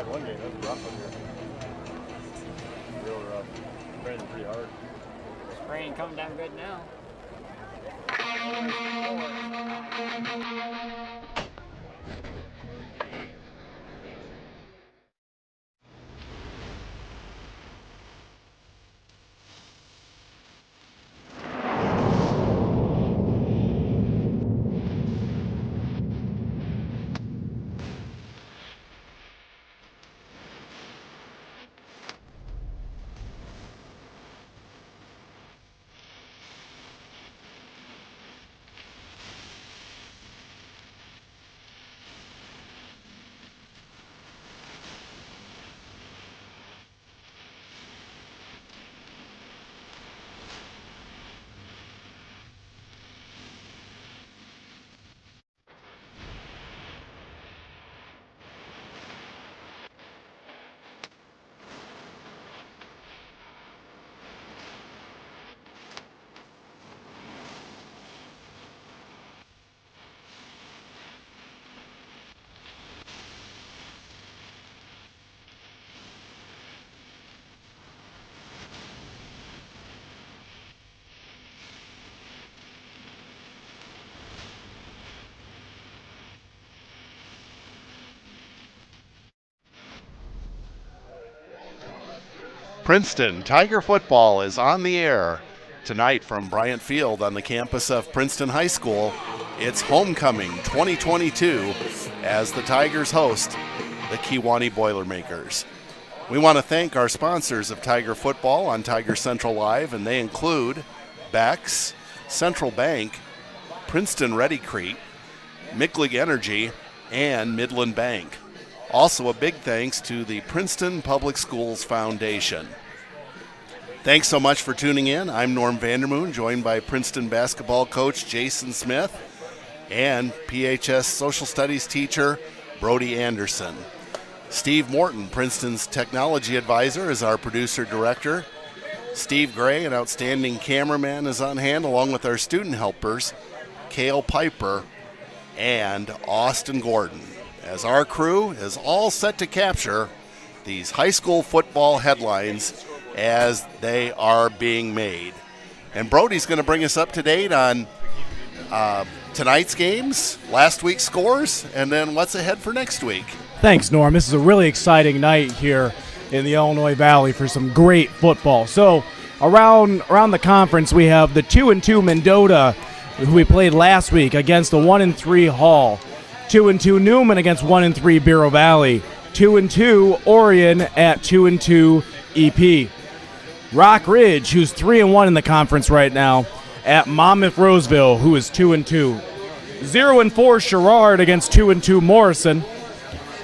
had one game. That was a rough one here. Real rough. Raining pretty hard. Rain coming down good now. Princeton Tiger football is on the air tonight from Bryant Field on the campus of Princeton High School. It's homecoming 2022 as the Tigers host the Kewanee Boilermakers. We want to thank our sponsors of Tiger football on Tiger Central Live, and they include Beck's, Central Bank, Princeton Ready Crete, Micklig Energy, and Midland Bank. Also a big thanks to the Princeton Public Schools Foundation. Thanks so much for tuning in. I'm Norm Vandermoon, joined by Princeton basketball coach Jason Smith and PHS social studies teacher Brody Anderson. Steve Morton, Princeton's technology advisor, is our producer-director. Steve Gray, an outstanding cameraman, is on hand, along with our student helpers, Cail Piper and Austin Gordon, as our crew is all set to capture these high school football headlines as they are being made. And Brody's going to bring us up to date on tonight's games, last week's scores, and then what's ahead for next week. Thanks, Norm. This is a really exciting night here in the Illinois Valley for some great football. So around the conference, we have the 2-2 Mendota, who we played last week, against the 1-3 Hall. 2-2 Newman against 1-3 Bureau Valley. 2-2 Orion at 2-2 EP. Rock Ridge, who's 3-1 in the conference right now, at Monmouth Roseville, who is 2-2. 0-4 Sherrard against 2-2 Morrison.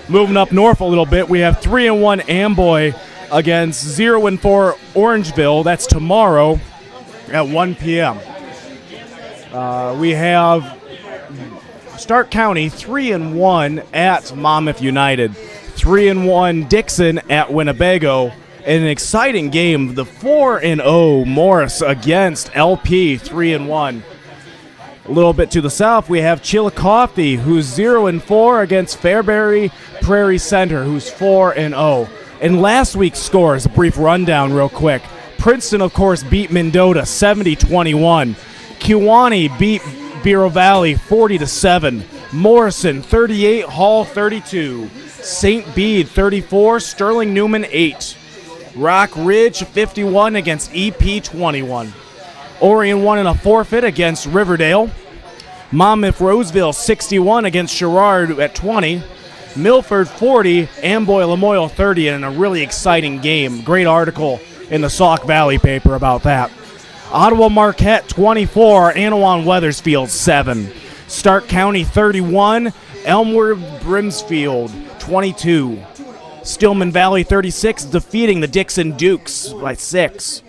Moving up north a little bit, we have 3-1 Amboy against 0-4 Orangeville. That's tomorrow at 1 p.m. We have Stark County 3-1 at Monmouth United, 3-1 Dixon at Winnebago, and an exciting game, the 4-0 Morris against LP, 3-1. A little bit to the south, we have Chillicothe, who's 0-4 against Fairbury Prairie Center, who's 4-0. And last week's scores, a brief rundown real quick. Princeton, of course, beat Mendota 70-21. Kewanee beat Bureau Valley 40-7. Morrison 38, Hall 32. St. Bede 34, Sterling Newman 8. Rock Ridge 51 against EP 21. Orion won in a forfeit against Riverdale. Monmouth Roseville 61 against Sherrard at 20. Milford 40, Amboy Lamoille 30, and a really exciting game. Great article in the Sauk Valley paper about that. Ottawa Marquette 24, Anawan Weathersfield 7. Stark County 31, Elmwood Brimsfield 22. Stillman Valley 36, defeating the Dixon Dukes by 6.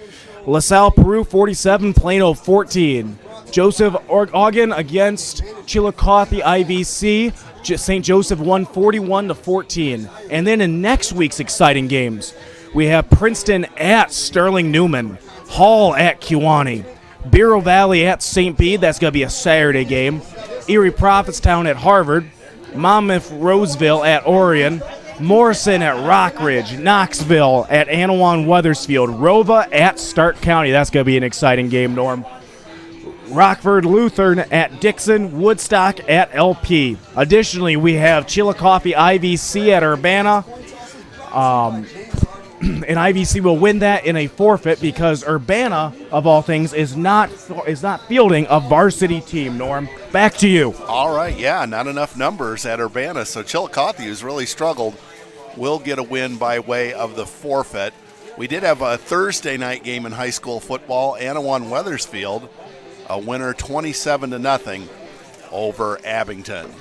LaSalle Peru 47, Plano 14. Joseph Ogden against Chillicothe IVC. St. Joseph won 41-14. And then in next week's exciting games, we have Princeton at Sterling Newman, Hall at Kewanee, Bureau Valley at St. Bede. That's going to be a Saturday game. Erie Prophetstown at Harvard, Monmouth Roseville at Orion, Morrison at Rockridge, Knoxville at Anawan Weathersfield, Rova at Stark County. That's going to be an exciting game, Norm. Rockford Lutheran at Dixon, Woodstock at LP. Additionally, we have Chillicothe IVC at Urbana. And IVC will win that in a forfeit because Urbana, of all things, is not fielding a varsity team, Norm. Back to you. All right, yeah, not enough numbers at Urbana, so Chillicothe, who's really struggled, will get a win by way of the forfeit. We did have a Thursday night game in high school football. Anawan Weathersfield, a winner 27-0 over Abington.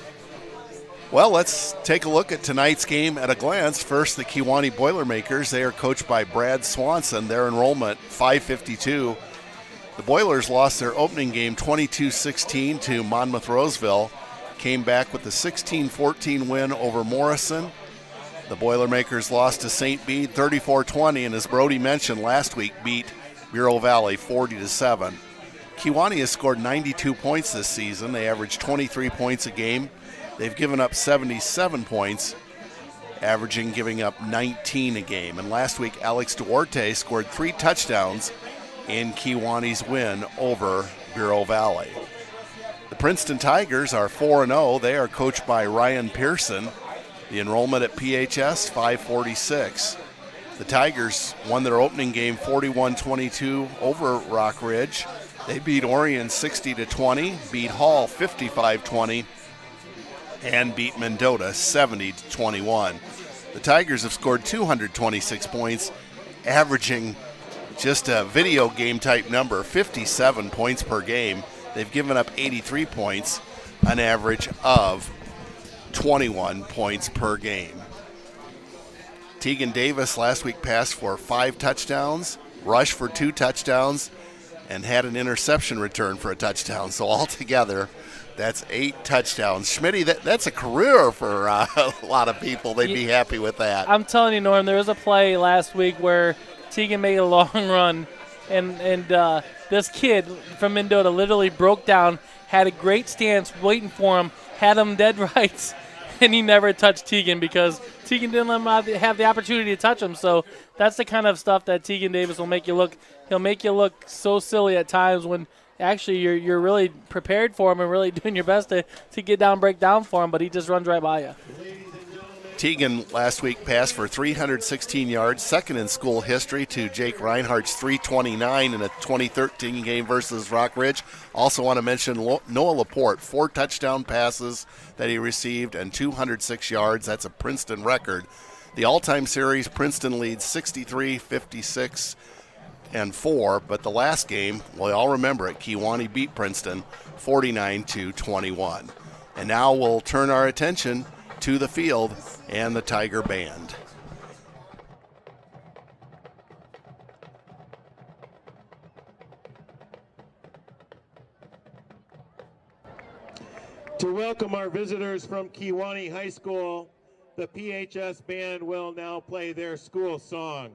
Well, let's take a look at tonight's game at a glance. First, the Kewanee Boilermakers. They are coached by Brad Swanson. Their enrollment, 552. The Boilers lost their opening game 22-16 to Monmouth-Roseville. Came back with a 16-14 win over Morrison. The Boilermakers lost to St. Bede 34-20, and as Brody mentioned last week, beat Bureau Valley 40-7. Kewanee has scored 92 points this season. They average 23 points a game. They've given up 77 points, giving up 19 a game. And last week, Alex Duarte scored 3 touchdowns in Kewanee's win over Bureau Valley. The Princeton Tigers are 4-0. They are coached by Ryan Pearson. The enrollment at PHS, 546. The Tigers won their opening game 41-22 over Rock Ridge. They beat Orion 60-20, beat Hall 55-20, and beat Mendota 70-21. The Tigers have scored 226 points, averaging just a video game type number, 57 points per game. They've given up 83 points, an average of 21 points per game. Tegan Davis last week passed for 5 touchdowns, rushed for 2 touchdowns, and had an interception return for a touchdown. So altogether, that's 8 touchdowns. Schmitty, that's a career for a lot of people. They'd be happy with that. I'm telling you, Norm, there was a play last week where Tegan made a long run, and this kid from Mendota literally broke down, had a great stance waiting for him, had him dead right, and he never touched Tegan because Tegan didn't let him have the opportunity to touch him. So that's the kind of stuff that Tegan Davis will make you look. He'll make you look so silly at times when actually you're really prepared for him and really doing your best to get down, break down for him, but he just runs right by you. Tegan last week passed for 316 yards, second in school history to Jake Reinhardt's 329 in a 2013 game versus Rock Ridge. Also want to mention Noah Laporte, 4 touchdown passes that he received and 206 yards. That's a Princeton record. The all-time series, Princeton leads 63-56 and 4, but the last game, we all remember it, Kewanee beat Princeton 49-21. And now we'll turn our attention to the field and the Tiger Band. To welcome our visitors from Kewanee High School, the PHS Band will now play their school song.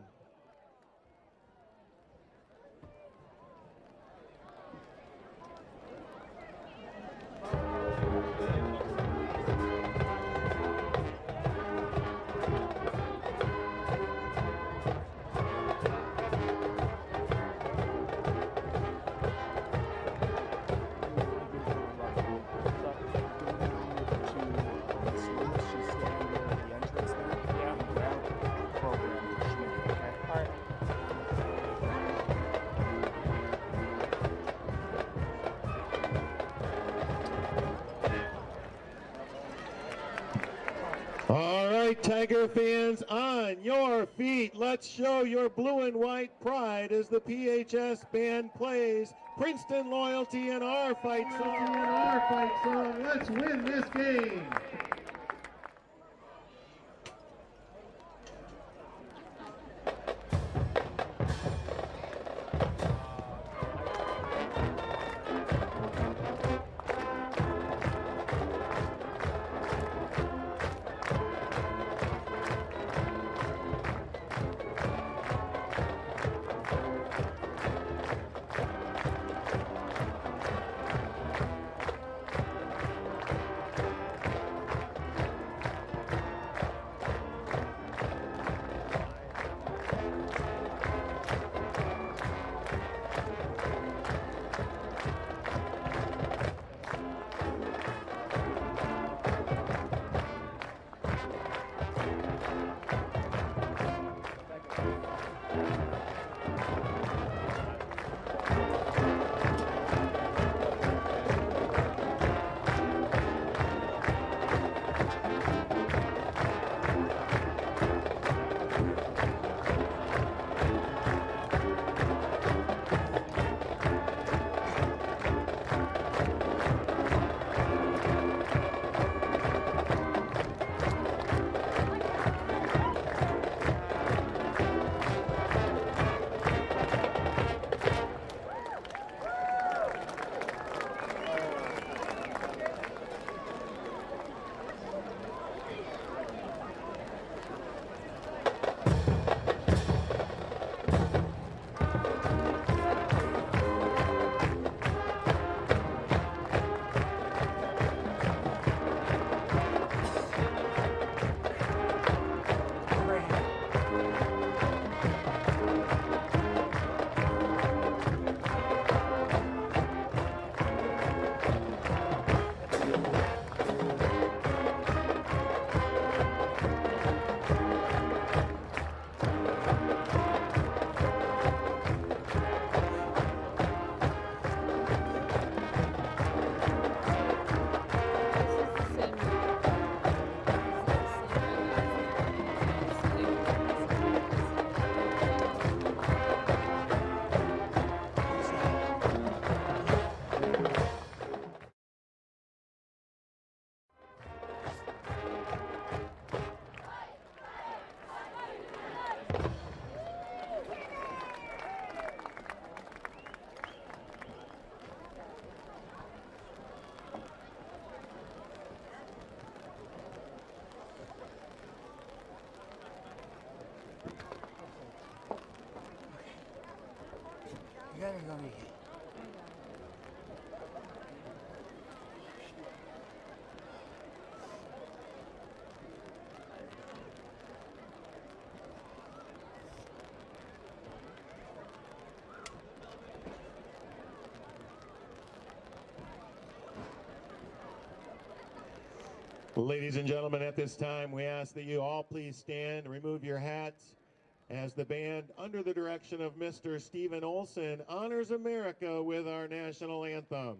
All right, Tiger fans, on your feet. Let's show your blue and white pride as the PHS Band plays Princeton Loyalty and Our Fight Song. Let's win this game. Daddy's gonna be. Ladies and gentlemen, at this time, we ask that you all please stand and remove your hats as the band, under the direction of Mr. Stephen Olson, honors America with our national anthem.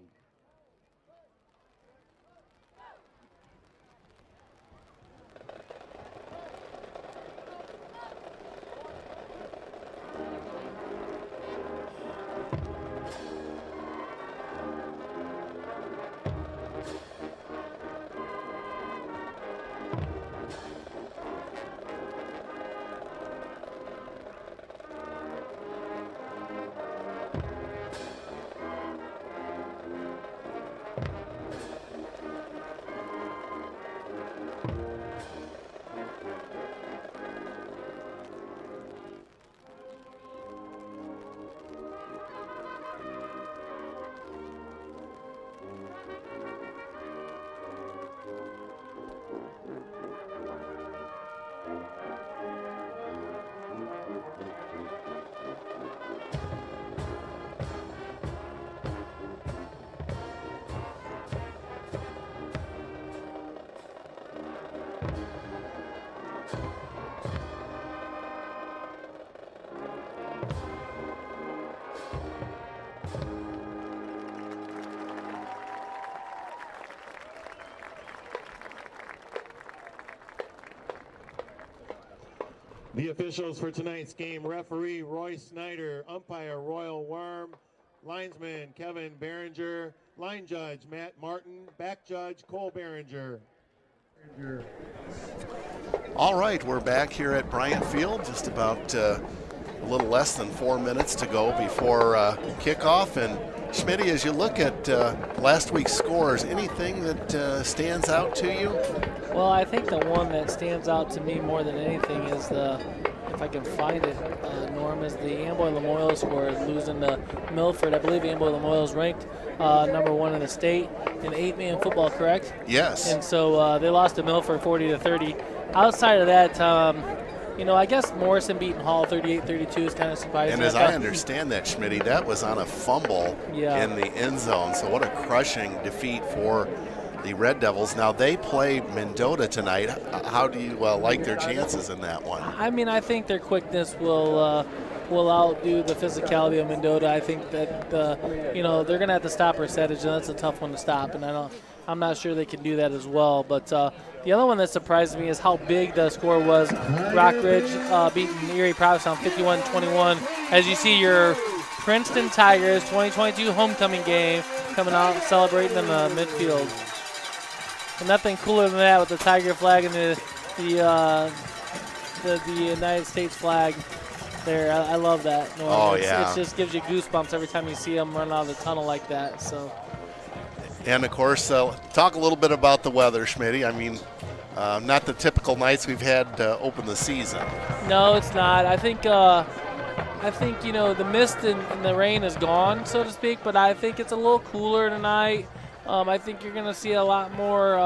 The officials for tonight's game: referee Roy Snyder, umpire Royal Worm, linesman Kevin Behringer, line judge Matt Morton, back judge Cole Behringer. All right, we're back here at Bryant Field, just about a little less than 4 minutes to go before kickoff. And Schmitty, as you look at last week's scores, anything that stands out to you? Well, I think the one that stands out to me more than anything is if I can find it, Norm, is the Amboy Lamoille score, losing to Milford. I believe Amboy Lamoille is ranked #1 in the state in 8-man football, correct? Yes. And so they lost to Milford 40-30. Outside of that, I guess Morrison beating Hall 38-32 is kind of surprising. And as I understand that, Schmitty, that was on a fumble in the end zone. So what a crushing defeat for the Red Devils. Now they play Mendota tonight. How do you like their chances in that one? I mean, I think their quickness will outdo the physicality of Mendota. I think that they're going to have to stop percentage, and that's a tough one to stop. And I'm not sure they can do that as well. But the other one that surprised me is how big the score was. Rockridge beating Erie Provincetown 51-21. As you see, your Princeton Tigers 2022 homecoming game coming out and celebrating in the midfield. And nothing cooler than that with the Tiger flag and the United States flag there. I love that. It just gives you goosebumps every time you see them run out of the tunnel like that. So. And of course, talk a little bit about the weather, Schmitty. I mean, not the typical nights we've had to open the season. No, it's not. I think the mist and the rain is gone, so to speak. But I think it's a little cooler tonight. I think you're going to see a lot more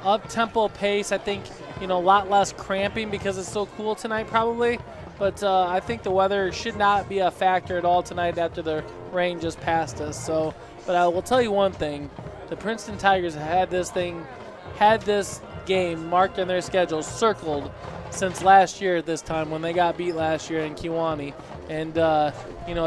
up-tempo pace. I think, a lot less cramping because it's so cool tonight probably. But I think the weather should not be a factor at all tonight after the rain just passed us. So, but I will tell you one thing. The Princeton Tigers had this game marked on their schedule, circled since last year at this time when they got beat last year in Kewanee. And,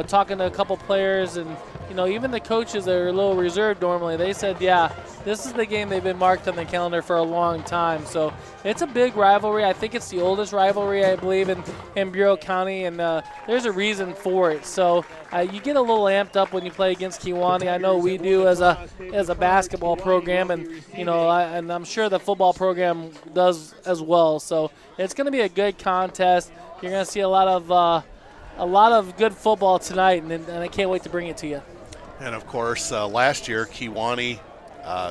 talking to a couple players and, even the coaches that are a little reserved normally, they said, yeah, this is the game they've been marked on the calendar for a long time. So it's a big rivalry. I think it's the oldest rivalry, I believe, in Bureau County, and there's a reason for it. So you get a little amped up when you play against Kewanee. I know we do as a basketball program, and and I'm sure the football program does as well. So it's going to be a good contest. You're going to see a lot of good football tonight, and I can't wait to bring it to you. And of course, last year Kewanee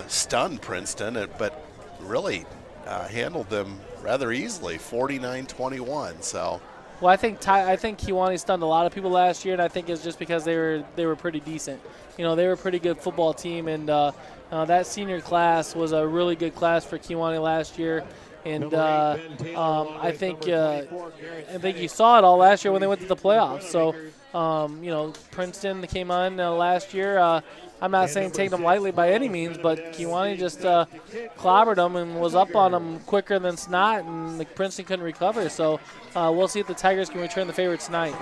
stunned Princeton, but really handled them rather easily, 49-21. So Well, I think Kewanee stunned a lot of people last year, and I think it's just because they were pretty decent. They were a pretty good football team, and that senior class was a really good class for Kewanee last year. And I think you saw it all last year when they went to the playoffs. So, Princeton came on last year. I'm not saying take them lightly by any means, but Kewanee just clobbered them and was up on them quicker than snot, and Princeton couldn't recover. So we'll see if the Tigers can return the favorites tonight.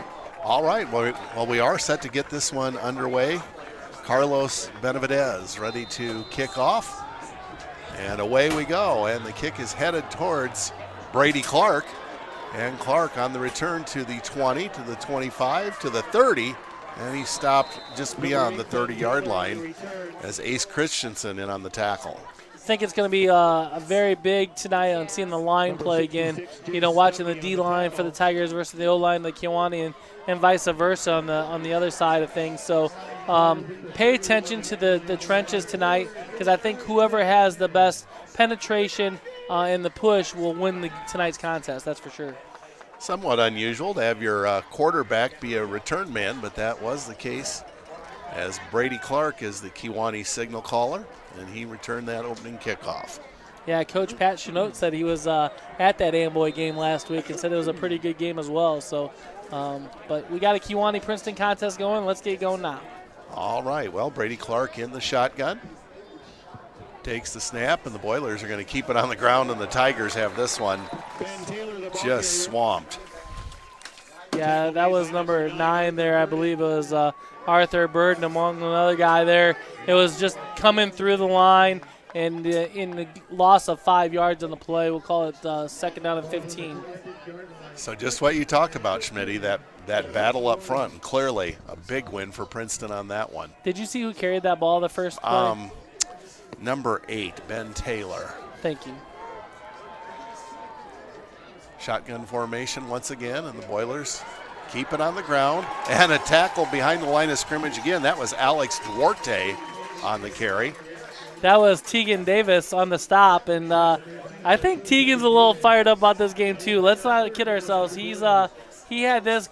All right. Well, we are set to get this one underway. Carlos Benavidez ready to kick off. And away we go. And the kick is headed towards Brady Clark. And Clark on the return to the 20, to the 25, to the 30. And he stopped just beyond the 30-yard line as Ace Christensen in on the tackle. I think it's going to be a very big tonight on seeing the line play again. Watching the D line for the Tigers versus the O line, the Kewanee, and vice versa on the other side of things. So pay attention to the trenches tonight, because I think whoever has the best penetration and the push will win tonight's contest. That's for sure. Somewhat unusual to have your quarterback be a return man, but that was the case, as Brady Clark is the Kewanee signal caller, and he returned that opening kickoff. Yeah, Coach Pat Chenote said he was at that Amboy game last week and said it was a pretty good game as well. So, but we got a Kewanee-Princeton contest going. Let's get going now. All right. Well, Brady Clark in the shotgun. Takes the snap, and the Boilers are going to keep it on the ground, and the Tigers have this one just swamped. Yeah, that was number 9 there. I believe it was Arthur Burden among another guy there. It was just coming through the line, and in the loss of 5 yards on the play, we'll call it second down and 15. So just what you talked about, Schmitty, that battle up front, and clearly a big win for Princeton on that one. Did you see who carried that ball the first play? Number 8, Ben Taylor. Thank you. Shotgun formation once again, and the Boilers keep it on the ground. And a tackle behind the line of scrimmage again. That was Alex Duarte on the carry. That was Tegan Davis on the stop, and I think Tegan's a little fired up about this game too. Let's not kid ourselves. He had this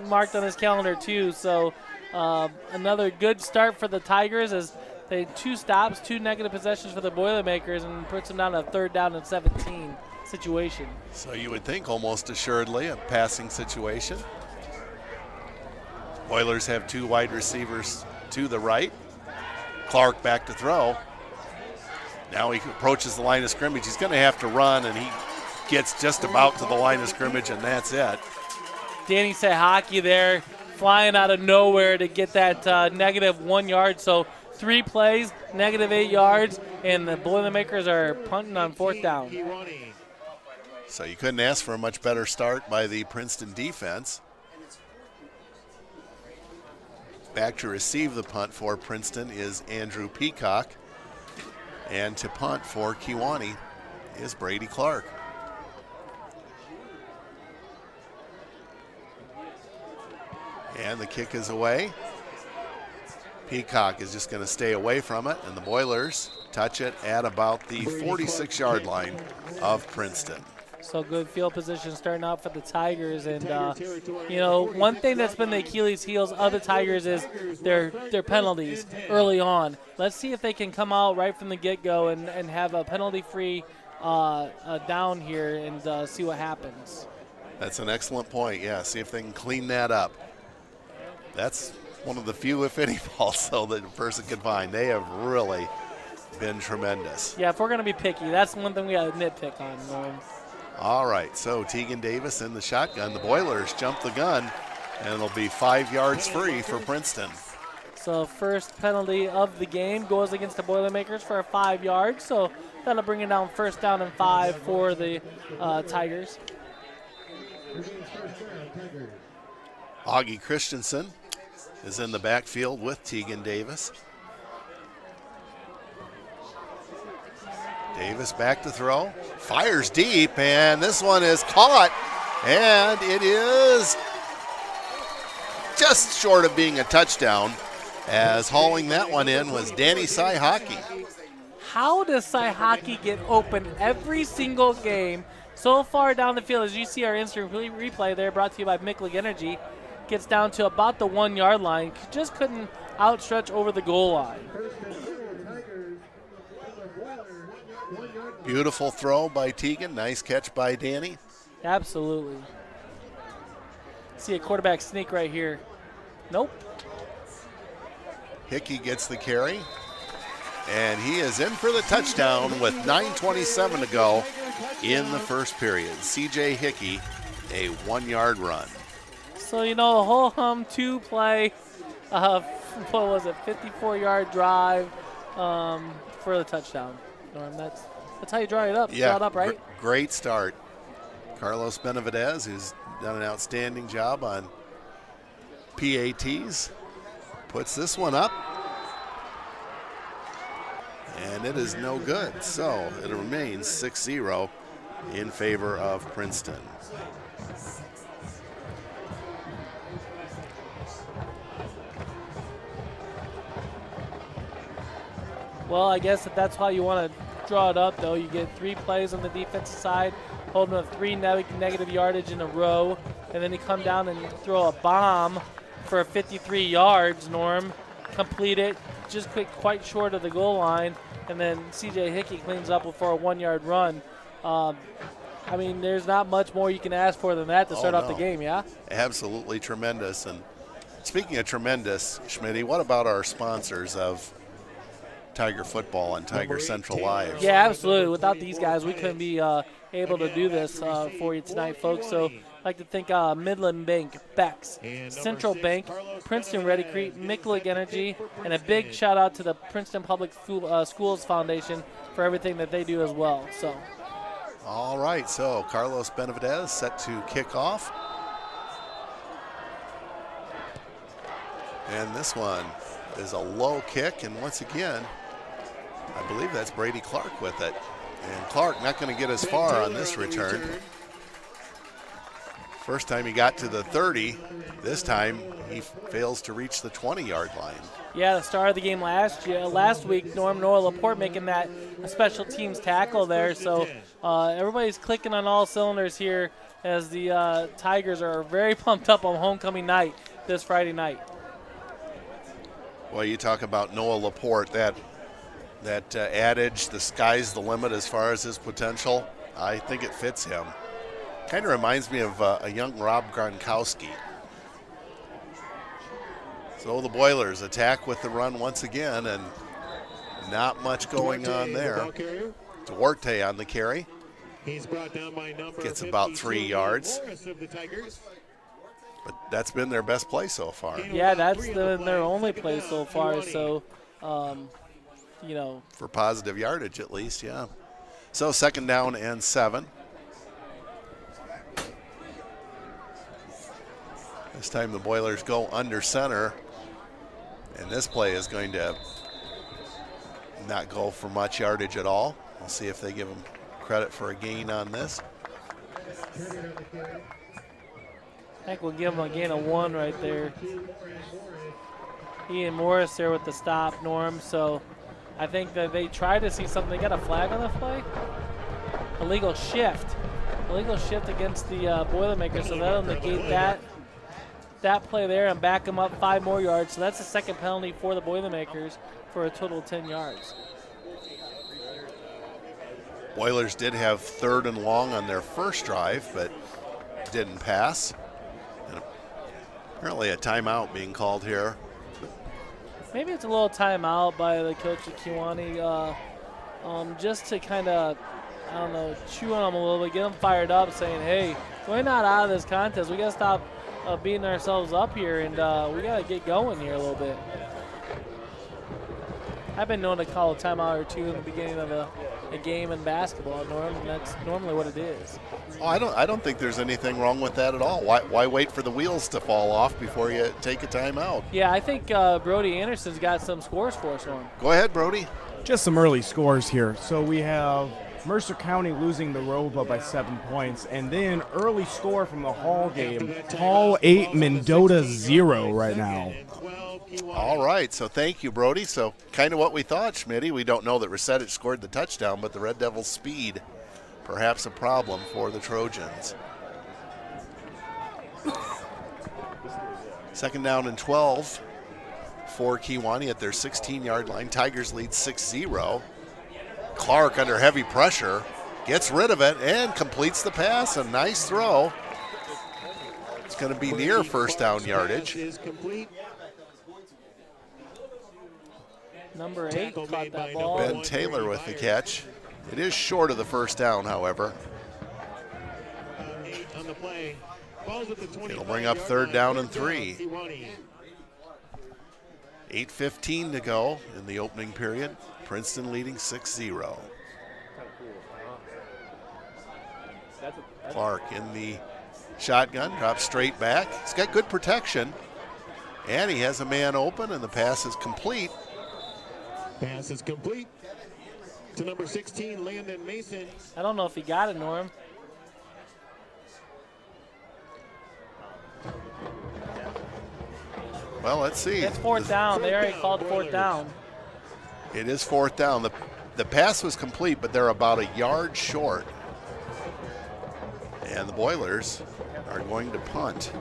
marked on his calendar too. So another good start for the Tigers as they 2 stops, 2 negative possessions for the Boilermakers, and puts them down to a 3rd down and 17 situation. So you would think almost assuredly a passing situation. Boilers have 2 wide receivers to the right. Clark back to throw. Now he approaches the line of scrimmage. He's going to have to run, and he gets just about to the line of scrimmage, and that's it. Danny said hockey there, flying out of nowhere to get that negative 1 yard. So 3 plays, negative 8 yards, and the Boilermakers are punting on 4th down. So you couldn't ask for a much better start by the Princeton defense. Back to receive the punt for Princeton is Andrew Peacock. And to punt for Kewanee is Brady Clark. And the kick is away. Peacock is just going to stay away from it, and the Boilers touch it at about the 46-yard line of Princeton. So good field position starting out for the Tigers. And, one thing that's been the Achilles heels of the Tigers is their penalties early on. Let's see if they can come out right from the get-go and have a penalty-free down here and see what happens. That's an excellent point. Yeah, see if they can clean that up. That's one of the few, if any, balls that a person can find. They have really been tremendous. Yeah, if we're going to be picky, that's one thing we got to nitpick on, Norm. All right, so Tegan Davis in the shotgun. The Boilers jump the gun, and it'll be 5 yards free for Princeton. So first penalty of the game goes against the Boilermakers for 5 yards. So that'll bring it down 1st down and 5 for the Tigers. Augie Christensen is in the backfield with Tegan Davis. Davis back to throw, fires deep, and this one is caught, and it is just short of being a touchdown, as hauling that one in was Danny Hockey. How does Hockey get open every single game So far down the field, as you see our instant replay there, brought to you by Micklig Energy, gets down to about the 1 yard line. Just couldn't outstretch over the goal line. Beautiful throw by Tegan. Nice catch by Danny. Absolutely. See a quarterback sneak right here. Nope. Hickey gets the carry. And he is in for the touchdown with 9:27 to go in the first period. C.J. Hickey, a 1 yard run. So, you know, a whole two play, what was it, 54-yard drive for the touchdown. Norm, that's how you draw it up. Yeah, Draw it up, right? Great start. Carlos Benavidez, who's done an outstanding job on PATs, puts this one up. And it is no good. So it remains 6-0 in favor of Princeton. Well, I guess if that's how you want to draw it up, though, you get 3 plays on the defensive side, holding up 3 negative yardage in a row, and then you come down and throw a bomb for 53 yards, Norm, complete it, just quite short of the goal line, and then C.J. Hickey cleans up for a 1 yard run. I mean, there's not much more you can ask for than that to start off the game, yeah? Absolutely tremendous. And speaking of tremendous, Schmitty, what about our sponsors of Tiger Football and Tiger Central Live? Yeah, absolutely. Without these guys, we couldn't be able to do this for you tonight, folks. So I'd like to thank Midland Bank, Bex, Central Bank, Princeton Ready Creek, Micklig Energy, and a big shout out to the Princeton Public Schools Foundation for everything that they do as well. So. All right, so Carlos Benavidez set to kick off. And this one is a low kick, and once again, I believe that's Brady Clark with it. And Clark not going to get as far on this return. First time he got to the 30. This time he fails to reach the 20-yard line. Yeah, the start of the game last week, Noah Laporte making that special teams tackle there. So everybody's clicking on all cylinders here as the Tigers are very pumped up on homecoming night this Friday night. Well, you talk about Noah Laporte, that adage, the sky's the limit as far as his potential. I think it fits him. Kind of reminds me of a young Rob Gronkowski. So the Boilers attack with the run once again, and not much going on there. Duarte on the carry. He's brought down by number gets about 3 yards. Of the Tigers. But that's been their best play so far. Yeah, that's been their only play so far. So, you know. For positive yardage at least, yeah. So 2nd down and 7. This time the Boilers go under center. And this play is going to not go for much yardage at all. We'll see if they give them credit for a gain on this. I think we'll give him a gain of 1 right there. Ian Morris there with the stop, Norm. So I think that they try to see something. They got a flag on the play. Illegal shift. Illegal shift against the Boilermakers. So that'll negate that play there and back them up 5 more yards. So that's the second penalty for the Boilermakers for a total of 10 yards. Boilers did have 3rd and long on their first drive, but didn't pass. And apparently a timeout being called here. Maybe it's a little timeout by the coach of Kewanee, just to kind of, I don't know, chew on them a little bit, get them fired up, saying, hey, we're not out of this contest. We got to stop beating ourselves up here, and we got to get going here a little bit. I've been known to call a timeout or 2 in the beginning of a game in basketball, Norm, and that's normally what it is. Oh, I don't think there's anything wrong with that at all. Why wait for the wheels to fall off before you take a timeout? Yeah, I think Brody Anderson's got some scores for us, Norm. Go ahead, Brody. Just some early scores here. So we have Mercer County losing the Rova by 7 points, and then early score from the Hall game. Hall 8, Mendota 0 right now. All right, so thank you, Brody. So kind of what we thought, Schmitty. We don't know that Resetich scored the touchdown, but the Red Devils' speed perhaps a problem for the Trojans. Second down and 12 for Kewanee at their 16-yard line. Tigers lead 6-0. Clark under heavy pressure gets rid of it and completes the pass. A nice throw. It's going to be near first down yardage. Number 8 caught that ball. Ben Taylor with the catch. It is short of the first down, however. On the play. It'll bring up third down and 3. 8:15 to go in the opening period. Princeton leading 6-0. Clark in the shotgun, drops straight back. He's got good protection, and he has a man open, and the pass is complete. Pass is complete to number 16, Landon Mason. I don't know if he got it, Norm. Well, let's see. It's fourth down. They already called fourth down. It is fourth down. The pass was complete, but they're about a yard short. And the Boilers are going to punt.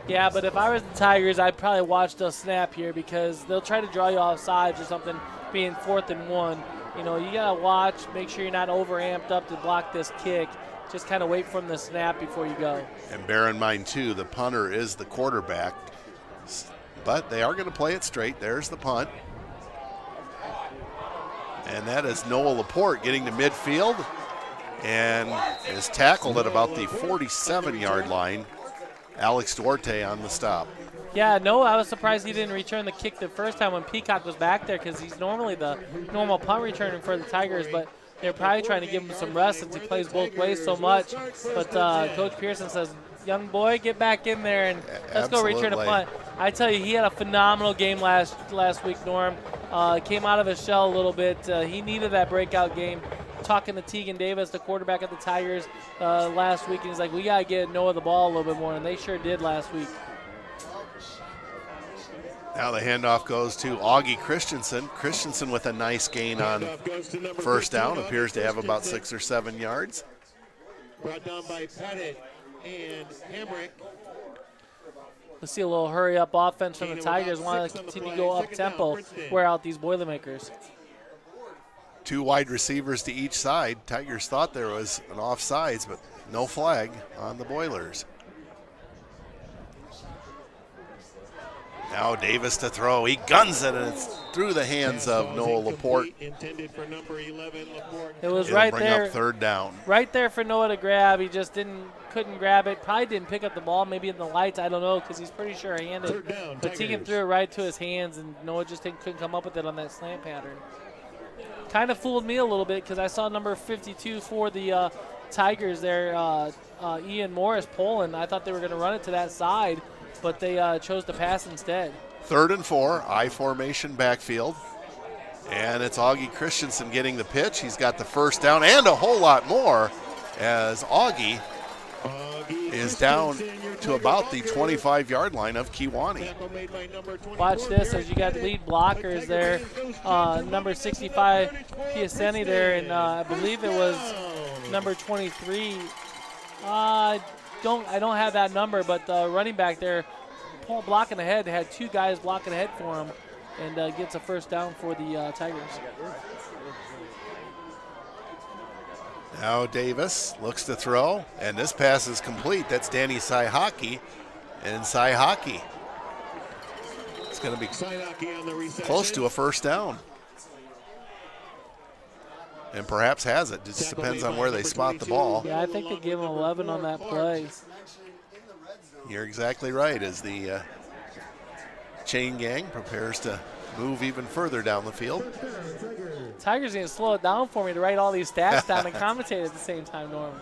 Yeah, but if I was the Tigers, I'd probably watch the snap here because they'll try to draw you off sides or something, being 4th and 1. You know, you got to watch, make sure you're not over-amped up to block this kick. Just kind of wait from the snap before you go. And bear in mind, too, the punter is the quarterback. But they are going to play it straight. There's the punt. And that is Noah Laporte getting to midfield and is tackled at about the 47-yard line. Alex Duarte on the stop. Yeah, no, I was surprised he didn't return the kick the first time when Peacock was back there because he's normally the normal punt returner for the Tigers, but they're probably trying to give him some rest since he plays both ways so much. But Coach Pearson says, young boy, get back in there and let's go return a punt. I tell you, he had a phenomenal game last week, Norm. Came out of his shell a little bit. He needed that breakout game. Talking to Tegan Davis, the quarterback of the Tigers, last week, and he's like, we got to get Noah the ball a little bit more, and they sure did last week. Now the handoff goes to Augie Christensen. Christensen with a nice gain on first down. Appears to have about 6 or 7 yards. Brought down by Pettit and Hamrick. Let's see a little hurry-up offense from the Tigers. Want to continue to go up-tempo, wear out these Boilermakers. 2 wide receivers to each side. Tigers thought there was an offsides, but no flag on the Boilers. Now Davis to throw. He guns it, and it's through the hands of Noah Laporte. Intended for number 11, Laporte. It was It'll right bring there. Up third down. Right there for Noah to grab. He just couldn't grab it. Probably didn't pick up the ball, maybe in the lights. I don't know, because he's pretty sure-handed. But Tegan threw it right to his hands, and Noah just couldn't come up with it on that slant pattern. Kind of fooled me a little bit because I saw number 52 for the Tigers there, Ian Morris, Poland. I thought they were going to run it to that side, but they chose to pass instead. 3rd and 4, I formation backfield. And it's Augie Christensen getting the pitch. He's got the first down and a whole lot more as Augie is down to about the 25-yard line of Kewanee. Watch this as you got lead blockers there. Number 65, Piacenti there, and I believe it was number 23. I don't have that number, but the running back there, Paul blocking ahead, had 2 guys blocking ahead for him, and gets a first down for the Tigers. Now Davis looks to throw, and this pass is complete. That's Danny Saihaki, and Saihaki. It's going to be close to a first down. And perhaps has it. Just depends on where they spot the ball. Yeah, I think they gave him 11 on that play. You're exactly right, as the chain gang prepares to move even further down the field. Tigers going to slow it down for me to write all these stats down and commentate at the same time, Norm.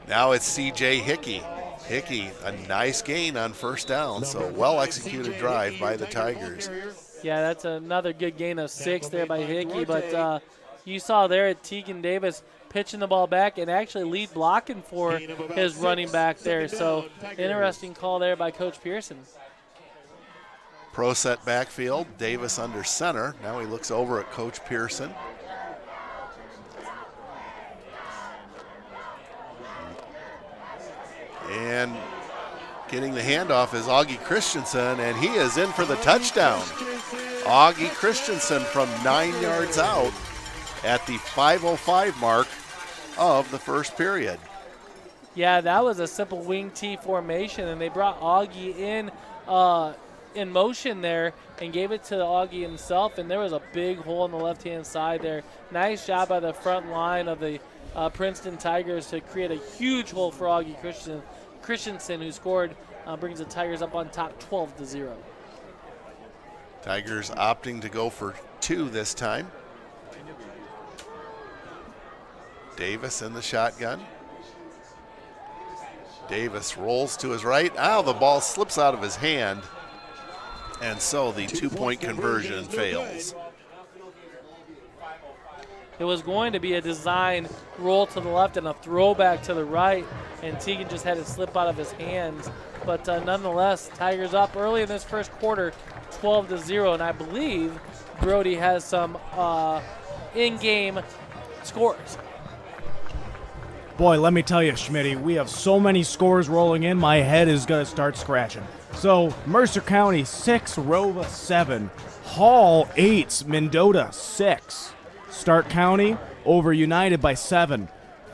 Now it's C.J. Hickey. Hickey, a nice gain on first down, so well-executed drive by the Tigers. Yeah, that's another good gain of 6 there by Hickey, but you saw there at Tegan Davis pitching the ball back and actually lead blocking for his running back there, so interesting call there by Coach Pearson. Pro set backfield, Davis under center. Now he looks over at Coach Pearson. And getting the handoff is Augie Christensen, and he is in for the touchdown. Augie Christensen from 9 yards out at the 5:05 mark of the first period. Yeah, that was a simple wing T formation, and they brought Augie in motion there and gave it to Augie himself, and there was a big hole on the left-hand side there. Nice job by the front line of the Princeton Tigers to create a huge hole for Augie Christensen, who scored, brings the Tigers up on top 12-0. Tigers opting to go for 2 this time. Davis in the shotgun. Davis rolls to his right. The ball slips out of his hand, and so the 2-point conversion fails. It was going to be a design roll to the left and a throwback to the right, and Teagan just had it slip out of his hands. But nonetheless, Tigers up early in this first quarter, 12-0, and I believe Brody has some in-game scores. Boy, let me tell you, Schmitty, we have so many scores rolling in, my head is going to start scratching. So, Mercer County 6, Rova 7, Hall 8, Mendota 6. Stark County over United by 7.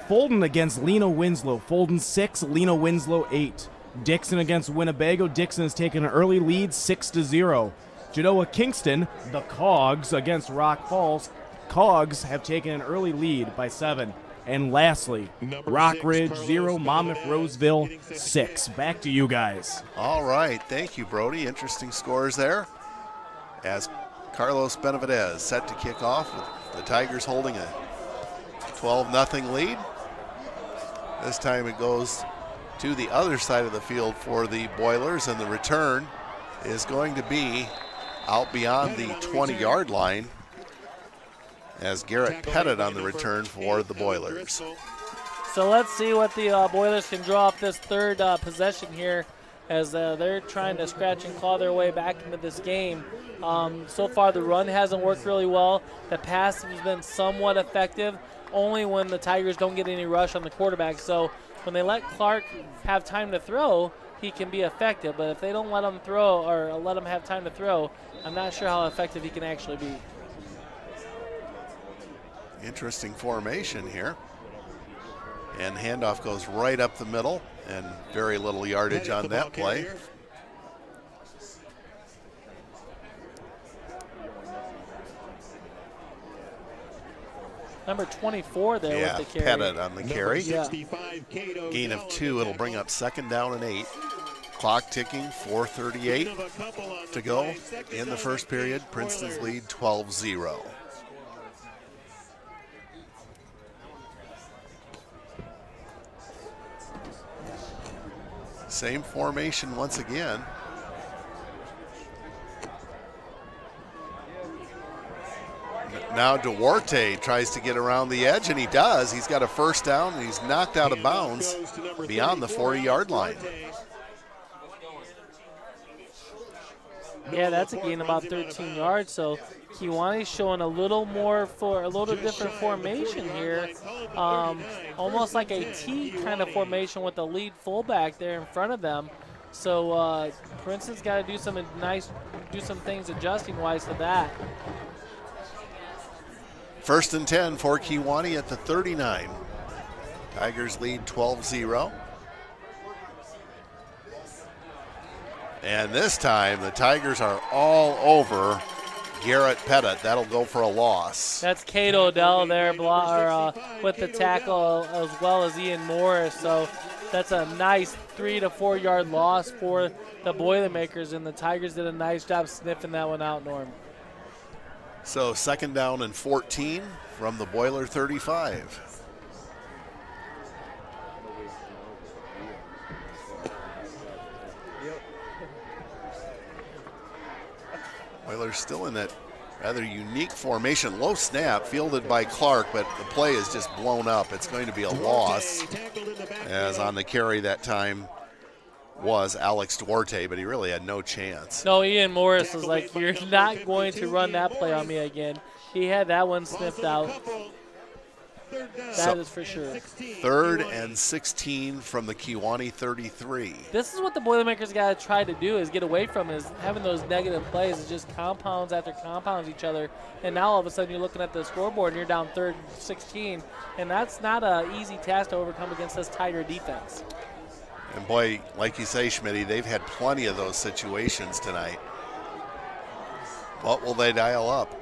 Fulton against Leno Winslow. Fulton 6, Leno Winslow 8. Dixon against Winnebago. Dixon has taken an early lead 6-0. Genoa Kingston, the Cogs against Rock Falls. Cogs have taken an early lead by 7. And lastly, Rockridge 0, Monmouth Roseville 6. Back to you guys. All right, thank you, Brody. Interesting scores there. As Carlos Benavidez set to kick off with the Tigers holding a 12-0 lead. This time it goes to the other side of the field for the Boilers, and the return is going to be out beyond the 20-yard line as Garrett Pettit on the return for the Boilers. So let's see what the Boilers can draw up this third possession here, as they're trying to scratch and claw their way back into this game. So far the run hasn't worked really well. The pass has been somewhat effective, only when the Tigers don't get any rush on the quarterback. So when they let Clark have time to throw, he can be effective. But if they don't let him throw or let him have time to throw, I'm not sure how effective he can actually be. Interesting formation here. And handoff goes right up the middle, and very little yardage on that play. Number 24 there with the carry. Pettit on the carry. Yeah. Gain of 2, it'll bring up 2nd down and 8. Clock ticking, 4:38 to go in the first period. Princeton's lead 12-0. Same formation once again. Now Duarte tries to get around the edge, and he does. He's got a first down, and he's knocked out of bounds beyond the 40-yard line. Yeah, that's a gain about 13 yards. So Kewanee's showing a little different formation here, almost like a T kind of formation with the lead fullback there in front of them. So Princeton's got to do some things adjusting wise to that. 1st and 10 for Kewanee at the 39. Tigers lead 12-0. And this time the Tigers are all over Garrett Pettit. That'll go for a loss. That's Kate Odell there with the tackle, as well as Ian Morris. So that's a nice 3 to 4 yard loss for the Boilermakers, and the Tigers did a nice job sniffing that one out, Norm. So 2nd down and 14 from the Boiler 35. Boilers still in that rather unique formation. Low snap fielded by Clark, but the play is just blown up. It's going to be a loss, as on the carry that time was Alex Duarte, but he really had no chance. No, Ian Morris was like, you're not going to run that play on me again. He had that one sniffed out. That is for sure. 3rd and 16 from the Kewanee 33. This is what the Boilermakers got to try to do, is get away from, is having those negative plays. It just compounds after compounds each other. And now all of a sudden you're looking at the scoreboard and you're down 3rd and 16. And that's not an easy task to overcome against this Tiger defense. And boy, like you say, Schmitty, they've had plenty of those situations tonight. What will they dial up?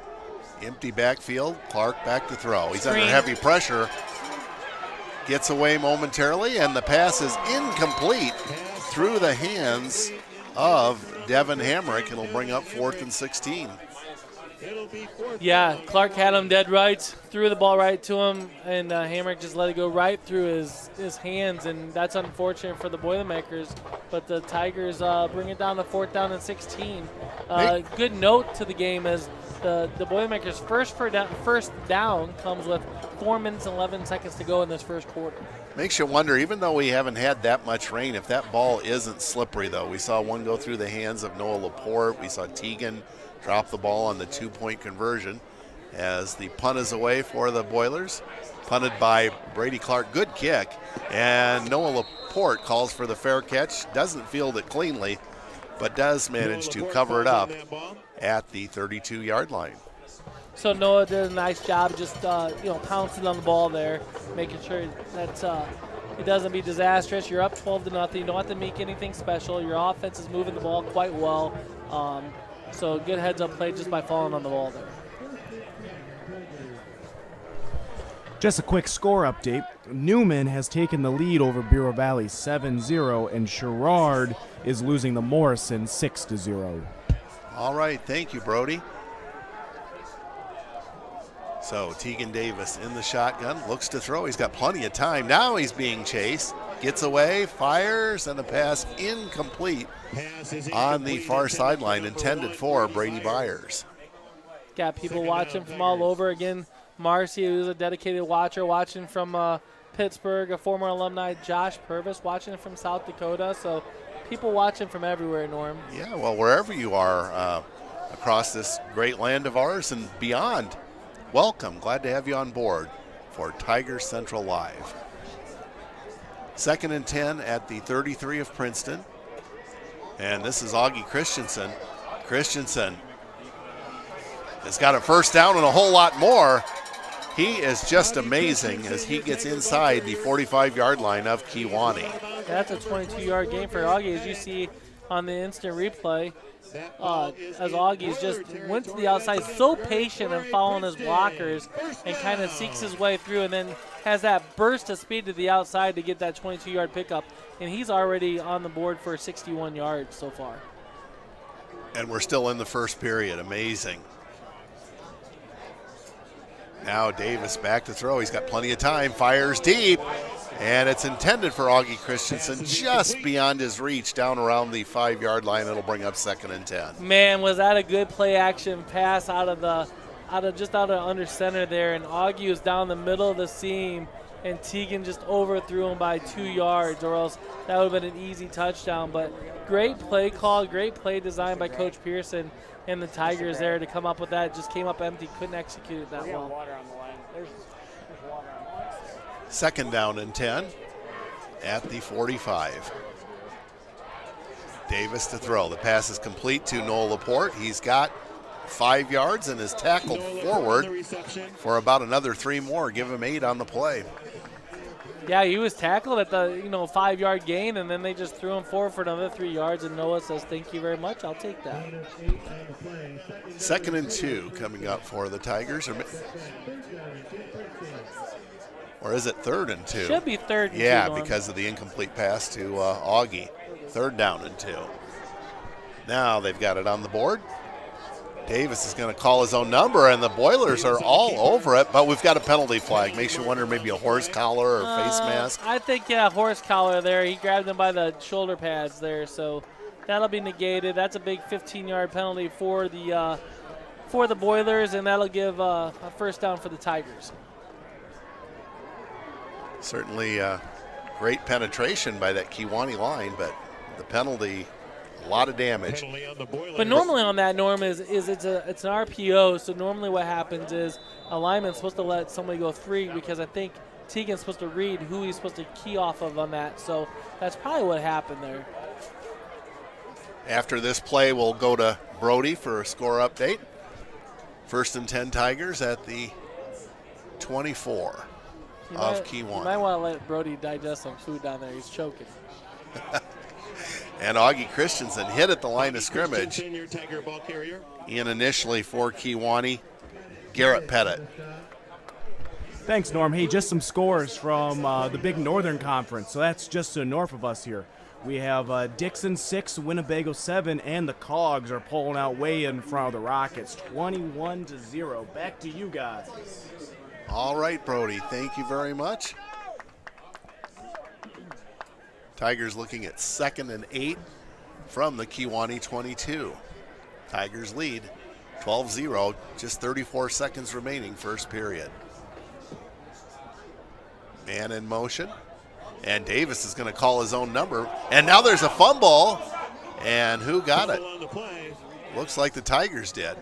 Empty backfield, Clark back to throw. He's under heavy pressure. Gets away momentarily, and the pass is incomplete through the hands of Devin Hamrick. It'll bring up 4th and 16. Yeah, Clark had him dead right, threw the ball right to him, and Hamrick just let it go right through his hands, and that's unfortunate for the Boilermakers. But the Tigers bring it down to 4th down and 16. Good note to the game is the Boilermakers' first down comes with 4 minutes and 11 seconds to go in this first quarter. Makes you wonder, even though we haven't had that much rain, if that ball isn't slippery, though. We saw one go through the hands of Noah Laporte. We saw Teagan drop the ball on the 2-point conversion as the punt is away for the Boilers. Punted by Brady Clark. Good kick. And Noah Laporte calls for the fair catch. Doesn't field it cleanly, but does manage to cover it up at the 32-yard line. So Noah did a nice job just pouncing on the ball there, making sure that it doesn't be disastrous. You're up 12-0. You don't have to make anything special. Your offense is moving the ball quite well. So good heads-up play just by falling on the ball there. Just a quick score update. Newman has taken the lead over Bureau Valley 7-0, and Sherrard is losing to Morrison 6-0. All right, thank you, Brody. So Teagan Davis in the shotgun, looks to throw. He's got plenty of time. Now he's being chased. Gets away, fires, and the pass incomplete on the far sideline, intended for Brady Byers. Got people watching from all over. Again, Marcy, who's a dedicated watcher, watching from Pittsburgh, a former alumni, Josh Purvis, watching from South Dakota. So people watching from everywhere, Norm. Yeah, well, wherever you are across this great land of ours and beyond, welcome. Glad to have you on board for Tigers Central Live. 2nd and 10 at the 33 of Princeton. And this is Augie Christensen. Christensen has got a first down and a whole lot more. He is just amazing as he gets inside the 45-yard line of Kewanee. That's a 22-yard gain for Augie, as you see on the instant replay. As Augie's just went to the outside, so patient and following his blockers, and kind of seeks his way through, and then has that burst of speed to the outside to get that 22-yard pickup. And he's already on the board for 61 yards so far. And we're still in the first period. Amazing. Now Davis back to throw. He's got plenty of time. Fires deep. And it's intended for Augie Christensen, just beyond his reach, down around the 5-yard line. It'll bring up 2nd and 10. Man, was that a good play action pass out of under center there, and Augie was down the middle of the seam, and Teagan just overthrew him by 2 yards, or else that would have been an easy touchdown. But great play call, great play design by Coach Pearson and the Tigers there to come up with that. Just came up empty, couldn't execute it that well. Water on the line. There's water on the line. 2nd down and 10 at the 45. Davis to throw. The pass is complete to Noah Laporte. He's got 5 yards and is tackled forward for about another 3 more. Give him 8 on the play. Yeah, he was tackled at the 5-yard gain, and then they just threw him forward for another 3 yards, and Noah says, thank you very much, I'll take that. 2nd and 2 coming up for the Tigers. Or is it 3rd and 2? Should be 3rd and 2. Yeah, because of the incomplete pass to Augie. 3rd down and 2. Now they've got it on the board. Davis is going to call his own number, and the Boilers are all over it, but we've got a penalty flag. Makes you wonder, maybe a horse collar or face mask. I think, yeah, horse collar there. He grabbed him by the shoulder pads there, so that'll be negated. That's a big 15-yard penalty for the Boilers, and that'll give a first down for the Tigers. Certainly great penetration by that Kewanee line, but the penalty, a lot of damage. Penalty on the Boilermakers. But normally on that, Norm, it's an RPO, so normally what happens is a lineman's supposed to let somebody go free because I think Teagan's supposed to read who he's supposed to key off of on that, so that's probably what happened there. After this play, we'll go to Brody for a score update. 1st and 10 Tigers at the 24 of Kewanee. You might want to let Brody digest some food down there. He's choking. And Augie Christensen hit at the line of scrimmage. Your Tiger ball carrier. In initially for Kewanee, Garrett Pettit. Thanks, Norm. Hey, just some scores from the Big Northern Conference. So that's just to the north of us here. We have Dixon 6, Winnebago 7, and the Cogs are pulling out way in front of the Rockets, 21-0. Back to you guys. All right, Brody, thank you very much. Tigers looking at 2nd and 8 from the Kewanee 22. Tigers lead 12-0, just 34 seconds remaining, first period. Man in motion, and Davis is going to call his own number. And now there's a fumble, and who got it? Looks like the Tigers did.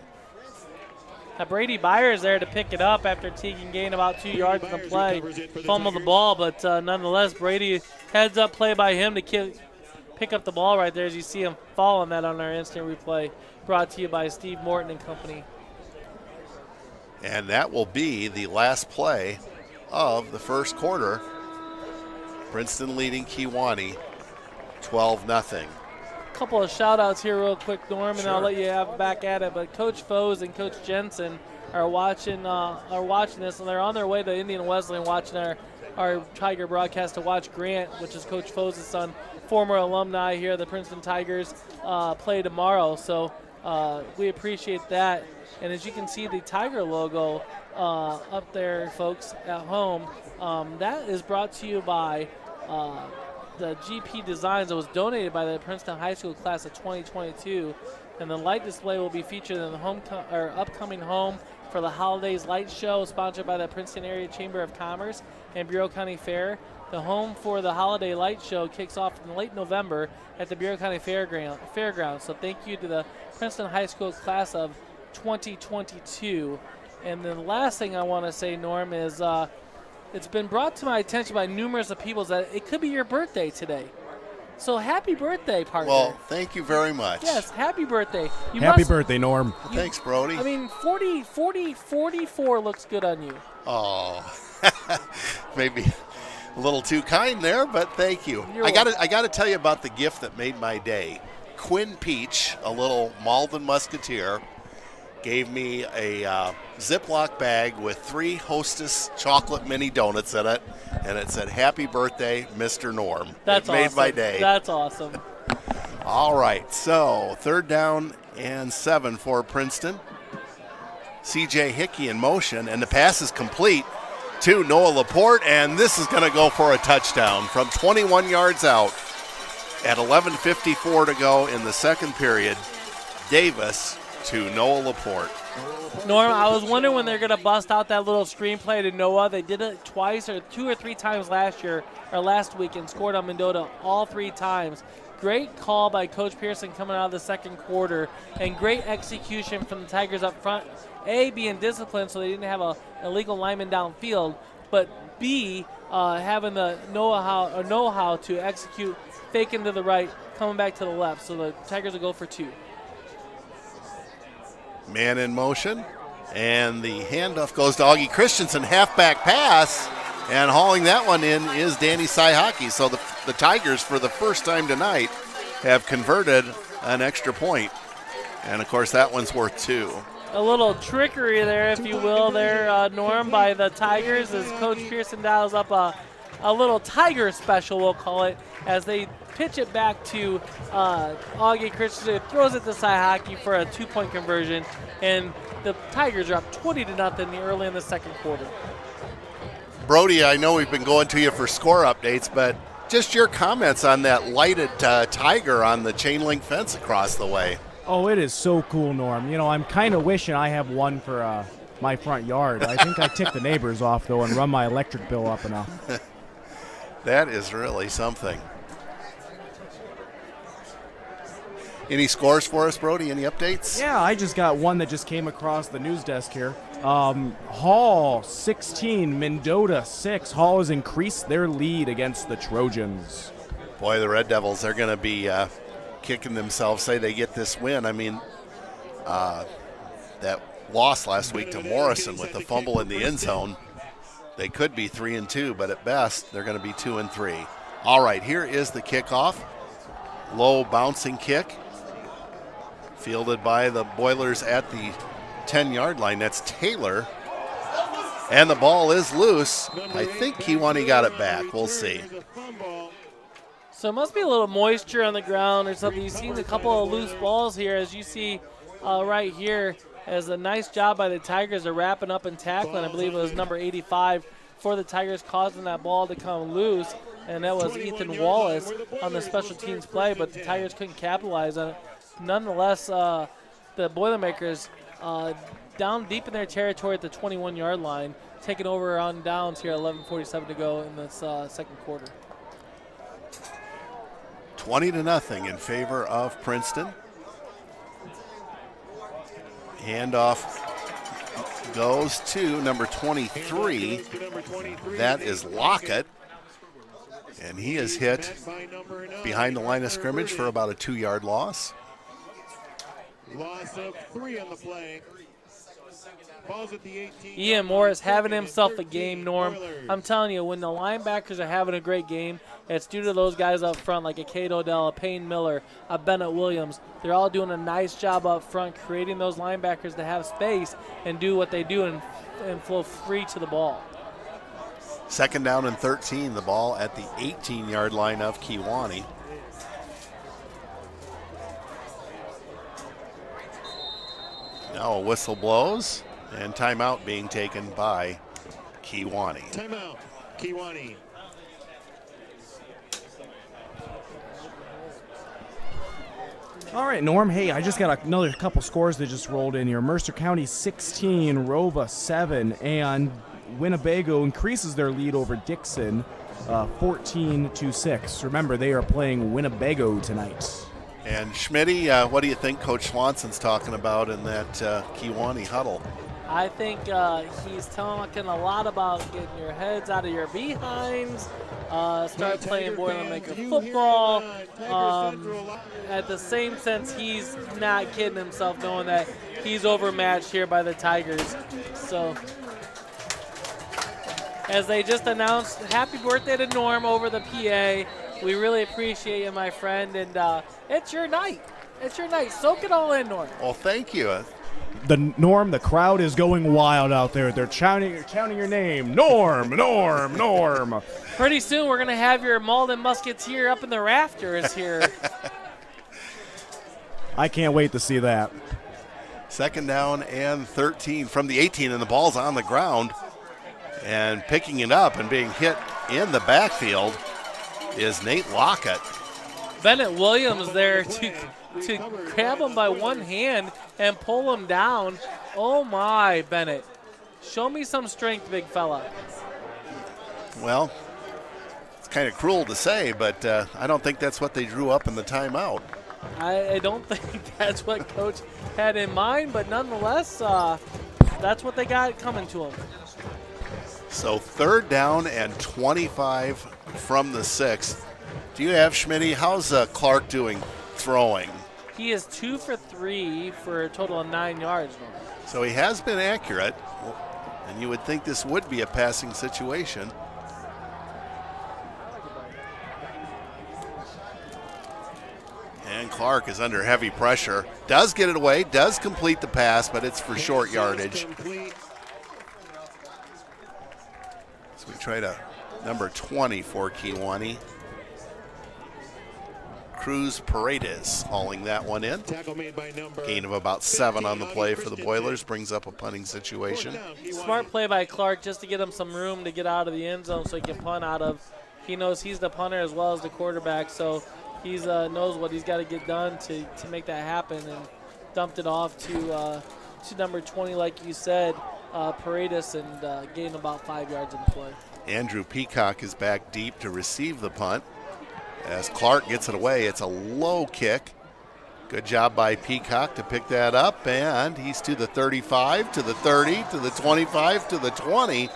Brady Byers there to pick it up after Teagan gained about 2 yards in the play. Fumbled the ball, but nonetheless, Brady heads up play by him to pick up the ball right there as you see him fall on that on our instant replay. Brought to you by Steve Morton and company. And that will be the last play of the first quarter. Princeton leading Kewanee 12-0. Couple of shout outs here real quick, Norm, and Sure. I'll let you have back at it. But Coach Foes and Coach Jensen are watching this, and they're on their way to Indian Wesleyan watching our Tiger broadcast to watch Grant, which is Coach Foes' son, former alumni here at the Princeton Tigers, play tomorrow. So we appreciate that. And as you can see, the Tiger logo up there, folks, at home, that is brought to you by the GP Designs that was donated by the Princeton High School class of 2022, and the light display will be featured in the upcoming home for the Holidays Light Show, sponsored by the Princeton Area Chamber of Commerce and Bureau County Fair. The home for the Holiday Light Show kicks off in late November at the Bureau County Fairgrounds. So thank you to the Princeton High School class of 2022. And then the last thing I want to say, Norm, is it's been brought to my attention by numerous of people that it could be your birthday today. So happy birthday, partner. Well, thank you very much. Yes, happy birthday. Happy birthday, Norm. Thanks, Brody. I mean, 44 looks good on you. Oh, maybe a little too kind there, but thank you. I got to tell you about the gift that made my day. Quinn Peach, a little Malden Musketeer, gave me a Ziploc bag with 3 Hostess chocolate mini donuts in it, and it said, "Happy birthday, Mr. Norm." That's made awesome. my day. That's awesome. All right, so 3rd down and 7 for Princeton. CJ Hickey in motion, and the pass is complete to Noah Laporte, and this is going to go for a touchdown from 21 yards out at 11:54 to go in the second period. Davis to Noah Laporte. Norm, I was wondering when they're going to bust out that little screenplay to Noah. They did it twice or 2 or 3 times last week and scored on Mendota all 3 times. Great call by Coach Pearson coming out of the second quarter, and great execution from the Tigers up front. A, being disciplined so they didn't have a illegal lineman downfield, but B, having the know-how to execute, fake into the right, coming back to the left. So the Tigers will go for 2. Man in motion, and the handoff goes to Augie Christensen, halfback pass, and hauling that one in is Danny Saihaki. So the Tigers, for the first time tonight, have converted an extra point, and of course that one's worth 2. A little trickery there, if you will, there, Norm, by the Tigers as Coach Pearson dials up a little Tiger special, we'll call it, as they pitch it back to Augie Christensen, throws it to Saihaki for a 2-point conversion, and the Tigers are up 20-0 early in the second quarter. Brody, I know we've been going to you for score updates, but just your comments on that lighted Tiger on the chain link fence across the way. Oh, it is so cool, Norm. You know, I'm kind of wishing I have one for my front yard. I think I ticked the neighbors off, though, and run my electric bill up enough. That is really something. Any scores for us, Brody? Any updates? Yeah, I just got one that just came across the news desk here. Hall 16, Mendota 6. Hall has increased their lead against the Trojans. Boy, the Red Devils, they're going to be kicking themselves, say they get this win. I mean, that loss last week to Morrison with the fumble in the end zone, they could be 3-2, but at best, they're going to be 2-3. All right, here is the kickoff. Low bouncing kick, fielded by the Boilers at the 10-yard line. That's Taylor. And the ball is loose. I think Kewanee got it back. We'll see. So it must be a little moisture on the ground or something. You've seen a couple of loose balls here, as you see right here, as a nice job by the Tigers of wrapping up and tackling. I believe it was number 85 for the Tigers causing that ball to come loose, and that was Ethan Wallace on the special teams play, but the Tigers couldn't capitalize on it. Nonetheless, the Boilermakers down deep in their territory at the 21-yard line, taking over on downs here, 11:47 to go in this second quarter. 20-0 in favor of Princeton. Handoff goes to number 23. That is Lockett. And he is hit behind the line of scrimmage for about a 2-yard loss. Loss of 3 on the play. Balls at the 18. Ian Morris having himself a game, Norm. I'm telling you, when the linebackers are having a great game, it's due to those guys up front like a Cade Odell, a Payne Miller, a Bennett Williams. They're all doing a nice job up front, creating those linebackers to have space and do what they do and flow free to the ball. Second down and 13, the ball at the 18-yard line of Kewanee. Now a whistle blows, and timeout being taken by Kewanee. Timeout, Kewanee. All right, Norm. Hey, I just got another couple scores that just rolled in here. Mercer County 16, Rova 7, and Winnebago increases their lead over Dixon 14-6. Remember, they are playing Winnebago tonight. And Schmitty, what do you think Coach Swanson's talking about in that Kewanee huddle? I think he's talking a lot about getting your heads out of your behinds, start playing Boilermaker football. At the same sense, he's not kidding himself knowing that he's overmatched here by the Tigers. So, as they just announced, happy birthday to Norm over the PA. We really appreciate you, my friend, and it's your night. It's your night. Soak it all in, Norm. Well, thank you. The crowd is going wild out there. They're chanting your name. Norm, Norm, Norm. Pretty soon we're going to have your Malden Musketeer up in the rafters here. I can't wait to see that. Second down and 13 from the 18, and the ball's on the ground. And picking it up and being hit in the backfield is Nate Lockett. Bennett Williams there to grab him by one hand and pull him down. Oh, my, Bennett. Show me some strength, big fella. Well, it's kind of cruel to say, but I don't think that's what they drew up in the timeout. I don't think that's what Coach had in mind, but nonetheless, that's what they got coming to him. So third down and 25 from the 6. Do you have, Schmitty, how's Clark doing throwing? He is 2 for 3 for a total of 9 yards. So he has been accurate, and you would think this would be a passing situation. And Clark is under heavy pressure. Does get it away, does complete the pass, but it's for short yardage. So we try to number 20 for Kewanee. Cruz Paredes hauling that one in. Gain of about 7 on the play for the Boilers, brings up a punting situation. Smart play by Clark just to get him some room to get out of the end zone so he can punt out of. He knows he's the punter as well as the quarterback, so he knows what he's got to get done to make that happen, and dumped it off to number 20, like you said, Paredes, and gained about 5 yards in the play. Andrew Peacock is back deep to receive the punt. As Clark gets it away, it's a low kick. Good job by Peacock to pick that up, and he's to the 35, to the 30, to the 25, to the 20.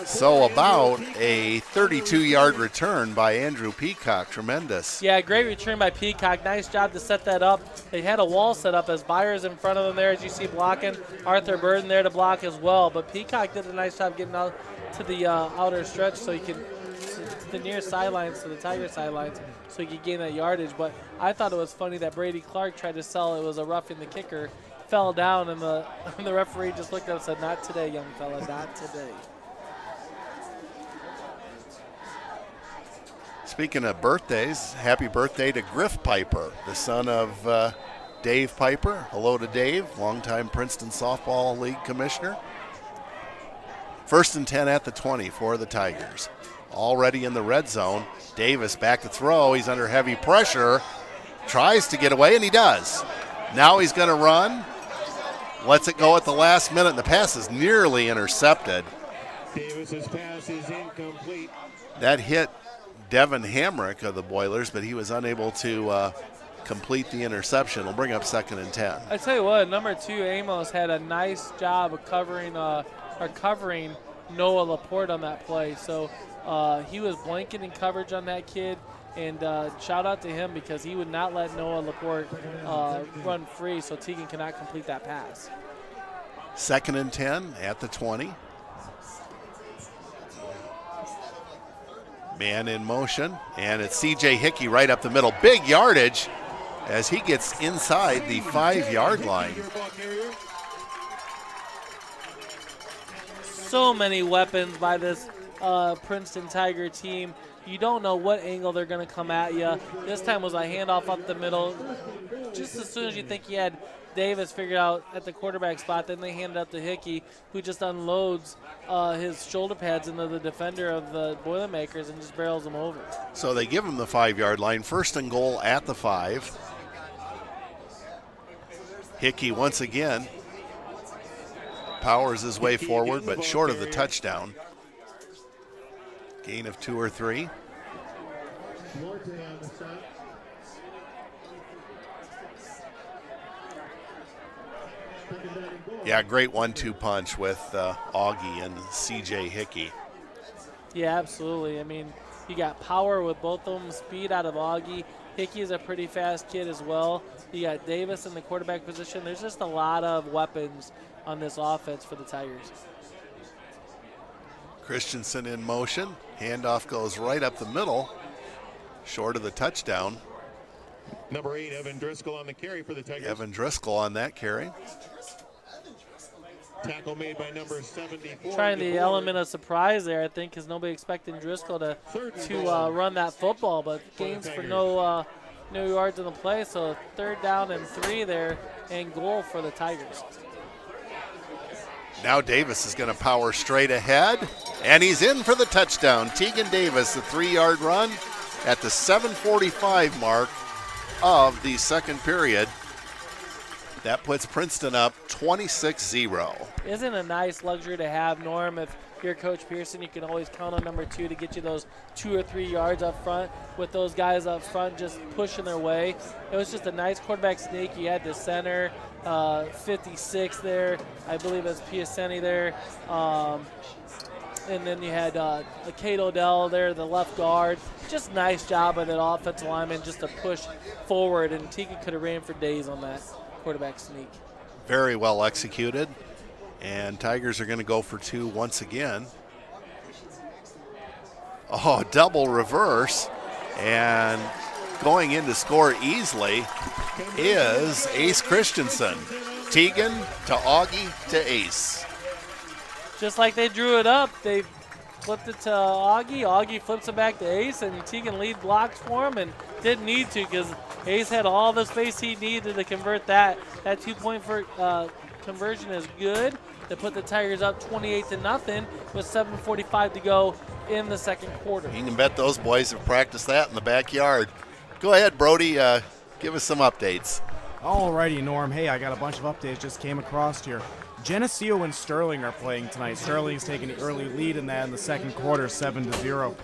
So about a 32-yard return by Andrew Peacock. Tremendous. Yeah, great return by Peacock. Nice job to set that up. They had a wall set up as Byers in front of them there, as you see, blocking. Arthur Burden there to block as well. But Peacock did a nice job getting out to the outer stretch so he could, to the near sidelines, to the Tiger sidelines, so he could gain that yardage. But I thought it was funny that Brady Clark tried to sell it was a roughing the kicker, fell down, and the referee just looked at him and said, "Not today, young fella, not today." Speaking of birthdays, happy birthday to Griff Piper, the son of Dave Piper. Hello to Dave, longtime Princeton Softball League commissioner. 1st and 10 at the 20 for the Tigers. Already in the red zone. Davis back to throw. He's under heavy pressure. Tries to get away, and he does. Now he's going to run. Lets it go at the last minute, and the pass is nearly intercepted. Davis's pass is incomplete. That hit Devin Hamrick of the Boilers, but he was unable to complete the interception. We'll bring up 2nd and 10. I tell you what, number 2 Amos had a nice job of covering Noah Laporte on that play. So he was blanketing coverage on that kid, and shout out to him because he would not let Noah Laporte run free, so Teagan cannot complete that pass. 2nd and 10 at the 20. Man in motion, and it's C.J. Hickey right up the middle. Big yardage as he gets inside the 5-yard line. So many weapons by this Princeton Tiger team. You don't know what angle they're going to come at you. This time was a handoff up the middle. Just as soon as you think you had Davis figured out at the quarterback spot, then they hand it up to Hickey, who just unloads his shoulder pads into the defender of the Boilermakers and just barrels them over. So they give him the 5-yard line. 1st and goal at the 5. Hickey once again powers his way forward, but short of the touchdown. Gain of 2 or 3. Yeah, great 1-2 punch with Augie and C.J. Hickey. Yeah, absolutely. I mean, you got power with both of them, speed out of Augie. Hickey is a pretty fast kid as well. You got Davis in the quarterback position. There's just a lot of weapons on this offense for the Tigers. Christensen in motion. Handoff goes right up the middle, short of the touchdown. Number 8, Evan Driscoll on the carry for the Tigers. Evan Driscoll on that carry. Tackle made by number 74. Trying the element of surprise there, I think, because nobody expecting Driscoll to run that football, but gains for no yards in the play. So 3rd down and 3 there, and goal for the Tigers. Now Davis is going to power straight ahead, and he's in for the touchdown. Tegan Davis, the 3-yard run at the 7:45 mark of the 2nd period. That puts Princeton up 26-0. Isn't a nice luxury to have, Norm? If you're Coach Pearson, you can always count on number 2 to get you those 2 or 3 yards up front with those guys up front just pushing their way. It was just a nice quarterback sneak. You had the center, 56 there. I believe it's Piacenti there. And then you had Kate Odell there, the left guard. Just nice job by that offensive lineman just to push forward, and Teagan could have ran for days on that quarterback sneak. Very well executed, and Tigers are going to go for 2 once again. Oh, double reverse, and going in to score easily is Ace Christensen. Teagan to Augie to Ace. Just like they drew it up, they flipped it to Augie. Augie flips it back to Ace, and Teagan lead blocks for him and didn't need to because Ace had all the space he needed to convert that. That 2-point conversion is good. They put the Tigers up 28-0 with 7:45 to go in the 2nd quarter. You can bet those boys have practiced that in the backyard. Go ahead, Brody. Give us some updates. Alrighty, Norm. Hey, I got a bunch of updates just came across here. Geneseo and Sterling are playing tonight. Sterling's taking the early lead in that in the 2nd quarter, 7-0.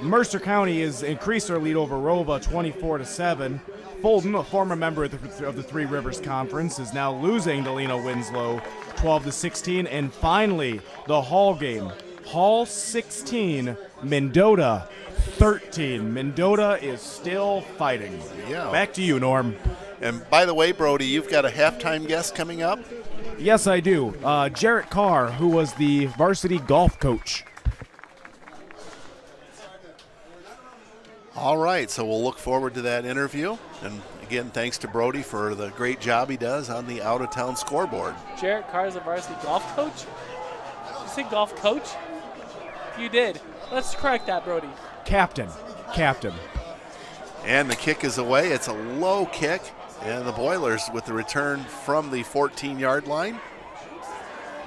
Mercer County has increased their lead over Rova, 24-7. Fulton, a former member of the Three Rivers Conference, is now losing to Lena Winslow 12-16. And finally, the Hall game. Hall 16, Mendota 13. Mendota is still fighting. Yeah. Back to you, Norm. And by the way, Brody, you've got a halftime guest coming up? Yes, I do. Jarrett Carr, who was the varsity golf coach. All right, so we'll look forward to that interview. And again, thanks to Brody for the great job he does on the out-of-town scoreboard. Jarrett Carr is a varsity golf coach? Did you say golf coach? You did. Let's correct that, Brody. Captain. And the kick is away. It's a low kick. And the Boilers, with the return from the 14-yard line,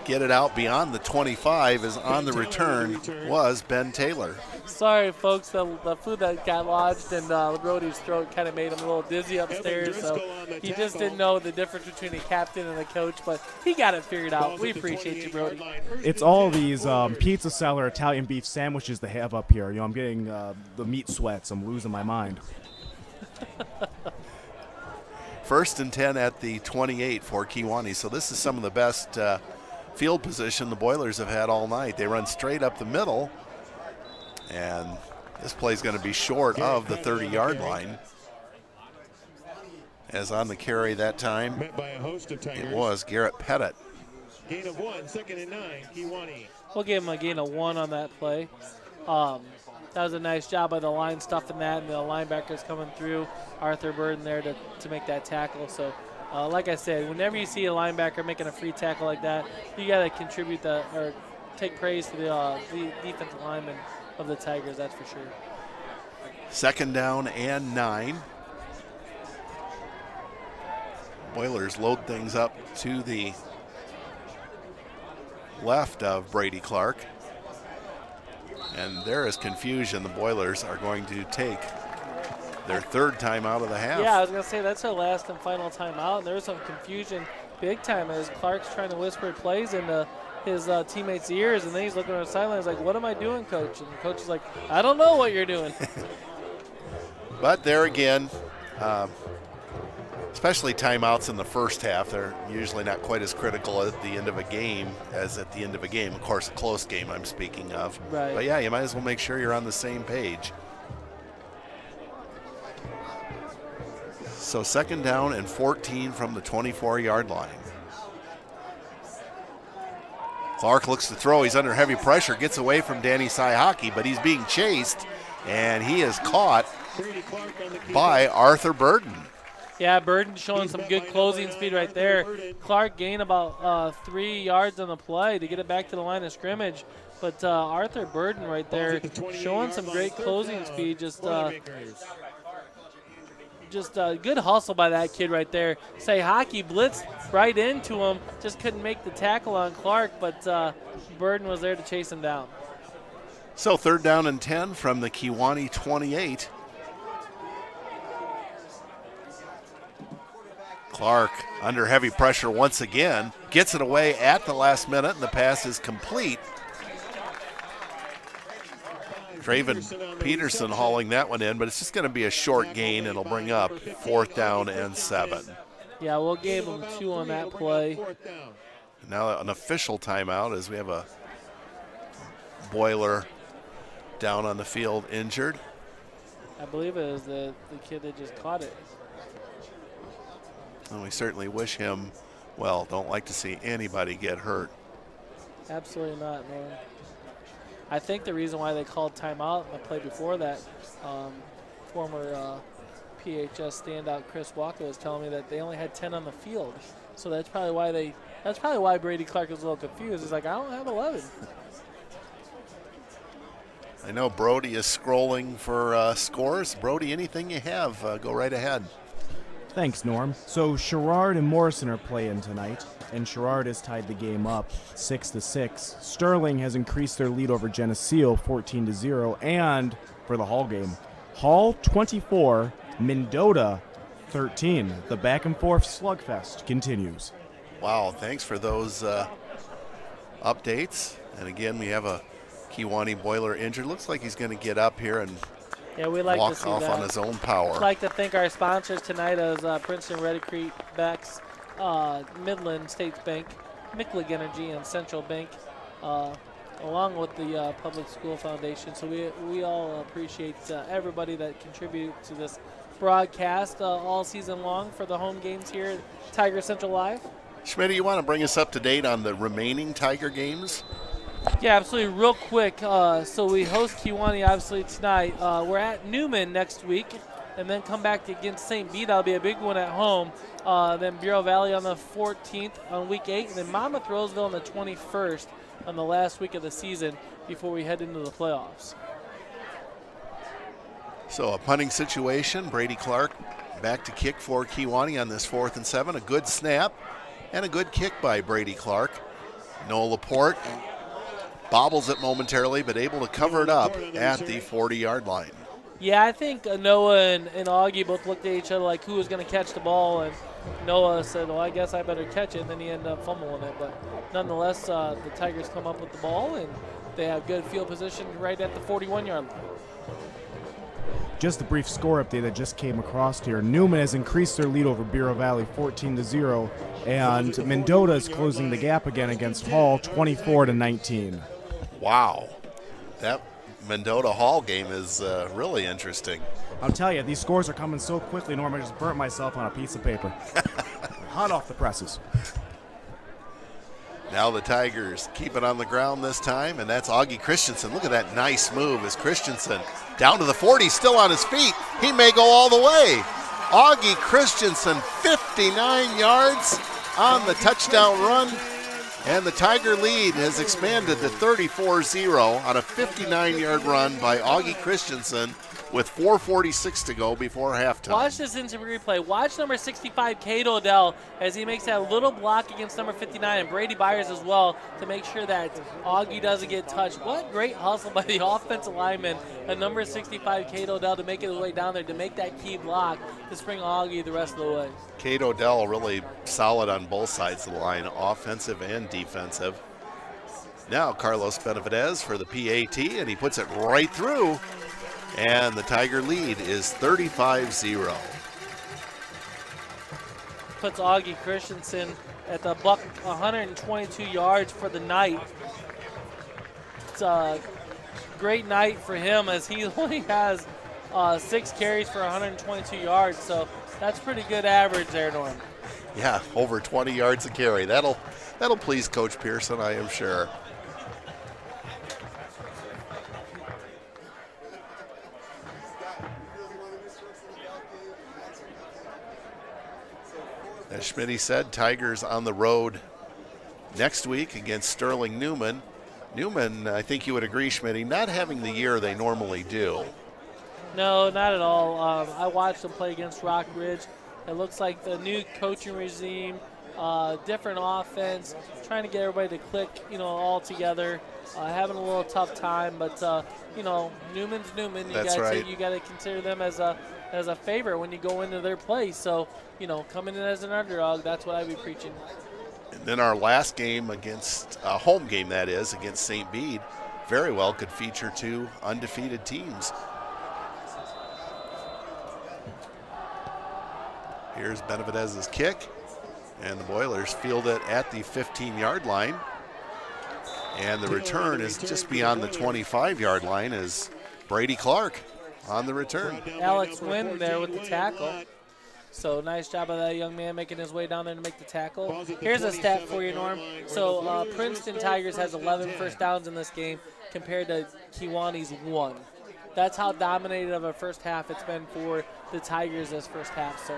get it out beyond the 25, as on the return was Ben Taylor. Sorry, folks, the food that got lodged in Brody's throat kind of made him a little dizzy upstairs, so he just didn't know the difference between a captain and a coach, but he got it figured out. We appreciate you, Brody. It's all these pizza cellar Italian beef sandwiches they have up here. You know, I'm getting the meat sweats. I'm losing my mind. 1st and 10 at the 28 for Kewanee. So this is some of the best field position the Boilers have had all night. They run straight up the middle, and this play is going to be short of the 30-yard line. As on the carry that time, it was Garrett Pettit. Gain of 1, 2nd and 9, Kewanee. We'll give him a gain of 1 on that play. That was a nice job by the line stuffing that, and the linebackers coming through. Arthur Burden there to make that tackle. So, like I said, whenever you see a linebacker making a free tackle like that, you got to contribute that or take praise to the defensive lineman of the Tigers, that's for sure. 2nd down and 9. Boilers load things up to the left of Brady Clark. And there is confusion. The Boilers are going to take their 3rd time out of the half. Yeah, I was going to say that's our last and final timeout, and there was some confusion big time as Clark's trying to whisper plays into his teammates' ears, and then he's looking on the sideline. He's like, "What am I doing, Coach?" And the coach is like, "I don't know what you're doing." But there again, especially timeouts in the first half, they're usually not quite as critical at the end of a game as at the end of a game. Of course, a close game I'm speaking of. Right. But yeah, you might as well make sure you're on the same page. So 2nd down and 14 from the 24-yard line. Clark looks to throw. He's under heavy pressure, gets away from Danny Saihaki, but he's being chased, and he is caught by Arthur Burden. Yeah, Burden showing some good closing speed right there. Clark gained about 3 yards on the play to get it back to the line of scrimmage. But Arthur Burden right there showing some great closing speed. Just good hustle by that kid right there. Saihaki blitzed right into him. Just couldn't make the tackle on Clark, but Burden was there to chase him down. So 3rd down and 10 from the Kewanee 28. Clark under heavy pressure once again, gets it away at the last minute, and the pass is complete. Draven Peterson hauling that one in, but it's just going to be a short gain. It'll bring up 4th down and 7. Yeah, we'll give him 2 on that play. Now an official timeout as we have a Boiler down on the field injured. I believe it was the kid that just caught it. And we certainly wish him well. Don't like to see anybody get hurt. Absolutely not, man. I think the reason why they called timeout in the play before that, former PHS standout Chris Walker was telling me that they only had 10 on the field. So that's probably why Brady Clark was a little confused. He's like, I don't have 11. I know Brody is scrolling for scores. Brody, anything you have, go right ahead. Thanks, Norm. So Sherrard and Morrison are playing tonight, and Sherrard has tied the game up 6-6. Sterling has increased their lead over Geneseo 14-0, and for the Hall game, Hall 24, Mendota 13. The back and forth slugfest continues. Wow, thanks for those updates. And again, we have a Kewanee Boiler injured. Looks like he's going to get up here and Yeah, we like to walk see off that. on his own power. I'd like to thank our sponsors tonight as Princeton Red Creek, Bex, Midland States Bank, Micklig Energy, and Central Bank, along with the Public School Foundation. So we all appreciate everybody that contributed to this broadcast all season long for the home games here at Tiger Central Live. Schmitty, you want to bring us up to date on the remaining Tiger games? Yeah, absolutely. Real quick, so we host Kewanee obviously tonight. We're at Newman next week, and then come back against St. Bede. That'll be a big one at home. Then Bureau Valley on the 14th on week 8, and then Monmouth Roseville on the 21st on the last week of the season before we head into the playoffs. So a punting situation. Brady Clark back to kick for Kewanee on this 4th and 7. A good snap and a good kick by Brady Clark. Noah Laporte bobbles it momentarily, but able to cover it up at the 40-yard line. Yeah, I think Noah and Augie both looked at each other like who was going to catch the ball, and Noah said, well, I guess I better catch it, and then he ended up fumbling it. But nonetheless, the Tigers come up with the ball, and they have good field position right at the 41-yard line. Just a brief score update that just came across here. Newman has increased their lead over Bureau Valley 14-0, and Mendota is closing the gap again against Hall 24-19. Wow. That Mendota Hall game is really interesting. I'll tell you, these scores are coming so quickly, Norm, I just burnt myself on a piece of paper. Hot off the presses. Now the Tigers keep it on the ground this time, and that's Augie Christensen. Look at that nice move as Christensen down to the 40, still on his feet. He may go all the way. Augie Christensen, 59 yards on the touchdown run, and the Tiger lead has expanded to 34-0 on a 59-yard run by Augie Christensen with 4:46 to go before halftime. Watch this instant replay. Watch number 65, Cail Odell, as he makes that little block against number 59, and Brady Byers as well to make sure that Augie doesn't get touched. What great hustle by the offensive lineman, a number 65, Cail Odell, to make it his way down there, to make that key block to spring Augie the rest of the way. Cail Odell really solid on both sides of the line, offensive and defensive. Now Carlos Benavidez for the PAT, and he puts it right through. And the Tiger lead is 35-0. Puts Augie Christensen at the buck 122 yards for the night. It's a great night for him as he only has 6 carries for 122 yards. So that's pretty good average there, Norm. Yeah, over 20 yards a carry. That'll please Coach Pearson, I am sure. As Schmitty said, Tigers on the road next week against Sterling Newman. Newman, I think you would agree, Schmitty, not having the year they normally do. No, not at all. I watched them play against Rock Ridge. It looks like the new coaching regime, different offense, trying to get everybody to click, all together. Having a little tough time, but Newman's Newman. That's right. You got to consider them as a favorite when you go into their place. So coming in as an underdog, that's what I'd be preaching. And then our last game against home game, that is, against St. Bede, very well could feature 2 undefeated teams. Here's Benavidez's kick, and the Boilers field it at the 15-yard line. And the return is just beyond the 25-yard line as Brady Clark on the return. Alex Wynn there with the tackle. So nice job of that young man making his way down there to make the tackle. Here's a stat for you, Norm. So Princeton Tigers has 11 first downs in this game compared to Kewanee's 1. That's how dominated of a first half it's been for the Tigers this first half. So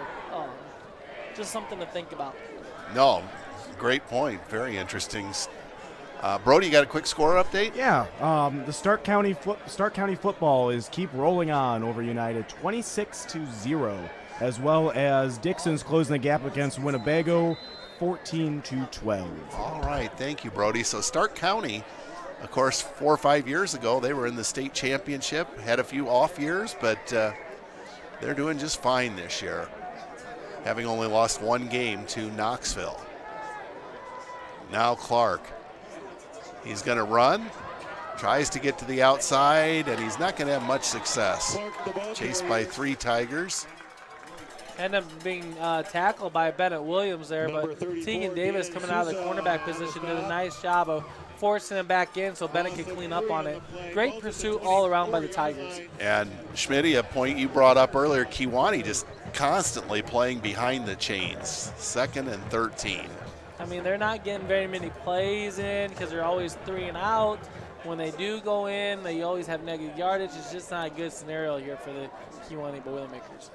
just something to think about. No, great point. Very interesting. Brody, you got a quick score update? Yeah, the Stark County football is keep rolling on over United, 26-0, as well as Dixon's closing the gap against Winnebago, 14-12. All right, thank you, Brody. So Stark County, of course, 4 or 5 years ago, they were in the state championship, had a few off years, but they're doing just fine this year, having only lost 1 game to Knoxville. Now Clark. He's going to run, tries to get to the outside, and he's not going to have much success. Chased by 3 Tigers. Ended up being tackled by Bennett Williams there, but Tegan Davis coming out of the cornerback position did a nice job of forcing him back in so Bennett could clean up on it. Great pursuit all around by the Tigers. And Schmitty, a point you brought up earlier, Kewanee just constantly playing behind the chains, 2nd and 13. I mean, they're not getting very many plays in because they're always 3 and out. When they do go in, they always have negative yardage. It's just not a good scenario here for the Kewanee Boilermakers.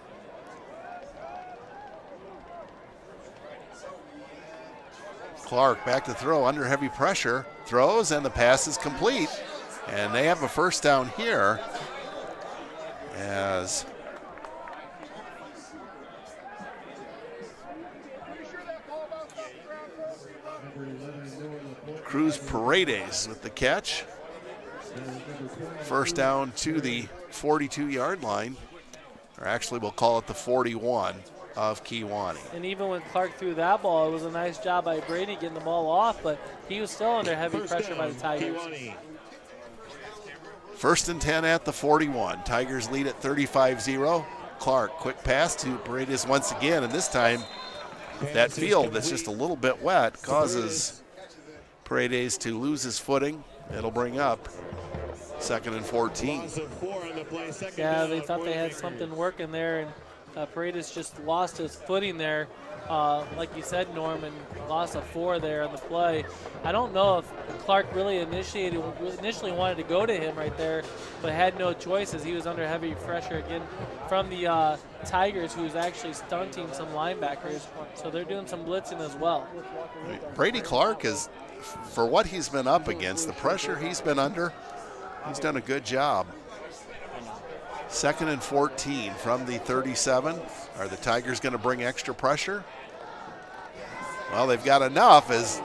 Clark back to throw under heavy pressure, throws, and the pass is complete. And they have a first down here as Cruz Paredes with the catch. First down to the 42-yard line, or actually we'll call it the 41 of Kewanee. And even when Clark threw that ball, it was a nice job by Brady getting the ball off, but he was still under heavy pressure by the Tigers. First and 10 at the 41. Tigers lead at 35-0. Clark, quick pass to Paredes once again, and this time that field that's just a little bit wet causes Paredes to lose his footing. It'll bring up 2nd and 14. Yeah, they thought they had something working there, and Paredes just lost his footing there. Like you said, Norman, loss of 4 there on the play. I don't know if Clark really initially wanted to go to him right there, but had no choice as he was under heavy pressure again from the Tigers, who's actually stunting some linebackers. So they're doing some blitzing as well. Brady Clark is, for what he's been up against, the pressure he's been under, he's done a good job. 2nd and 14 from the 37. Are the Tigers going to bring extra pressure? Well, they've got enough as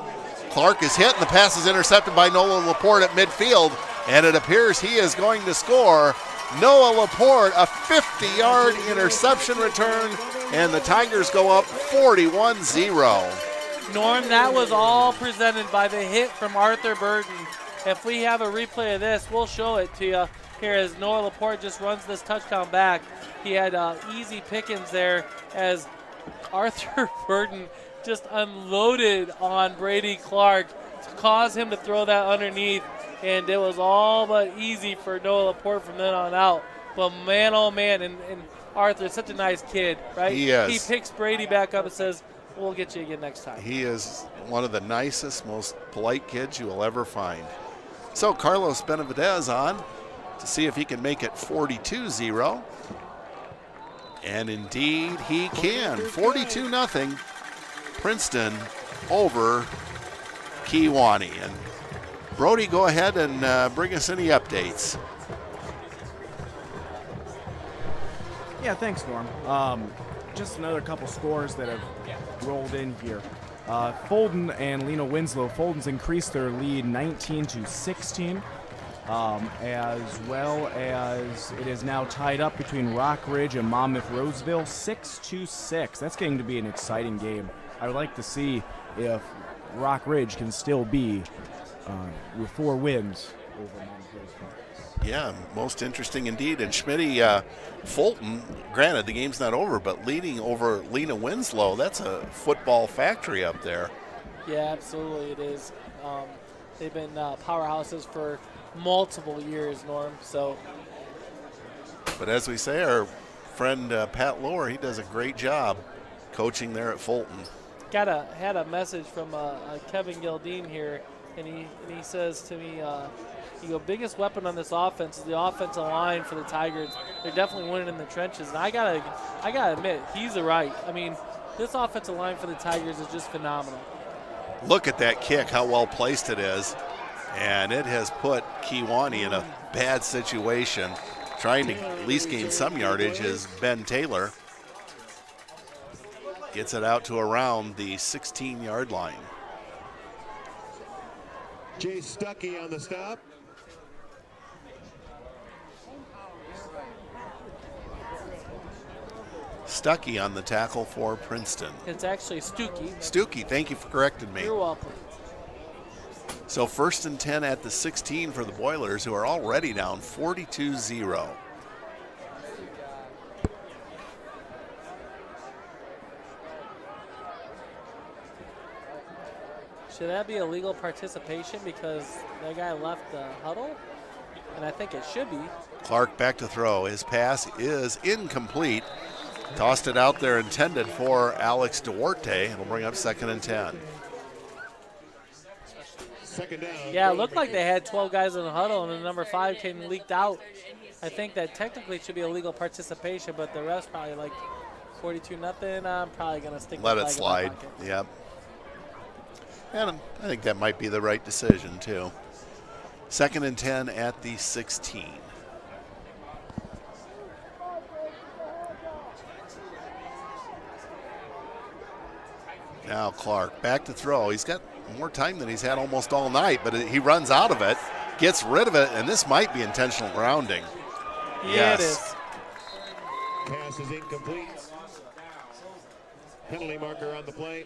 Clark is hit and the pass is intercepted by Noah Laporte at midfield, and it appears he is going to score. Noah Laporte, a 50-yard interception return, and the Tigers go up 41-0. Norm, that was all presented by the hit from Arthur Burton. If we have a replay of this, we'll show it to you here as Noah Laporte just runs this touchdown back. He had easy pickings there as Arthur Burton just unloaded on Brady Clark to cause him to throw that underneath, and it was all but easy for Noah Laporte from then on out. But man, oh man, and Arthur's such a nice kid, right? He is. He picks Brady back up and says, we'll get you again next time. He is one of the nicest, most polite kids you will ever find. So Carlos Benavidez on to see if he can make it 42-0. And indeed he can. 42-0. Princeton over Kewanee. And Brody, go ahead and bring us any updates. Yeah, thanks, Norm. Just another couple scores that have rolled in here. Fulton and Lena Winslow. Fulton's increased their lead 19-16, as well as it is now tied up between Rock Ridge and Monmouth Roseville, 6-6. That's getting to be an exciting game. I would like to see if Rock Ridge can still be with 4 wins over Monmouth Roseville. Yeah, most interesting indeed. And Schmitty, Fulton, granted the game's not over, but leading over Lena Winslow, that's a football factory up there. Yeah, absolutely it is. They've been powerhouses for multiple years, Norm. So, but as we say, our friend Pat Lohr, he does a great job coaching there at Fulton. Had a message from Kevin Gildine here, and he says to me, biggest weapon on this offense is the offensive line for the Tigers. They're definitely winning in the trenches, and I gotta admit, he's right. I mean, this offensive line for the Tigers is just phenomenal. Look at that kick, how well placed it is, and it has put Kewanee in a bad situation. Trying to at least gain some yardage is Ben Taylor. Gets it out to around the 16-yard line. Jay Stuckey on the stop. Stuckey on the tackle for Princeton. It's actually Stuckey. Stuckey, thank you for correcting me. You're welcome. So 1st and 10 at the 16 for the Boilers, who are already down 42-0. Should that be illegal participation because that guy left the huddle? And I think it should be. Clark back to throw. His pass is incomplete. Tossed it out there intended for Alex Duarte. It'll bring up 2nd and 10. Second down. Yeah, it looked like they had 12 guys in the huddle, and the number 5 came and leaked out. I think that technically should be illegal participation, but the rest probably like 42-0. I'm probably going to stick Let the it flag slide. in my pocket. Yep. And I think that might be the right decision, too. 2nd and 10 at the 16. Now Clark back to throw. He's got more time than he's had almost all night, but he runs out of it, gets rid of it, and this might be intentional grounding. Yeah, Yes. it is. Pass is incomplete. Penalty marker on the play.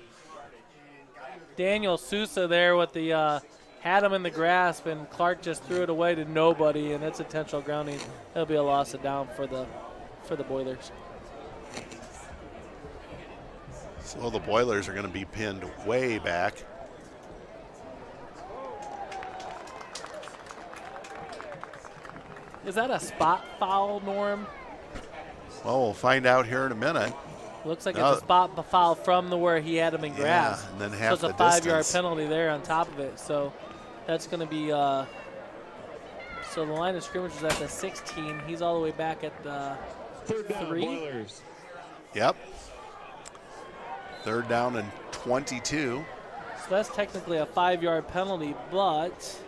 Daniel Sousa there with the had him in the grasp, and Clark just threw it away to nobody, and it's intentional grounding. It'll be a loss of down for the Boilers. So the Boilers are going to be pinned way back. Is that a spot foul, Norm? Well, we'll find out here in a minute. Looks like it's a spot foul from where he had him in grasp. Yeah, and then So half it's the a 5-yard distance. penalty there on top of it. So that's going to be so the line of scrimmage is at the 16. He's all the way back at the Third down, 3. Boilers. Yep. 3rd down and 22. So that's technically a 5-yard penalty, but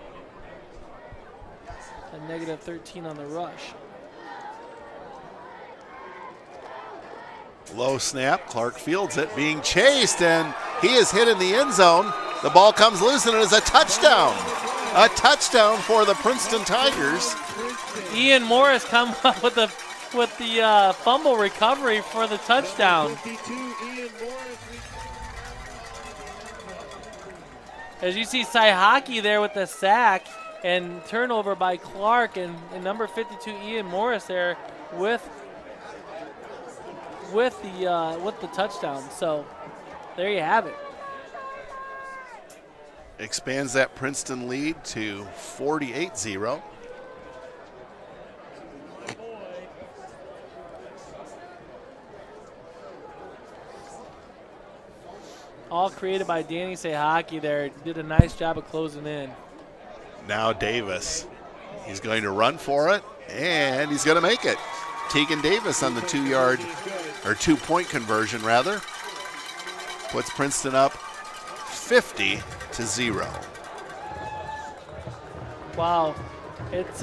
a negative 13 on the rush. Low snap. Clark fields it, being chased, and he is hit in the end zone. The ball comes loose, and it is a touchdown. A touchdown for the Princeton Tigers. Ian Morris come up with the fumble recovery for the touchdown. 52, Ian Morris. As you see Cy Hockey there with the sack and turnover by Clark, and number 52 Ian Morris there with the touchdown. So there you have it. Expands that Princeton lead to 48-0. All created by Danny Sayhaki there. Did a nice job of closing in. Now Davis. He's going to run for it, and he's going to make it. Tegan Davis on the 2-point conversion, rather. Puts Princeton up 50-0. Wow. It's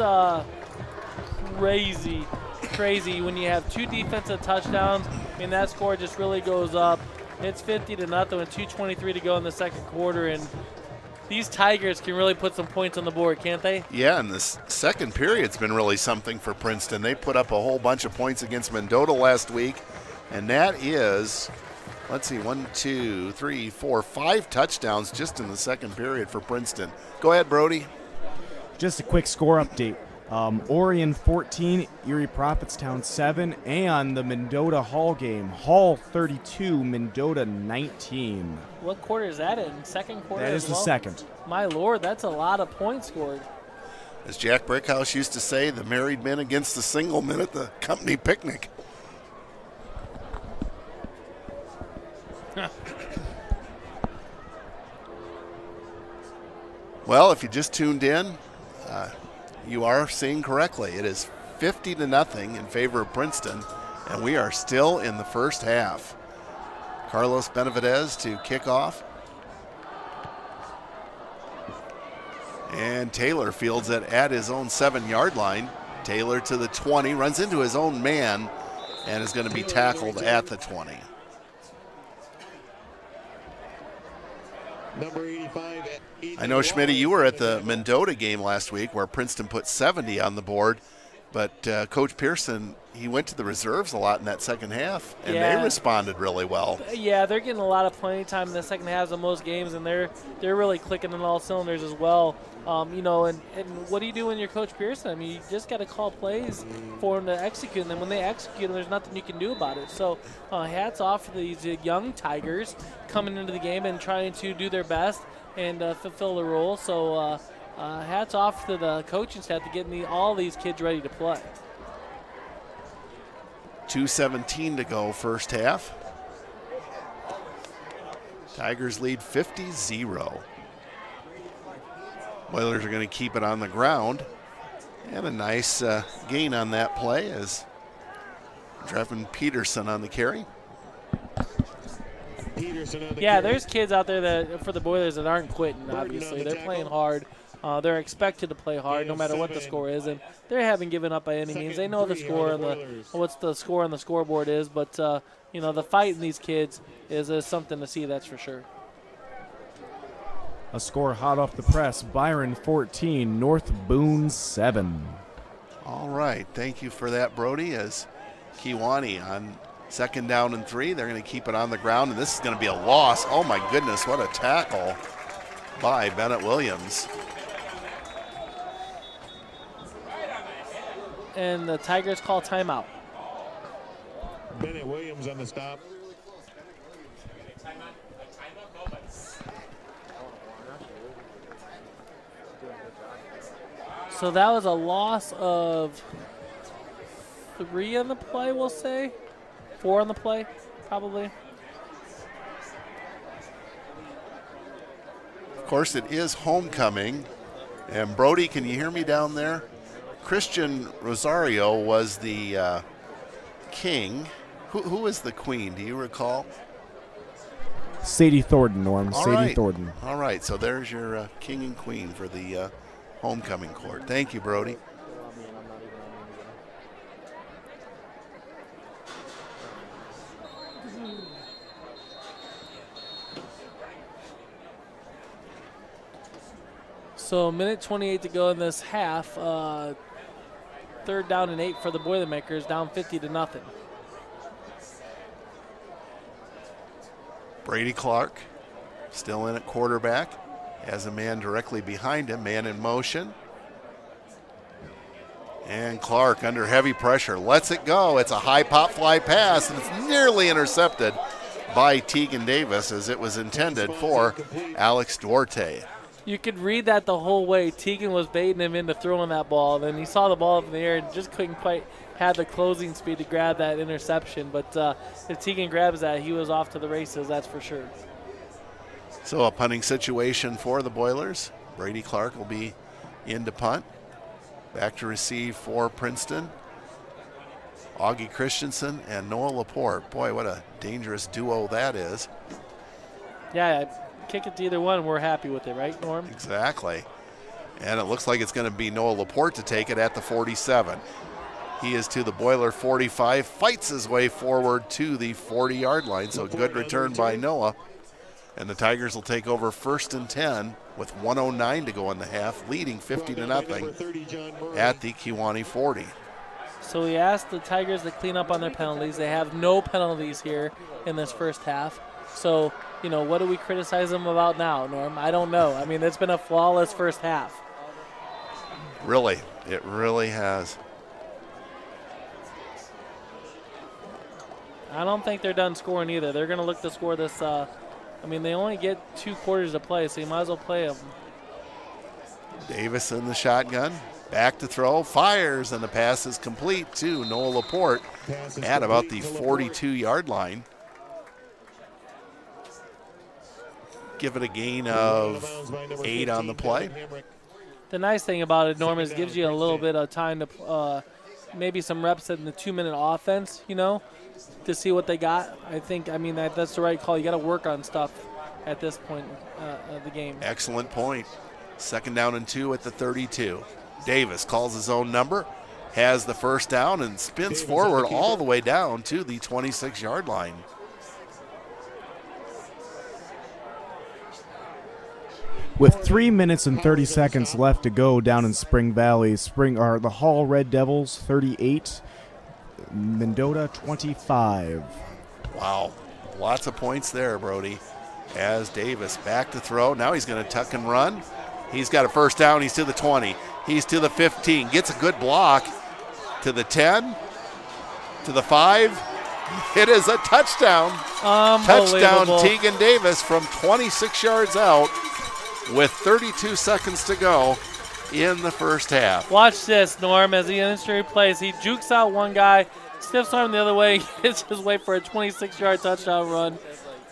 crazy when you have 2 defensive touchdowns. I mean, that score just really goes up. It's 50-0 with 2:23 to go in the second quarter, and these Tigers can really put some points on the board, can't they? Yeah, and this second period's been really something for Princeton. They put up a whole bunch of points against Mendota last week, and that is, let's see, 5 touchdowns just in the second period for Princeton. Go ahead, Brody. Just a quick score update. Orion 14, Erie Prophetstown 7, and the Mendota Hall game. Hall 32, Mendota 19. What quarter is that in? Second quarter That as is the well? second. My Lord, that's a lot of points scored. As Jack Brickhouse used to say, the married men against the single men at the company picnic. Well, if you just tuned in, you are seeing correctly. It is 50-0 in favor of Princeton, and we are still in the first half. Carlos Benavidez to kick off. And Taylor fields it at his own 7-yard line. Taylor to the 20, runs into his own man, and is going to be tackled at the 20. Number 85. I know, Schmitty, you were at the Mendota game last week where Princeton put 70 on the board. But Coach Pearson, he went to the reserves a lot in that second half, and Yeah. they responded really well. Yeah, they're getting a lot of playing time in the second halves of most games, and they're really clicking on all cylinders as well. And what do you do when you're Coach Pearson? I mean, you just got to call plays for them to execute, and then when they execute them, there's nothing you can do about it. So hats off to these young Tigers coming into the game and trying to do their best and fulfill the role. So hats off to the coaching staff to getting all these kids ready to play. 2:17 to go first half. Tigers lead 50-0. Boilers are going to keep it on the ground. And a nice gain on that play as Drevin Peterson on the carry. Yeah, there's kids out there that for the Boilers that aren't quitting, obviously. They're playing hard. They're expected to play hard no matter what the score is, and they haven't given up by any means. They know the score and what's the score on the scoreboard is, but the fight in these kids is something to see, that's for sure. A score hot off the press. Byron 14, North Boone 7. All right, thank you for that, Brody. As Kewanee on 2nd down and 3, they're going to keep it on the ground, and this is going to be a loss. Oh my goodness, what a tackle by Bennett Williams. And the Tigers call timeout. Bennett Williams on the stop. So that was a loss of 3 on the play, we'll say. 4 on the play, probably. Of course, it is homecoming. And Brody, can you hear me down there? Christian Rosario was the king. Who was the queen? Do you recall? Sadie Thornton, Norm. All Sadie right. Thornton. All right, so there's your king and queen for the homecoming court. Thank you, Brody. So 1:28 to go in this half. 3rd down and 8 for the Boilermakers, down 50-0. Brady Clark still in at quarterback. Has a man directly behind him, man in motion. And Clark under heavy pressure lets it go. It's a high pop fly pass, and it's nearly intercepted by Tegan Davis as it was intended for Alex Duarte. You could read that the whole way. Tegan was baiting him into throwing that ball. Then he saw the ball up in the air and just couldn't quite have the closing speed to grab that interception. But if Tegan grabs that, he was off to the races, that's for sure. So a punting situation for the Boilers. Brady Clark will be in to punt. Back to receive for Princeton. Augie Christensen and Noah Laporte. Boy, what a dangerous duo that is. Yeah, kick it to either one. We're happy with it, right, Norm? Exactly. And it looks like it's going to be Noah Laporte to take it at the 47. He is to the Boiler 45, fights his way forward to the 40-yard line. So good return by Noah. And the Tigers will take over 1st and 10 with 1:09 to go in the half, leading 50-0 at the Kewanee 40. So we asked the Tigers to clean up on their penalties. They have no penalties here in this first half. So, what do we criticize them about now, Norm? I don't know. I mean, it's been a flawless first half. Really, it really has. I don't think they're done scoring either. They're going to look to score this. They only get 2 quarters to play, so you might as well play them. Davis in the shotgun. Back to throw, fires, and the pass is complete to Noah Laporte at about the 42-yard line. Give it a gain of 8 on the play. The nice thing about it, Norm, is it gives you a little bit of time to maybe some reps in the 2-minute offense, to see what they got. I think, that's the right call. You got to work on stuff at this point of the game. Excellent point. 2nd down and 2 at the 32. Davis calls his own number, has the first down, and spins forward all the way down to the 26-yard line. with 3 minutes and 30 seconds left to go down in Spring Valley. The Hall Red Devils 38, Mendota 25. Wow, lots of points there, Brody. As Davis back to throw. Now he's going to tuck and run. He's got a first down. He's to the 20. He's to the 15. Gets a good block to the 10, to the 5. It is a touchdown. Touchdown, Tegan Davis from 26 yards out with 32 seconds to go in the first half. Watch this, Norm, as the industry plays. He jukes out one guy, stiffs arm the other way, hits his way for a 26-yard touchdown run.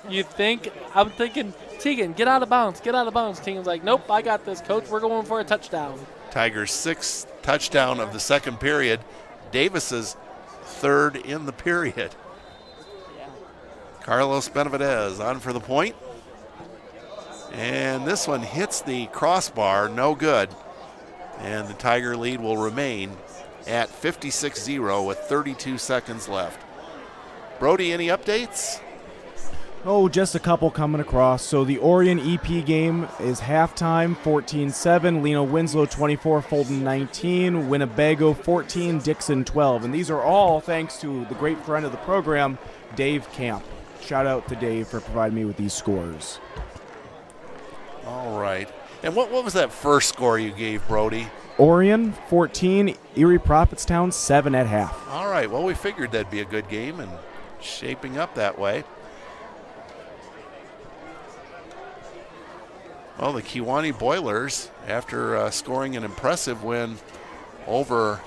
I'm thinking, Tegan, get out of bounds, get out of bounds. Tegan's like, nope, I got this, coach. We're going for a touchdown. Tigers' 6th touchdown of the second period. Davis's 3rd in the period. Yeah. Carlos Benavidez on for the point. And this one hits the crossbar, no good. And the Tiger lead will remain at 56-0 with 32 seconds left. Brody, any updates? Oh, just a couple coming across. So the Orion EP game is halftime, 14-7. Leno Winslow 24, Fulton 19, Winnebago 14, Dixon 12. And these are all thanks to the great friend of the program, Dave Camp. Shout out to Dave for providing me with these scores. All right. And what was that first score you gave, Brody? Orion 14, Erie Prophetstown 7 at half. All right. Well, we figured that'd be a good game and shaping up that way. Well, the Kewanee Boilers, after scoring an impressive win over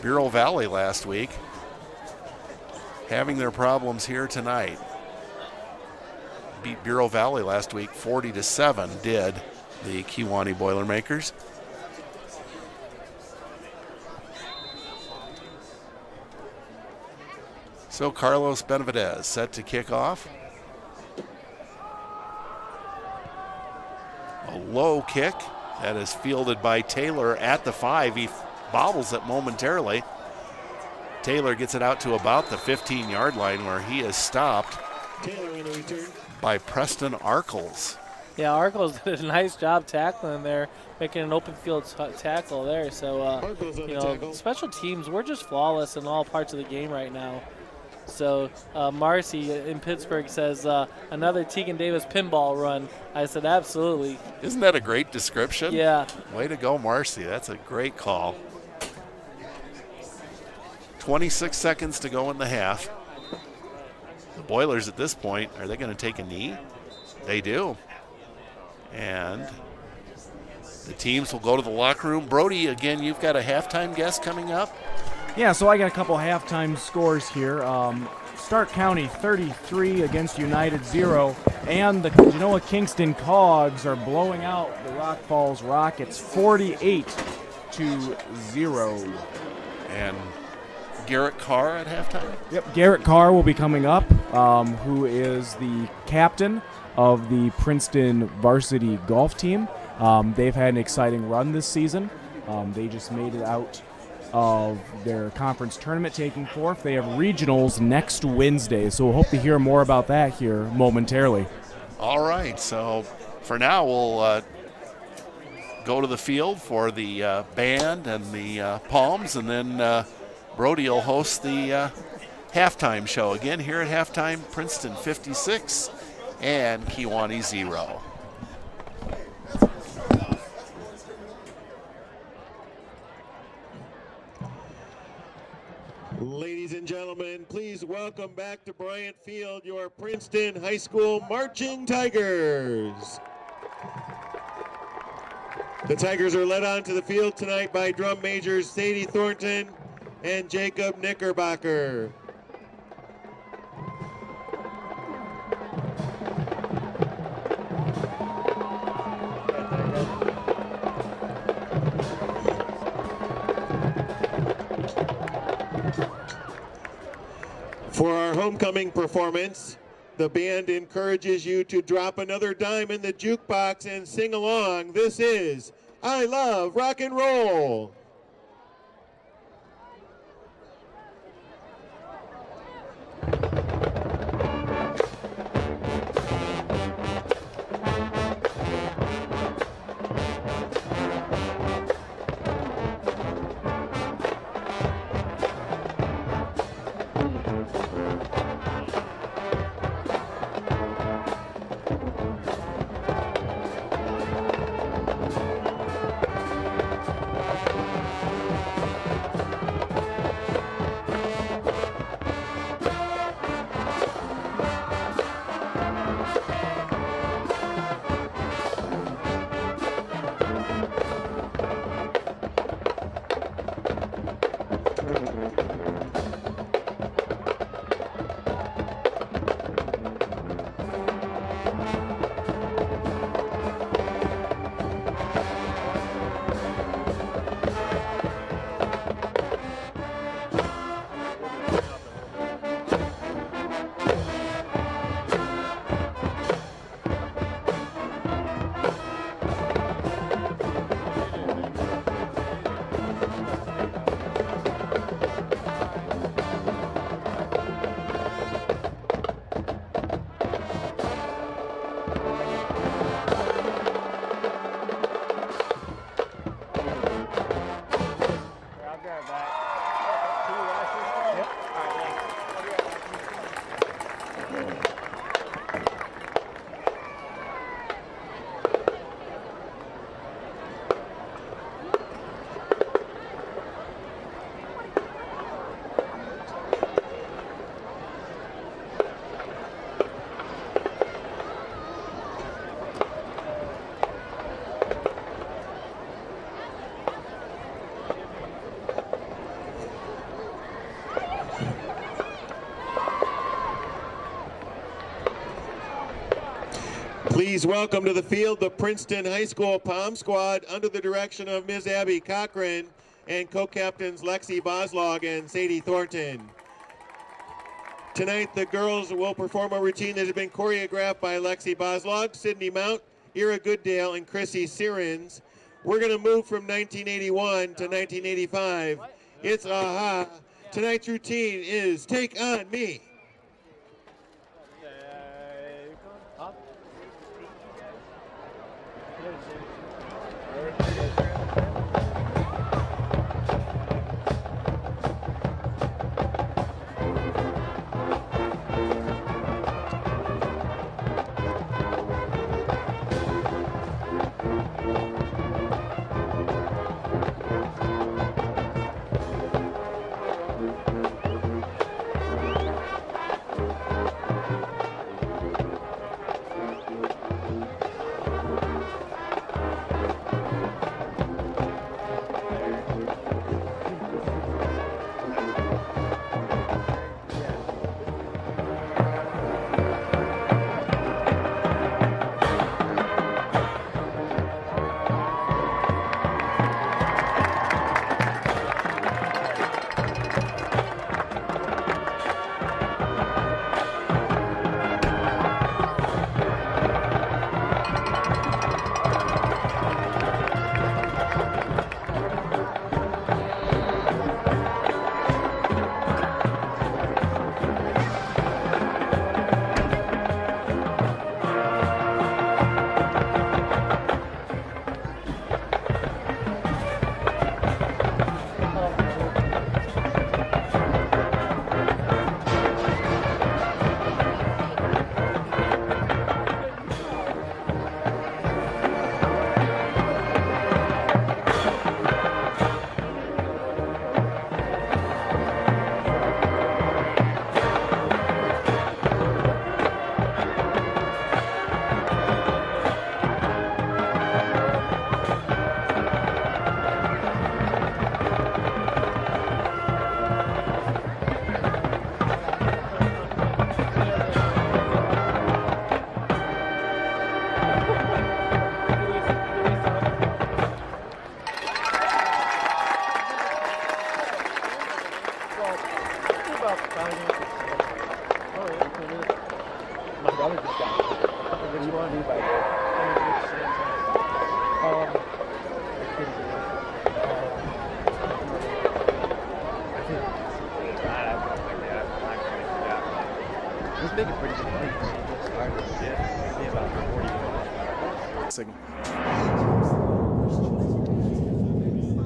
Bureau Valley last week, having their problems here tonight. Beat Bureau Valley last week 40-7, did the Kewanee Boilermakers. So Carlos Benavidez set to kick off. A low kick that is fielded by Taylor at the 5. He bobbles it momentarily. Taylor gets it out to about the 15-yard line where he is stopped by Preston Arkles. Yeah, Arkles did a nice job tackling there, making an open field tackle there. So, special teams, we're just flawless in all parts of the game right now. So Marcy in Pittsburgh says another Tegan Davis pinball run. I said absolutely. Isn't that a great description? Yeah. Way to go, Marcy. That's a great call. 26 seconds to go in the half. The Boilers at this point, are they going to take a knee? They do. And the teams will go to the locker room. Brody, again, you've got a halftime guest coming up. Yeah, so I got a couple halftime scores here. Stark County 33 against United 0, and the Genoa Kingston Cogs are blowing out the Rock Falls Rockets 48-0. And Garrett Carr at halftime? Yep, Garrett Carr will be coming up, who is the captain of the Princeton Varsity golf team. They've had an exciting run this season. They just made it out of their conference tournament taking fourth. They have regionals next Wednesday, so we'll hope to hear more about that here momentarily. All right, so for now we'll go to the field for the band and the palms, and then Brody will host the halftime show. Again, here at halftime, Princeton 56 and Kewanee 0. Ladies and gentlemen, please welcome back to Bryant Field your Princeton High School Marching Tigers. The Tigers are led onto the field tonight by drum majors Sadie Thornton and Jacob Knickerbocker. For our homecoming performance, the band encourages you to drop another dime in the jukebox and sing along. This is I Love Rock and Roll. Please welcome to the field the Princeton High School Pom Squad under the direction of Ms. Abby Cochran and co-captains Lexi Boslog and Sadie Thornton. Tonight, the girls will perform a routine that has been choreographed by Lexi Boslog, Sydney Mount, Ira Gooddale, and Chrissy Sirens. We're going to move from 1981 to 1985. It's AHA. Tonight's routine is Take On Me.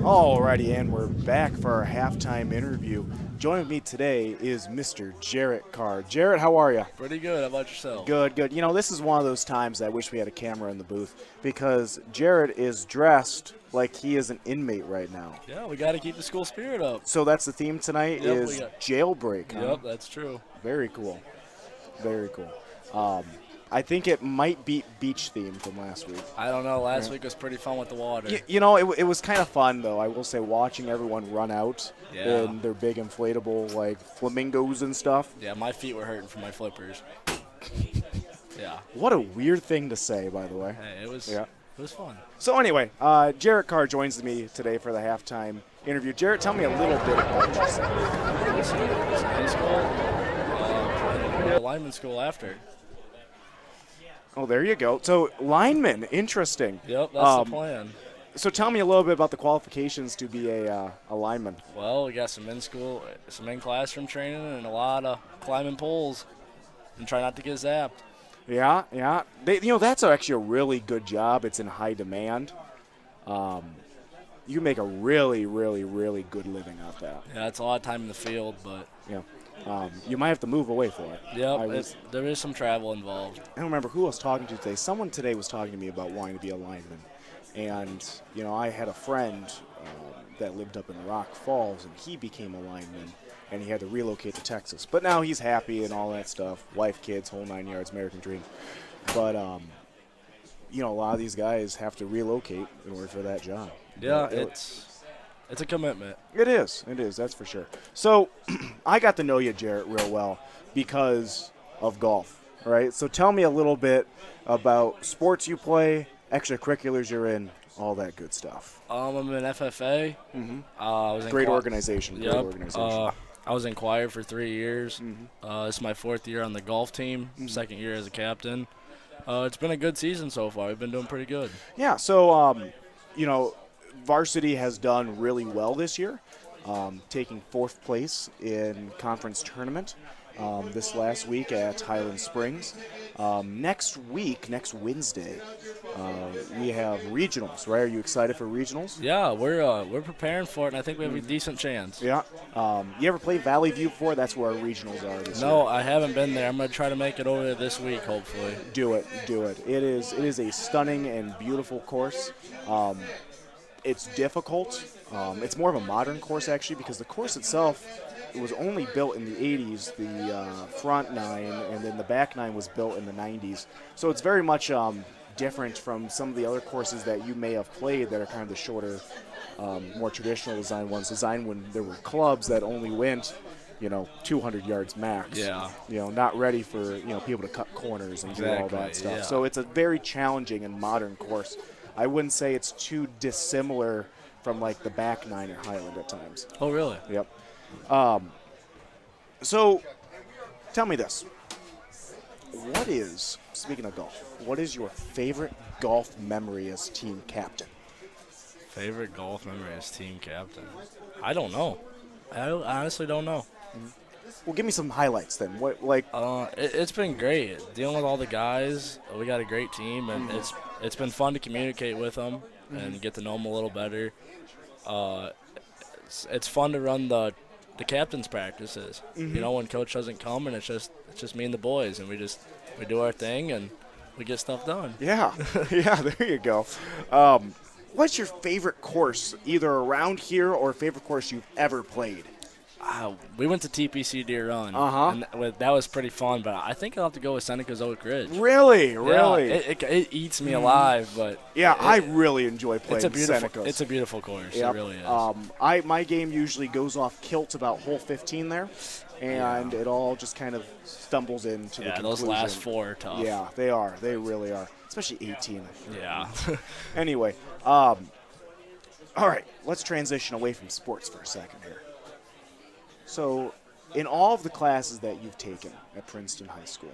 Alrighty, and we're back for our halftime interview. Joining me today is Mr. Jarrett Carr. Jarrett, how are you? Pretty good. How about yourself? Good, good. You know, this is one of those times I wish we had a camera in the booth because Jarrett is dressed like he is an inmate right now. Yeah, we got to keep the school spirit up. So that's the theme tonight is jailbreak. Huh? Yep, that's true. Very cool. Very cool. I think it might beat beach theme from last week. I don't know. Last week was pretty fun with the water. You know, it was kind of fun, though. I will say, watching everyone run out in their big inflatable, like, flamingos and stuff. Yeah, my feet were hurting from my flippers. Yeah. What a weird thing to say, by the way. Hey, it was fun. So anyway, Jarrett Carr joins me today for the halftime interview. Jarrett, tell me a little bit about yourself. It's high school. Lineman school after. Oh, there you go. So, lineman, interesting. Yep, that's the plan. So tell me a little bit about the qualifications to be a lineman. Well, we got some in classroom training, and a lot of climbing poles, and try not to get zapped. Yeah. That's actually a really good job. It's in high demand. You can make a really, really, really good living out that. Yeah, it's a lot of time in the field, but yeah. You might have to move away for it. Yep, there is some travel involved. I don't remember who I was talking to today. Someone today was talking to me about wanting to be a lineman. And, you know, I had a friend that lived up in Rock Falls, and he became a lineman, and he had to relocate to Texas. But now he's happy and all that stuff. Wife, kids, whole 9 yards, American dream. But, you know, a lot of these guys have to relocate in order for that job. Yeah, it's a commitment. It is, that's for sure. So I got to know you, Jarrett, real well because of golf. right? So tell me a little bit about sports you play, extracurriculars you're in, all that good stuff. I'm in FFA. I was in Great choir- organization. Great Yep. organization. I was in choir for 3 years. This is my 4th year on the golf team, 2nd year as a captain. It's been a good season so far. We've been doing pretty good. Yeah, so, Varsity has done really well this year, taking 4th place in conference tournament this last week at Highland Springs. Next Wednesday, we have regionals, right? Are you excited for regionals? Yeah, we're preparing for it, and I think we have a decent chance. Yeah. You ever play Valley View before? That's where our regionals are this year. No, I haven't been there. I'm going to try to make it over there this week, hopefully. Do it. It is a stunning and beautiful course. It's difficult. It's more of a modern course, actually, because the course itself was only built in the 80s, the front 9, and then the back 9 was built in the 90s. So it's very much different from some of the other courses that you may have played that are kind of the shorter, more traditional design ones, designed when there were clubs that only went 200 yards max. Yeah. Not ready for, people to cut corners and do all that stuff. yeah. So it's a very challenging and modern course. I wouldn't say it's too dissimilar from like the back 9 at Highland at times. Oh, really? Yep. So tell me this. Speaking of golf, what is your favorite golf memory as team captain? Favorite golf memory as team captain? I don't know. I honestly don't know. Well, give me some highlights then. It's been great dealing with all the guys. We got a great team, and it's been fun to communicate with them and get to know them a little better. It's fun to run the captain's practices. When coach doesn't come, and it's just me and the boys, and we do our thing and we get stuff done. Yeah, yeah. There you go. What's your favorite course, either around here or favorite course you've ever played? We went to TPC Deer Run, and that was pretty fun. But I think I'll have to go with Seneca's Oak Ridge. Really? Yeah, it eats me alive, but I really enjoy playing Seneca's. It's a beautiful course. Yep. It really is. My game usually goes off kilt about hole 15 there, and it all just kind of stumbles into the conclusion. Those last 4 are tough. Yeah, they are. They really are, especially 18. Yeah. Anyway, all right, let's transition away from sports for a second here. So, in all of the classes that you've taken at Princeton High School,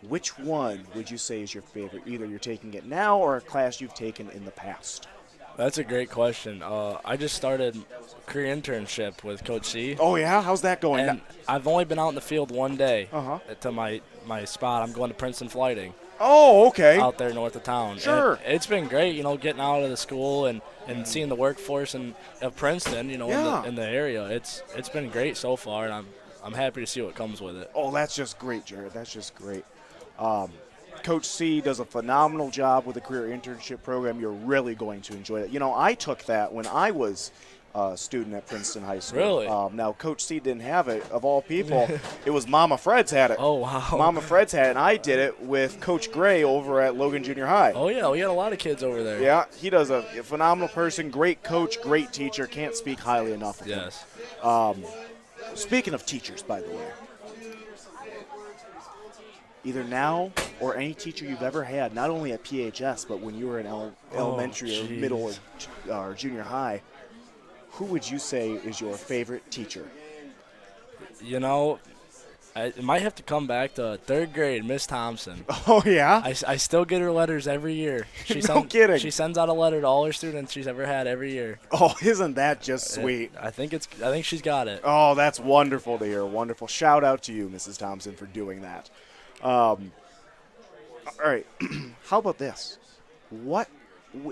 which one would you say is your favorite? Either you're taking it now or a class you've taken in the past. That's a great question. I just started a career internship with Coach C. Oh, yeah? How's that going? And I've only been out in the field one day to my spot. I'm going to Princeton Flighting. Oh, okay. Out there north of town. Sure. And it's been great, getting out of the school and seeing the workforce of Princeton, in the area. It's been great so far, and I'm happy to see what comes with it. Oh, that's just great, Jared. That's just great. Coach C does a phenomenal job with the career internship program. You're really going to enjoy it. I took that when I was a student at Princeton High School. Really? Now, Coach C didn't have it. Of all people, it was Mama Fred's had it. Oh, wow. Mama Fred's had it, and I did it with Coach Gray over at Logan Junior High. Oh, yeah. We had a lot of kids over there. Yeah, he does a phenomenal person, great coach, great teacher. Can't speak highly enough of him. Yes. Speaking of teachers, by the way, either now or any teacher you've ever had, not only at PHS, but when you were in elementary or middle or junior high, who would you say is your favorite teacher? It might have to come back to 3rd grade, Miss Thompson. Oh, yeah? I still get her letters every year. No kidding. She sends out a letter to all her students she's ever had every year. Oh, isn't that just sweet? I think she's got it. Oh, that's wonderful to hear. Wonderful. Shout out to you, Mrs. Thompson, for doing that. All right. How about this? What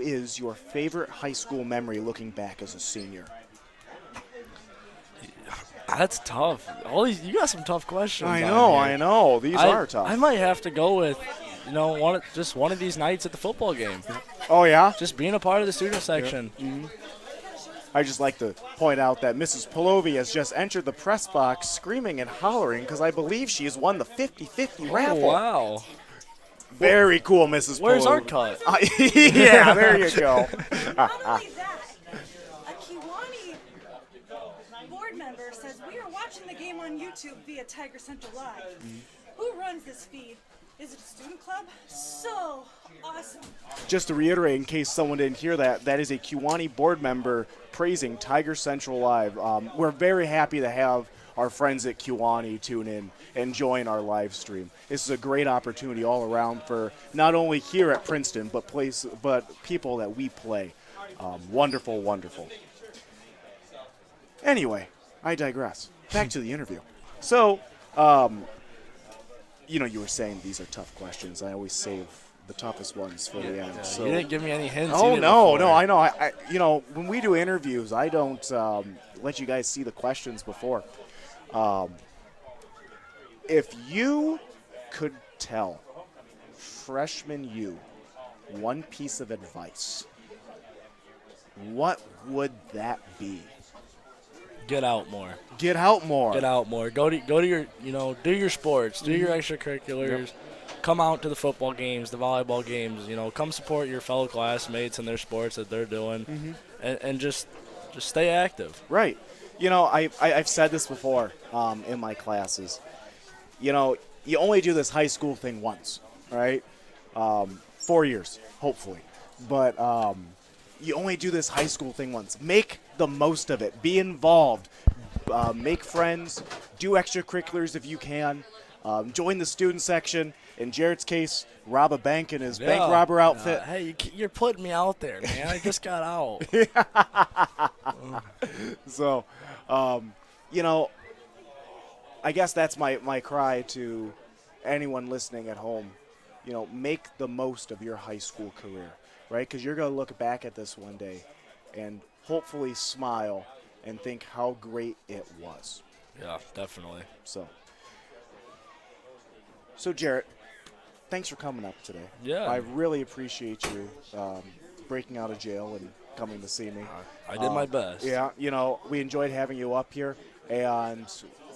is your favorite high school memory looking back as a senior? That's tough. You got some tough questions. I know. These are tough. I might have to go with, one of these nights at the football game. Oh, yeah? Just being a part of the student section. Yep. Mm-hmm. I just like to point out that Mrs. Palovi has just entered the press box screaming and hollering because I believe she has won the 50-50 raffle. Oh, wow. Very cool, Mrs. Palovi. Where's our cut? Yeah, there you go. Not only that, a Kewanee board member says we are watching the game on YouTube via Tiger Central Live. Who runs this feed? Is it a student club? So awesome. Just to reiterate, in case someone didn't hear that, that is a Kewanee board member praising Tiger Central Live. We're very happy to have our friends at Kewanee tune in and join our live stream. This is a great opportunity all around for not only here at Princeton, but people that we play. Wonderful, wonderful. Anyway, I digress. Back to the interview. So, you were saying these are tough questions. I always save the toughest ones for the end. So. You didn't give me any hints. Oh, no, I know. I when we do interviews, I don't let you guys see the questions before. If you could tell freshman you one piece of advice, what would that be? Get out more. Get out more. Get out more. Go to your, do your sports, do your extracurriculars. Yep. Come out to the football games, the volleyball games. Come support your fellow classmates in their sports that they're doing, and just stay active. Right. I've said this before in my classes. You only do this high school thing once, right? 4 years, hopefully. But you only do this high school thing once. Make the most of it. Be involved. Make friends. Do extracurriculars if you can. Join the student section. In Jarrett's case, rob a bank in his bank robber outfit. Hey, you're putting me out there, man. I just got out. So, I guess that's my cry to anyone listening at home. Make the most of your high school career, right? Because you're going to look back at this one day and hopefully smile and think how great it was. Yeah, definitely. So Jarrett, thanks for coming up today. Yeah. I really appreciate you breaking out of jail and coming to see me. I did my best. Yeah, we enjoyed having you up here, and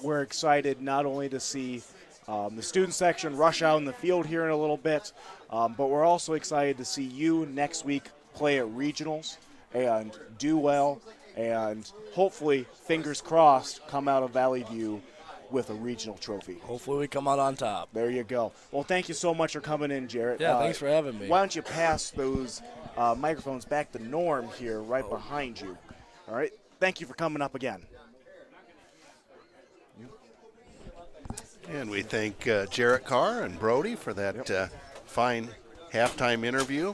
we're excited not only to see the student section rush out in the field here in a little bit, but we're also excited to see you next week play at regionals and do well, and hopefully, fingers crossed, come out of Valley View with a regional trophy. Hopefully we come out on top. There you go. Well, thank you so much for coming in, Jarrett. Yeah, thanks for having me. Why don't you pass those microphones back to Norm here right behind you. All right? Thank you for coming up again. And we thank Jarrett Carr and Brody for that fine halftime interview.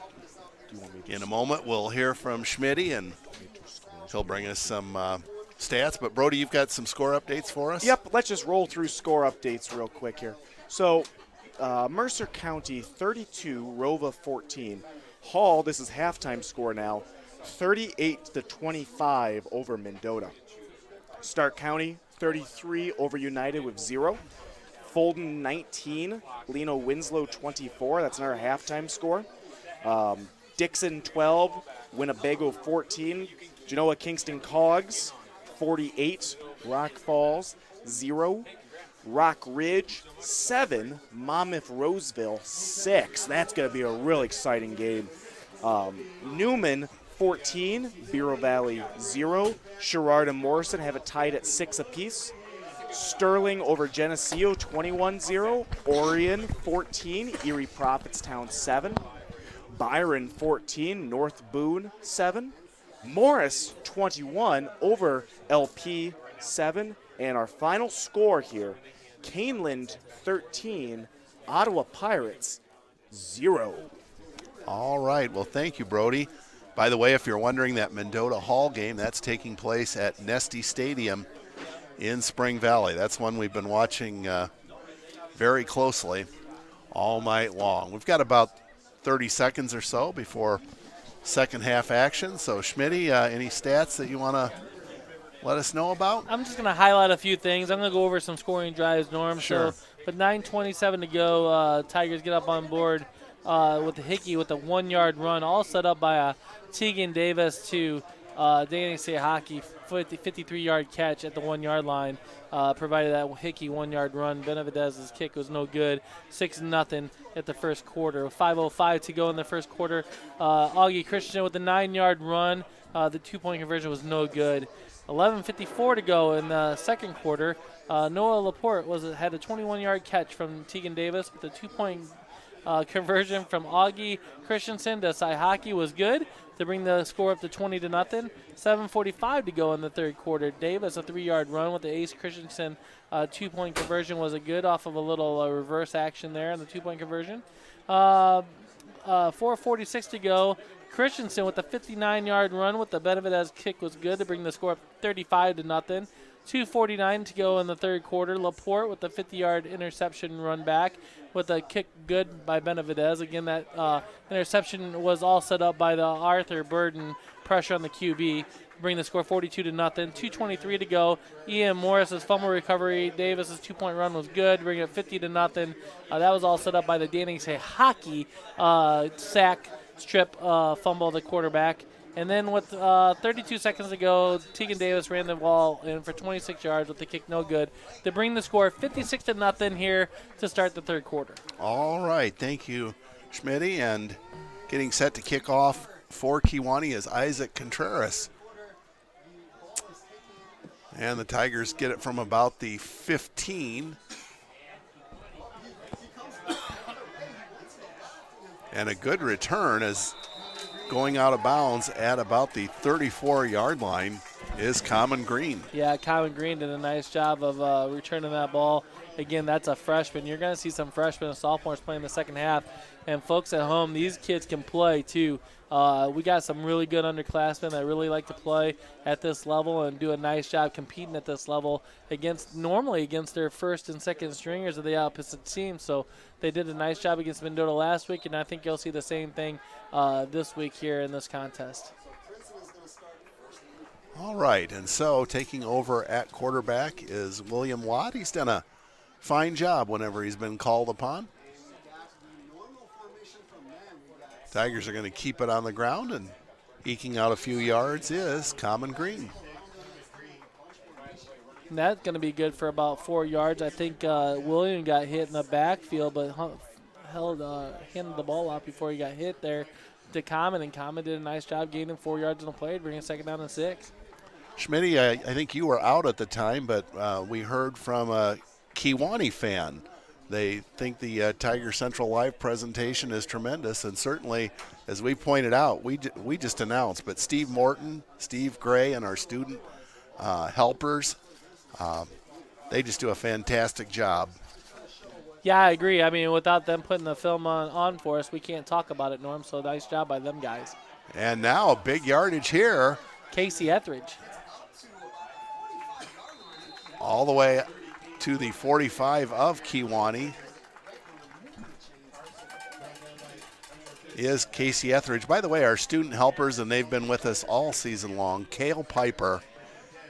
In a moment, we'll hear from Schmitty, and he'll bring us some stats. But, Brody, you've got some score updates for us? Yep, let's just roll through score updates real quick here. So, Mercer County 32, Rova 14. Hall, this is halftime score now, 38-25 over Mendota. Stark County 33 over United with 0. Fulton 19, Leno Winslow 24. That's another halftime score. Dixon 12, Winnebago 14. Genoa Kingston Cogs 48, Rock Falls 0. Rock Ridge 7, Monmouth Roseville 6. That's going to be a really exciting game. Newman 14, Bureau Valley 0. Sherrard and Morrison have it tied at 6 apiece. Sterling over Geneseo 21-0. Orion 14, Erie Prophetstown 7. Byron 14, North Boone 7. Morris 21 over LP 7. And our final score here, Caneland 13, Ottawa Pirates 0. All right. Well, thank you, Brody. By the way, if you're wondering, that Mendota Hall game, that's taking place at Nesty Stadium in Spring Valley. That's one we've been watching very closely all night long. We've got about 30 seconds or so before second half action. So, Schmitty, any stats that you want to let us know about? I'm just going to highlight a few things. I'm going to go over some scoring drives, Norm. Sure. So, with 9:27 to go, Tigers get up on board with the Hickey with a 1-yard run, all set up by Tegan Davis to Danny Sehaki, 53-yard catch at the 1-yard line, provided that Hickey 1-yard run. Benavidez's kick was no good, 6-0 at the first quarter. 5:05 to go in the first quarter. Augie Christian with the 9-yard run. The 2-point conversion was no good. 11:54 to go in the second quarter. Noah Laporte had a 21-yard catch from Tegan Davis with a 2-point conversion from Augie Christensen to Saihaki was good to bring the score up to 20-0. 7:45 to go in the third quarter. Davis, a 3-yard run with the ace Christensen 2-point conversion was a good off of a little reverse action there in the 2-point conversion. 4:46 to go. Christensen with a 59-yard run with the Benavidez kick was good to bring the score up 35-0. 2:49 to go in the third quarter. Laporte with the 50-yard interception run back with a kick good by Benavidez. Again, that interception was all set up by the Arthur Burden pressure on the QB. Bring the score 42-0. 2:23 to go. Ian Morris's fumble recovery. Davis's 2-point run was good. Bring it 50-0. That was all set up by the Danny Hockey sack strip fumble of the quarterback. And then with 32 seconds to go, Tegan Davis ran the ball in for 26 yards with the kick no good to bring the score 56-0 here to start the third quarter. All right, thank you, Schmitty. And getting set to kick off for Kewanee is Isaac Contreras. And the Tigers get it from about the 15. And a good return as going out of bounds at about the 34-yard line is Common Green. Yeah, Common Green did a nice job of returning that ball. Again, that's a freshman. You're going to see some freshmen and sophomores playing the second half. And folks at home, these kids can play too. We got some really good underclassmen that really like to play at this level and do a nice job competing at this level normally against their first and second stringers of the opposite team. So they did a nice job against Mendota last week, and I think you'll see the same thing this week here in this contest. All right, and so taking over at quarterback is William Watt. He's done a fine job whenever he's been called upon. Tigers are going to keep it on the ground, and eking out a few yards is Common Green. And that's going to be good for about 4 yards. I think William got hit in the backfield, but handed the ball off before he got hit there to Common, and Common did a nice job gaining 4 yards on the play, bringing second down and 6. Schmitty, I think you were out at the time, but we heard from a Kewanee fan. They think the Tiger Central Live presentation is tremendous, and certainly, as we pointed out, we just announced, but Steve Morton, Steve Gray, and our student helpers, they just do a fantastic job. Yeah, I agree. I mean, without them putting the film on for us, we can't talk about it, Norm, so nice job by them guys. And now a big yardage here. Casey Etheridge. All the way to the 45 of Kewanee is Casey Etheridge. By the way, our student helpers, and they've been with us all season long, Cail Piper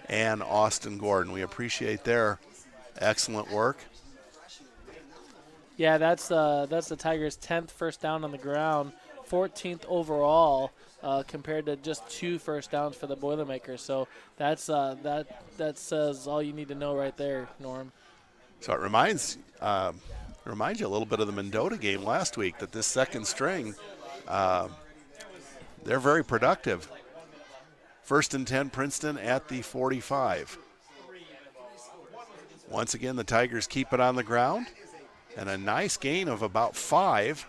and Austin Gordon. We appreciate their excellent work. Yeah, that's the Tigers' 10th first down on the ground, 14th overall, compared to just 2 first downs for the Boilermakers. So that says all you need to know right there, Norm. So it reminds you a little bit of the Mendota game last week, that this second string, they're very productive. 1st and 10, Princeton at the 45. Once again, the Tigers keep it on the ground, and a nice gain of about 5.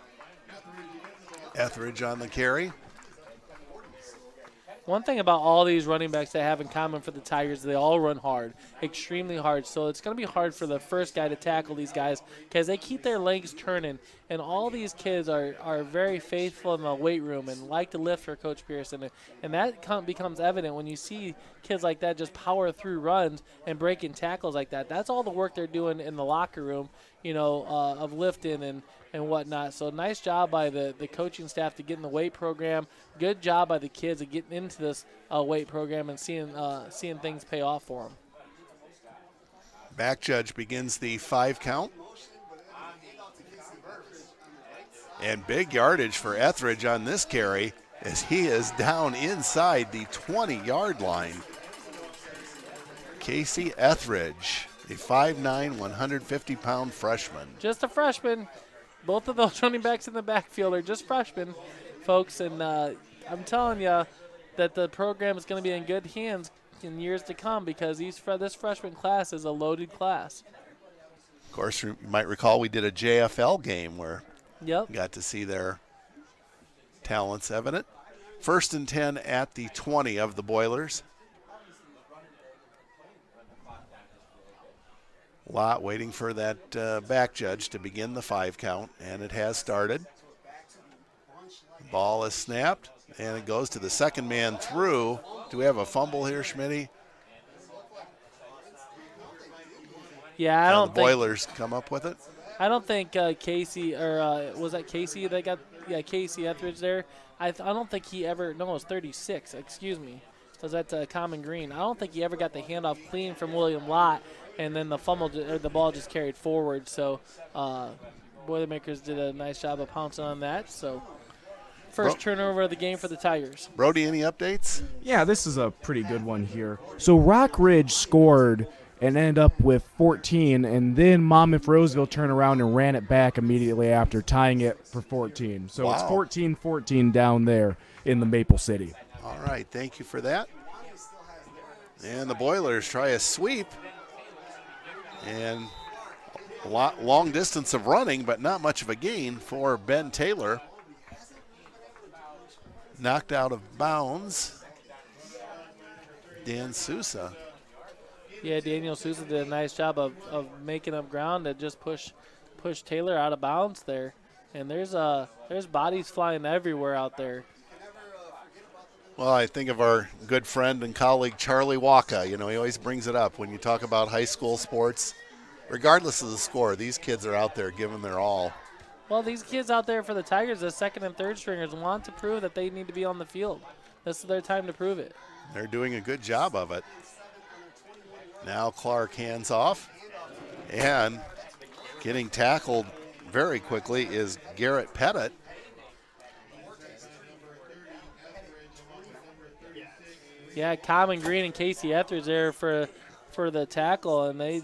Etheridge on the carry. One thing about all these running backs they have in common for the Tigers, they all run hard, extremely hard. So it's going to be hard for the first guy to tackle these guys because they keep their legs turning. And all these kids are very faithful in the weight room and like to lift for Coach Pearson. And that becomes evident when you see kids like that just power through runs and breaking tackles like that. That's all the work they're doing in the locker room, of lifting and whatnot. So nice job by the coaching staff to get in the weight program. Good job by the kids of getting into this weight program and seeing things pay off for them. Back judge begins the 5 count. And big yardage for Etheridge on this carry as he is down inside the 20-yard line. Casey Etheridge, a 5'9", 150-pound freshman. Just a freshman. Both of those running backs in the backfield are just freshmen, folks. And I'm telling you that the program is going to be in good hands in years to come because this freshman class is a loaded class. Of course, you might recall we did a JFL game where Yep. we got to see their talents evident. 1st and 10 at the 20 of the Boilers. Lott waiting for that back judge to begin the 5 count, and it has started. The ball is snapped, and it goes to the second man through. Do we have a fumble here, Schmitty? Yeah, I don't the think Boilers come up with it. I don't think Casey or was that Casey that got Casey Etheridge there. I don't think he ever. No, it was 36. Excuse me. Was that Common Green? I don't think he ever got the handoff clean from William Lott, and then the the ball just carried forward. So Boilermakers did a nice job of pouncing on that. So first turnover of the game for the Tigers. Brody, any updates? Yeah, this is a pretty good one here. So Rock Ridge scored and ended up with 14, and then Monmouth Roseville turned around and ran it back immediately after, tying it for 14. So It's 14-14 down there in the Maple City. All right, thank you for that. And the Boilers try a sweep. And a long distance of running, but not much of a gain for Ben Taylor. Knocked out of bounds. Dan Sousa. Yeah, Daniel Sousa did a nice job of making up ground to just push Taylor out of bounds there. And there's bodies flying everywhere out there. Well, I think of our good friend and colleague Charlie Waka. You know, he always brings it up when you talk about high school sports. Regardless of the score, these kids are out there giving their all. Well, these kids out there for the Tigers, the second and third stringers, want to prove that they need to be on the field. This is their time to prove it. They're doing a good job of it. Now Clark hands off, and getting tackled very quickly is Garrett Pettit. Yeah, Common Green and Casey Etheridge there for the tackle, and they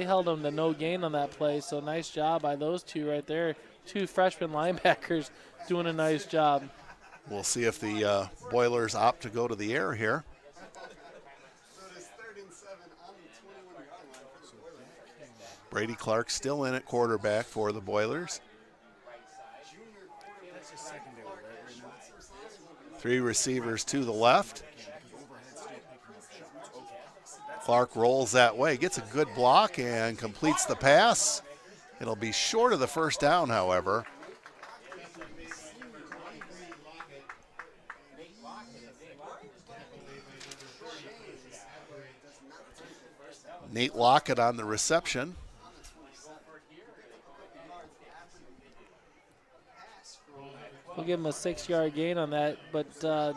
held them to no gain on that play. So nice job by those two right there. 2 freshman linebackers doing a nice job. We'll see if the Boilers opt to go to the air here. Brady Clark still in at quarterback for the Boilers. 3 receivers to the left. Clark rolls that way, gets a good block and completes the pass. It'll be short of the first down, however. Nate Lockett on the reception. We'll give him a 6-yard gain on that, but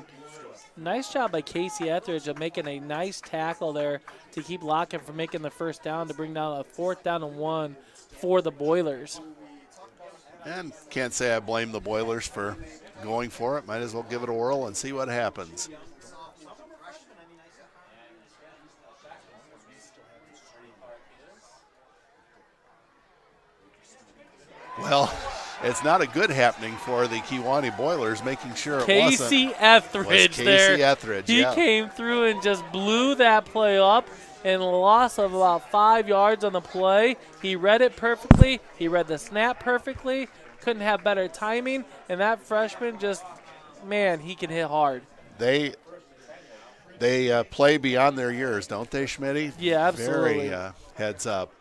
nice job by Casey Etheridge of making a nice tackle there to keep Lockett from making the first down to bring down a 4th down and 1 for the Boilers. And can't say I blame the Boilers for going for it. Might as well give it a whirl and see what happens. Well, it's not a good happening for the Kewanee Boilers, making sure it Casey Etheridge there. Casey Etheridge, he came through and just blew that play up and a loss of about 5 yards on the play. He read it perfectly. He read the snap perfectly. Couldn't have better timing. And that freshman just, man, he can hit hard. They play beyond their years, don't they, Schmitty? Yeah, absolutely. Very heads up.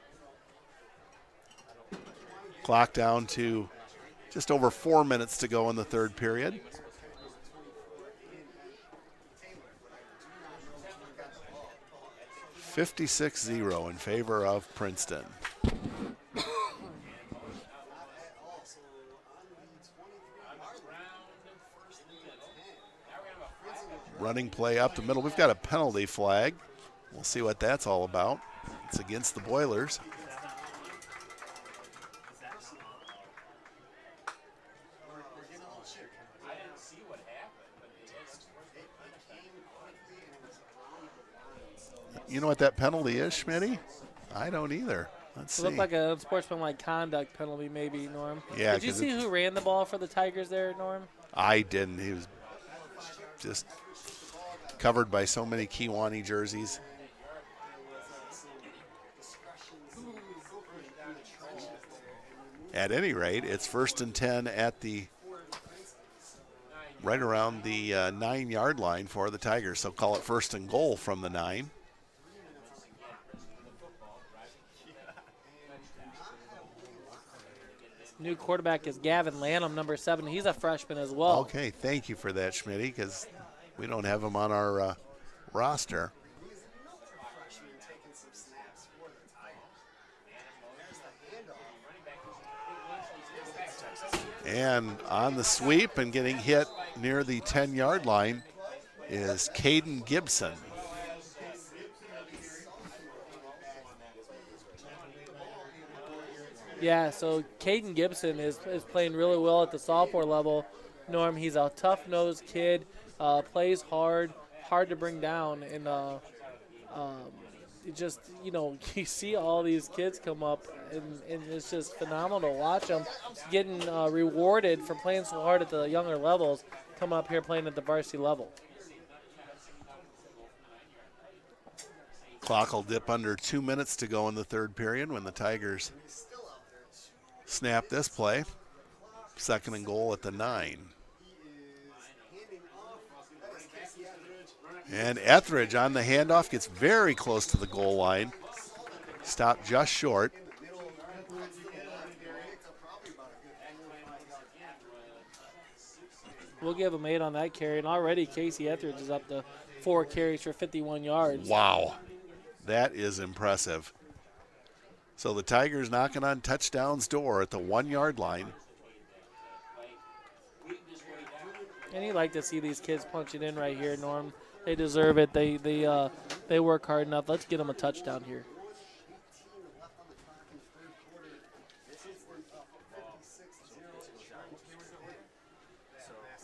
Clock down to just over 4 minutes to go in the third period. (56-0) in favor of Princeton. Running play up the middle. We've got a penalty flag. We'll see what that's all about. It's against the Boilers. You know what that penalty is, Schmitty? I don't either. Let's see. It looked like a unsportsmanlike conduct penalty maybe, Norm. Yeah. Did you see who ran the ball for the Tigers there, Norm? I didn't. He was just covered by so many Kewanee jerseys. At any rate, it's 1st and 10 at the right around the 9-yard line for the Tigers. So call it 1st and goal from the 9. New quarterback is Gavin Lanham, number 7. He's a freshman as well. Okay, thank you for that, Schmitty, because we don't have him on our roster. And on the sweep and getting hit near the 10-yard line is Caden Gibson. Yeah, so Caden Gibson is playing really well at the sophomore level. Norm, he's a tough-nosed kid, plays hard to bring down, and it just, you see all these kids come up, and it's just phenomenal to watch them getting rewarded for playing so hard at the younger levels, come up here playing at the varsity level. Clock will dip under 2 minutes to go in the third period when the Tigers snap this play. 2nd and goal at the 9. And Etheridge on the handoff gets very close to the goal line. Stopped just short. We'll give him 8 on that carry, and already Casey Etheridge is up to 4 carries for 51 yards. Wow, that is impressive. So the Tigers knocking on touchdown's door at the 1-yard line. And you like to see these kids punching in right here, Norm. They deserve it. They work hard enough. Let's get them a touchdown here.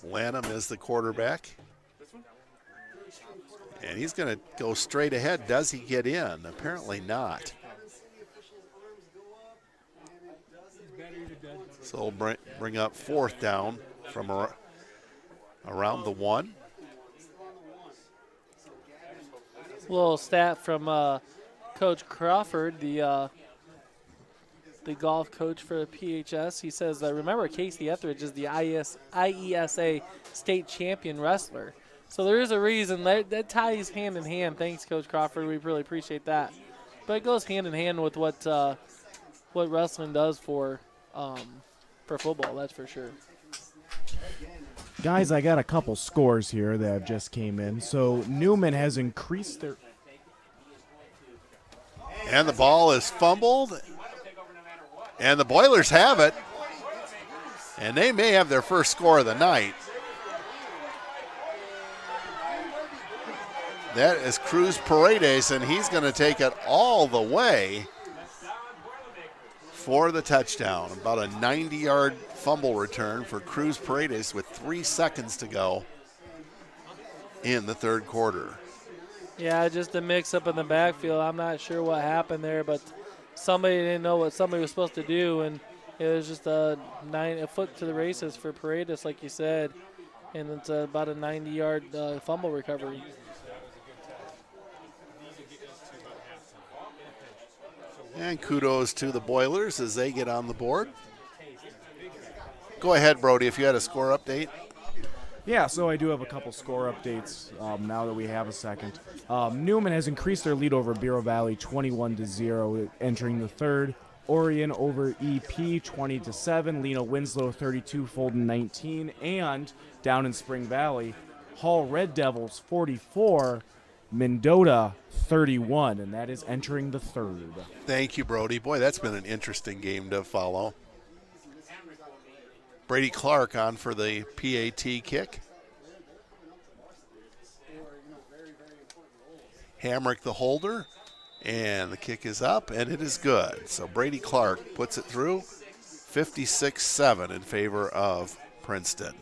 Lanham is the quarterback. And he's going to go straight ahead. Does he get in? Apparently not. So we'll bring up 4th down from around the 1. Little stat from Coach Crawford, the golf coach for PHS. He says, remember, Casey Etheridge is the IESA state champion wrestler. So there is a reason that ties hand in hand. Thanks, Coach Crawford. We really appreciate that. But it goes hand in hand with what wrestling does for football, that's for sure. Guys, I got a couple scores here that just came in. So Newman has increased their... And the ball is fumbled. And the Boilers have it. And they may have their first score of the night. That is Cruz Paredes, and he's going to take it all the way for the touchdown. About a 90-yard fumble return for Cruz Paredes with 3 seconds to go in the third quarter. Yeah, just a mix-up in the backfield. I'm not sure what happened there, but somebody didn't know what somebody was supposed to do, and it was just a foot to the races for Paredes, like you said, and it's about a 90-yard fumble recovery. And kudos to the Boilers as they get on the board. Go ahead, Brody, if you had a score update. Yeah, so I do have a couple score updates now that we have a second. Newman has increased their lead over Bureau Valley 21-0 entering the third. Orion over EP 20-7. Lena Winslow 32, Fulton 19. And down in Spring Valley, Hall Red Devils 44, Mendota 31, and that is entering the third. Thank you, Brody. Boy, that's been an interesting game to follow. Brady Clark on for the PAT kick. Hamrick the holder, and the kick is up, and it is good. So Brady Clark puts it through, 56-7 in favor of Princeton.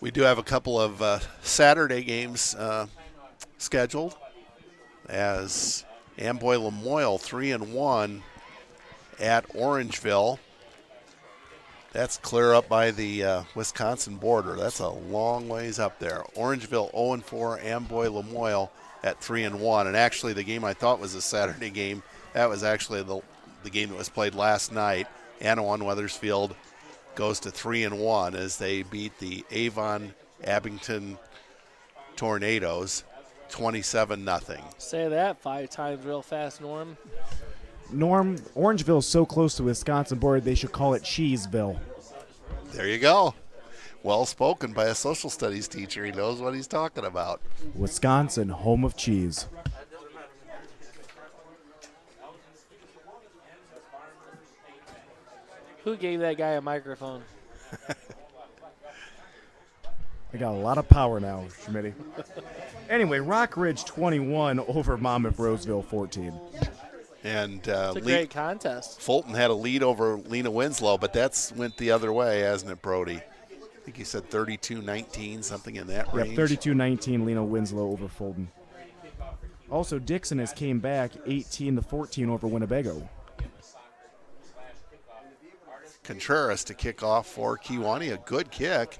We do have a couple of Saturday games scheduled as Amboy Lamoille 3-1 at Orangeville. That's clear up by the Wisconsin border. That's a long ways up there. Orangeville 0-4, Amboy Lamoille at 3-1. And actually, the game I thought was a Saturday game, that was actually the game that was played last night. Anawan Weathersfield goes to 3-1 as they beat the Avon Abington Tornadoes 27-0. Say that 5 times real fast, Norm. Norm, Orangeville is so close to the Wisconsin border, they should call it Cheeseville. There you go. Well spoken by a social studies teacher. He knows what he's talking about. Wisconsin, home of cheese. Who gave that guy a microphone? I got a lot of power now, Schmitty. Anyway, Rock Ridge 21 over Monmouth Roseville 14. And It's a great contest. Fulton had a lead over Lena Winslow, but that's went the other way, hasn't it, Brody? I think you said 32-19, something in that range. Yep, 32-19, Lena Winslow over Fulton. Also, Dixon has came back 18-14 over Winnebago. Contreras to kick off for Kewanee, a good kick.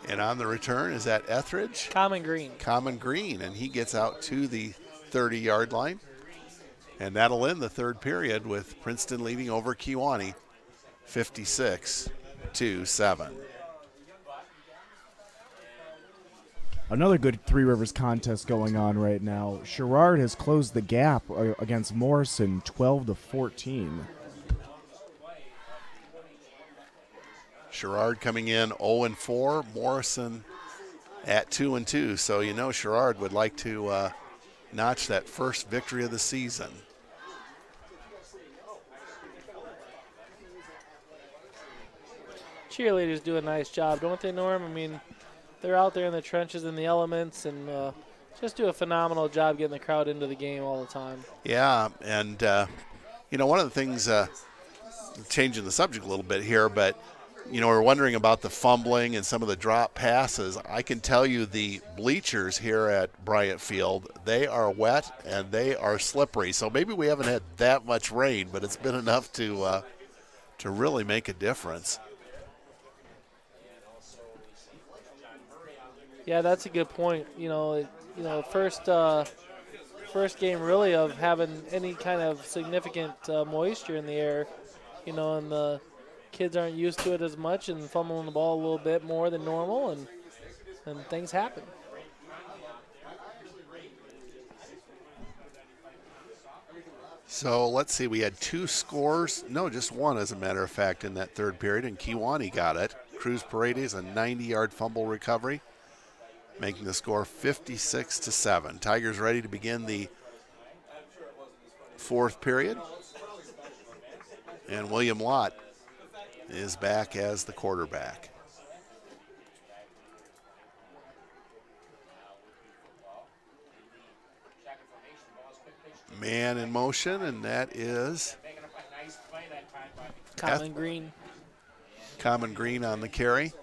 And on the return, is that Etheridge? Common Green. Common Green, and he gets out to the 30-yard line. And that'll end the third period with Princeton leading over Kewanee 56-7. Another good Three Rivers contest going on right now. Sherrard has closed the gap against Morrison 12-14. Sherrard coming in 0-4, Morrison at 2-2. So you know Sherrard would like to notch that first victory of the season. Cheerleaders do a nice job, don't they, Norm? I mean, they're out there in the trenches and the elements and just do a phenomenal job getting the crowd into the game all the time. Yeah, and, you know, one of the things, changing the subject a little bit here, but, you know, we're wondering about the fumbling and some of the drop passes. I can tell you the bleachers here at Bryant Field, they are wet and they are slippery. So maybe we haven't had that much rain, but it's been enough to really make a difference. Yeah, that's a good point. First game really of having any kind of significant moisture in the air, and the kids aren't used to it as much and fumbling the ball a little bit more than normal, and things happen. So let's see, we had two scores. No, just one, as a matter of fact, in that third period, and Kewanee got it. Cruz Paredes, a 90-yard fumble recovery, making the score 56-7. Tigers ready to begin the fourth period. And William Lott is back as the quarterback. Man in motion, and that is Common Green. Common Green on the carry.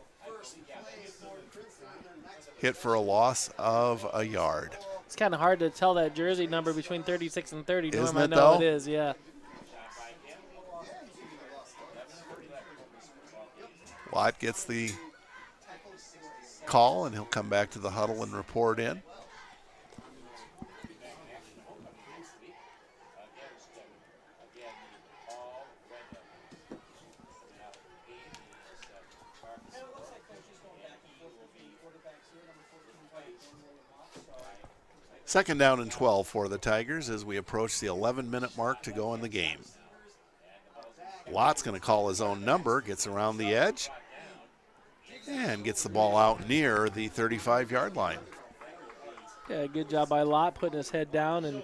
Hit for a loss of a yard. It's kind of hard to tell that jersey number between 36 and 30. Isn't Norm, it, I know though? it is, yeah. Watt gets the call, and he'll come back to the huddle and report in. Second down and 12 for the Tigers as we approach the 11-minute mark to go in the game. Lott's going to call his own number, gets around the edge, and gets the ball out near the 35-yard line. Yeah, good job by Lott putting his head down and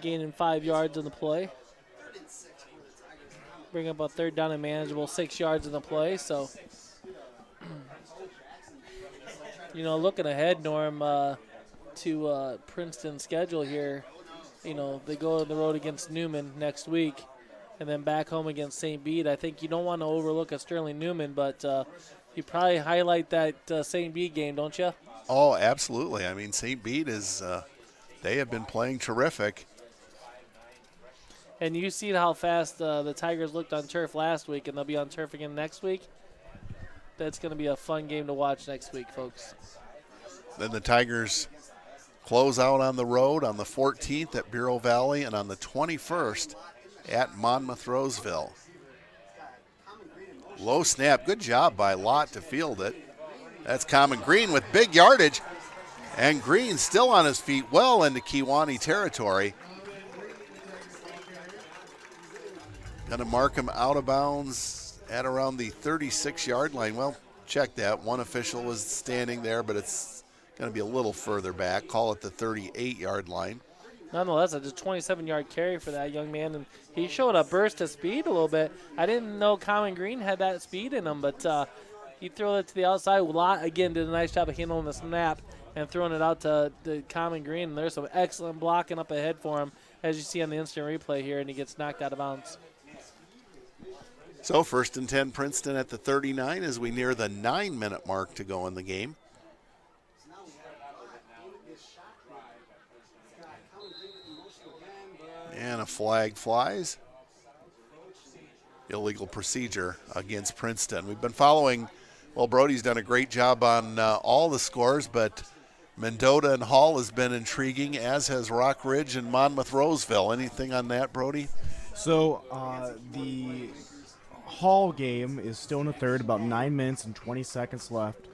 gaining 5 yards in the play. Bring up a third down and manageable 6 yards in the play. So, looking ahead, Norm, to Princeton's schedule here, they go on the road against Newman next week and then back home against St. Bede. I think you don't want to overlook a Sterling Newman, but you probably highlight that St. Bede game, don't you? Oh, absolutely. I mean, St. Bede is They have been playing terrific. And you see how fast the Tigers looked on turf last week, and they'll be on turf again next week. That's going to be a fun game to watch next week, folks. Then the Tigers close out on the road on the 14th at Bureau Valley and on the 21st at Monmouth Roseville. Low snap. Good job by Lott to field it. That's Common Green with big yardage. And Green still on his feet well into Kewanee territory. Going to mark him out of bounds at around the 36-yard line. Well, check that. One official was standing there, but it's going to be a little further back. Call it the 38-yard line. Nonetheless, it's a 27-yard carry for that young man, and he showed a burst of speed a little bit. I didn't know Common Green had that speed in him, but he threw it to the outside. Lott, again, did a nice job of handling the snap and throwing it out to the Common Green. And there's some excellent blocking up ahead for him, as you see on the instant replay here, and he gets knocked out of bounds. So 1st and 10 Princeton at the 39 as we near the 9-minute mark to go in the game. And a flag flies. Illegal procedure against Princeton. We've been following, well, Brody's done a great job on all the scores, but Mendota and Hall has been intriguing, as has Rock Ridge and Monmouth Roseville. Anything on that, Brody? So the Hall game is still in the third, about 9 minutes and 20 seconds left.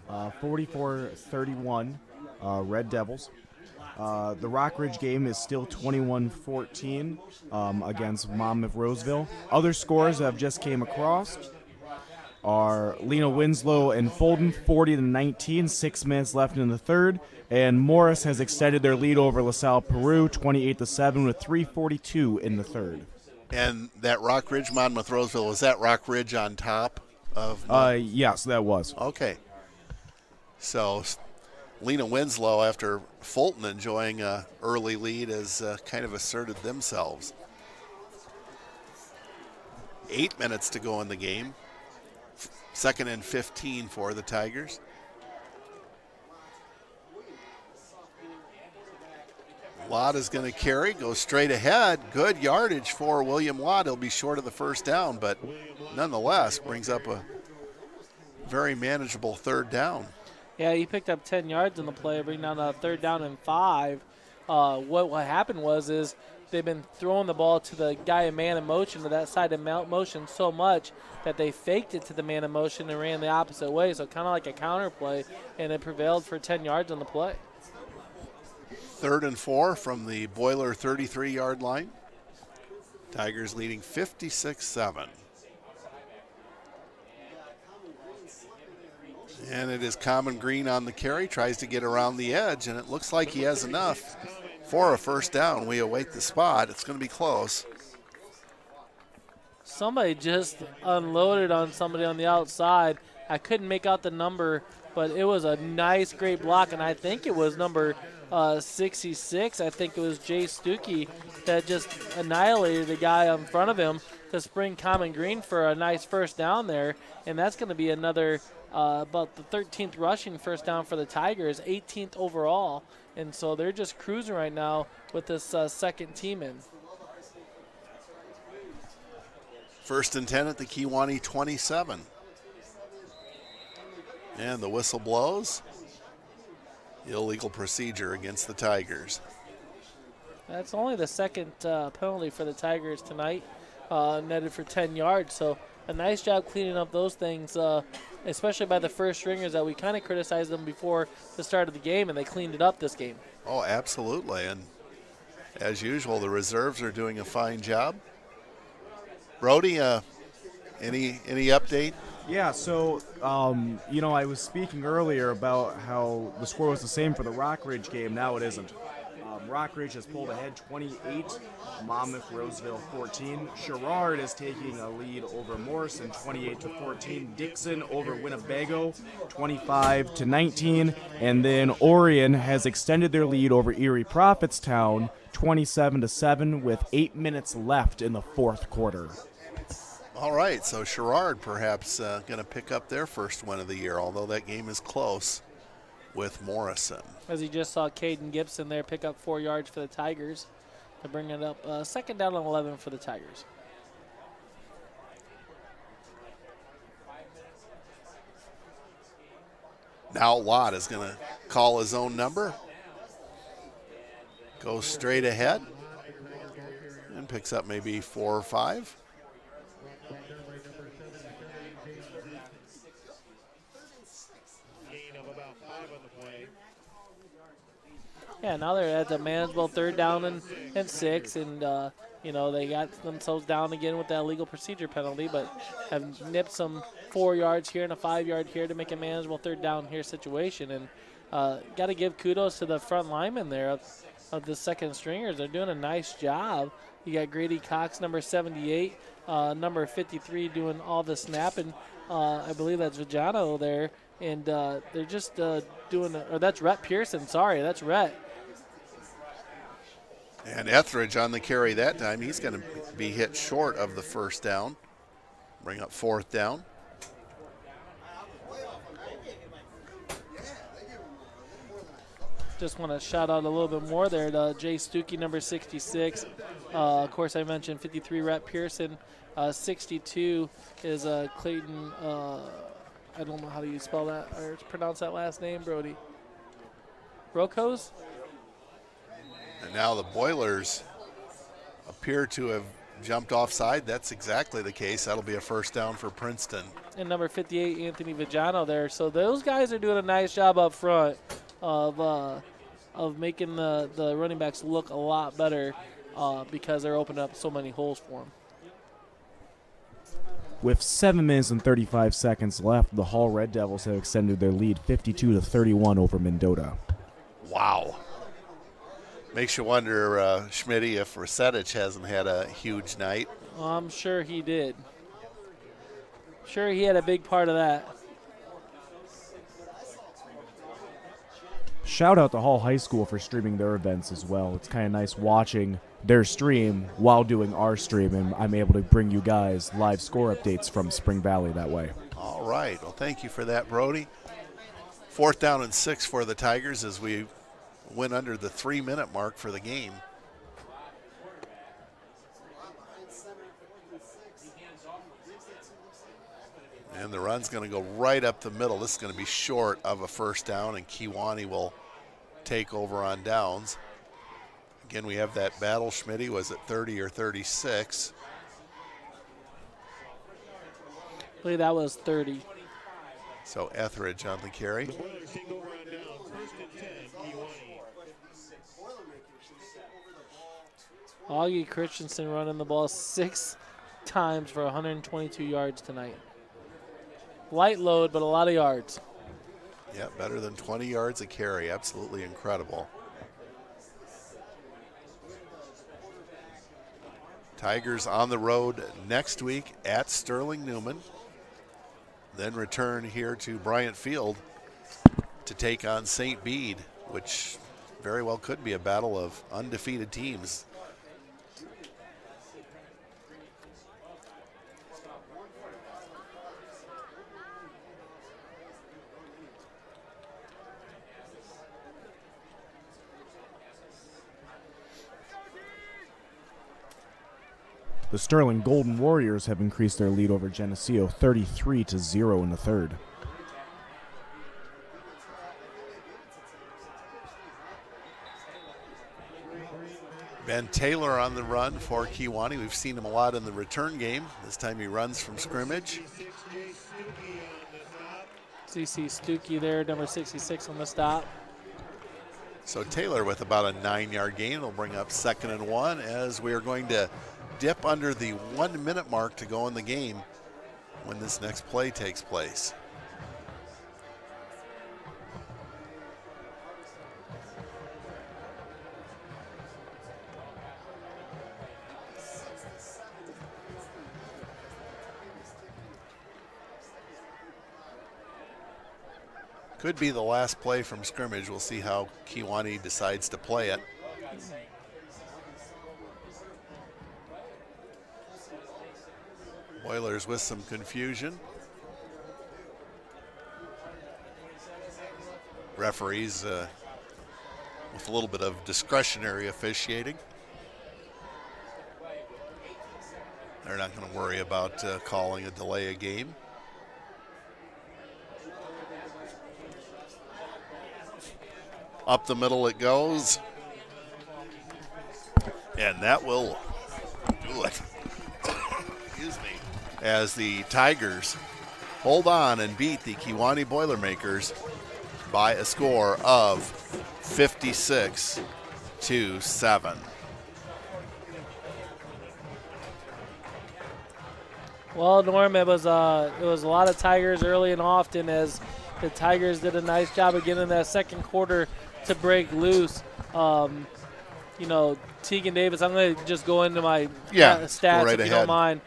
44-31, Red Devils. The Rock Ridge game is still 21-14 against Monmouth Roseville. Other scores that have just came across are Lena Winslow and Fulton 40-19, 6 minutes left in the third. And Morris has extended their lead over LaSalle Peru 28-7 with 3:42 in the third. And that Rock Ridge, Monmouth Roseville, was that Rock Ridge on top of? Yes, that was. Okay. So Lena Winslow, after Fulton enjoying an early lead, has kind of asserted themselves. 8 minutes to go in the game. 2nd and 15 for the Tigers. Lott is going to carry, go straight ahead. Good yardage for William Lott. He'll be short of the first down, but nonetheless brings up a very manageable 3rd down. Yeah, he picked up 10 yards in the play, bringing down a 3rd down and 5. What happened is they've been throwing the ball to the guy in man in motion, to that side of motion so much that they faked it to the man in motion and ran the opposite way, so kind of like a counter play, and it prevailed for 10 yards on the play. 3rd and 4 from the Boiler 33-yard line. Tigers leading 56-7. And it is Common Green on the carry, tries to get around the edge, and it looks like he has enough for a 1st down. We await the spot. It's going to be close. Somebody just unloaded on somebody on the outside. I couldn't make out the number, but it was a nice, great block, and I think it was number 66. I think it was Jay Stuckey that just annihilated the guy in front of him to spring Common Green for a nice 1st down there, and that's going to be another about the 13th rushing 1st down for the Tigers, 18th overall, and so they're just cruising right now with this 2nd team in. 1st and 10 at the Kewanee 27. And the whistle blows. Illegal procedure against the Tigers. That's only the 2nd penalty for the Tigers tonight, netted for 10 yards. So a nice job cleaning up those things, especially by the first stringers that we kind of criticized them before the start of the game, and they cleaned it up this game. Oh, absolutely. And as usual, the reserves are doing a fine job. Brody, any update? Yeah, so, I was speaking earlier about how the score was the same for the Rock Ridge game. Now it isn't. Rock Ridge has pulled ahead 28, Monmouth Roseville 14. Sherrard is taking a lead over Morrison 28-14. Dixon over Winnebago 25-19. And then Orion has extended their lead over Erie Prophetstown 27-7 with 8 minutes left in the 4th quarter. All right, so Sherrard perhaps going to pick up their first win of the year, although that game is close. with Morrison. As you just saw Caden Gibson there pick up 4 yards for the Tigers to bring it up 2nd down and 11 for the Tigers. Now Lott is going to call his own number. Goes straight ahead and picks up maybe 4 or 5. Yeah, now they're at the manageable 3rd down and 6, and you know, they got themselves down again with that illegal procedure penalty, but have nipped some 4 yards here and a 5 yard here to make a manageable 3rd down here situation. And got to give kudos to the front linemen there of the second stringers. They're doing a nice job. You got Grady Cox, number 78, number 53 doing all the snapping. I believe that's Vajano there. And they're just doing, or that's Rhett Pearson. Sorry, that's Rhett. And Etheridge on the carry that time. He's going to be hit short of the 1st down. Bring up 4th down. Just want to shout out a little bit more there to Jay Stuckey, number 66. Of course, I mentioned 53, Rhett Pearson. 62 is Clayton, I don't know how do you spell that or pronounce that last name, Brody. Brokos? And now the Boilers appear to have jumped offside. That's exactly the case. That'll be a 1st down for Princeton. And number 58, Anthony Vajano there. So those guys are doing a nice job up front of making the running backs look a lot better because they're opening up so many holes for them. With 7 minutes and 35 seconds left, the Hall Red Devils have extended their lead 52-31 over Mendota. Wow. Makes you wonder, Schmitty, if Resetich hasn't had a huge night. I'm sure he did. Sure he had a big part of that. Shout out to Hall High School for streaming their events as well. It's kind of nice watching their stream while doing our stream, and I'm able to bring you guys live score updates from Spring Valley that way. All right. Well, thank you for that, Brody. 4th down and 6 for the Tigers as we went under the 3-minute mark for the game. And the run's going to go right up the middle. This is going to be short of a 1st down, and Kewanee will take over on downs. Again, we have that battle. Schmitty was at 30 or 36. I believe that was 30. So Etheridge on the carry. Augie Christensen running the ball 6 times for 122 yards tonight. Light load, but a lot of yards. Yeah, better than 20 yards a carry. Absolutely incredible. Tigers on the road next week at Sterling Newman. Then return here to Bryant Field to take on St. Bede, which very well could be a battle of undefeated teams. The Sterling Golden Warriors have increased their lead over Geneseo 33-0 in the 3rd. Ben Taylor on the run for Kewanee. We've seen him a lot in the return game. This time he runs from scrimmage. CC Stuckey there, number 66 on the stop. So Taylor with about a 9-yard gain will bring up 2nd and 1 as we are going to dip under the 1-minute mark to go in the game when this next play takes place. Could be the last play from scrimmage. We'll see how Kewanee decides to play it. Boilers with some confusion. referees with a little bit of discretionary officiating. They're not going to worry about calling a delay of game. Up the middle it goes. And that will do it. Excuse me. As the Tigers hold on and beat the Kewanee Boilermakers by a score of 56-7. Well, Norm, it was a lot of Tigers early and often as the Tigers did a nice job of getting that second quarter to break loose. Tegan Davis, I'm going to just go into my stats right if you ahead. don't mind.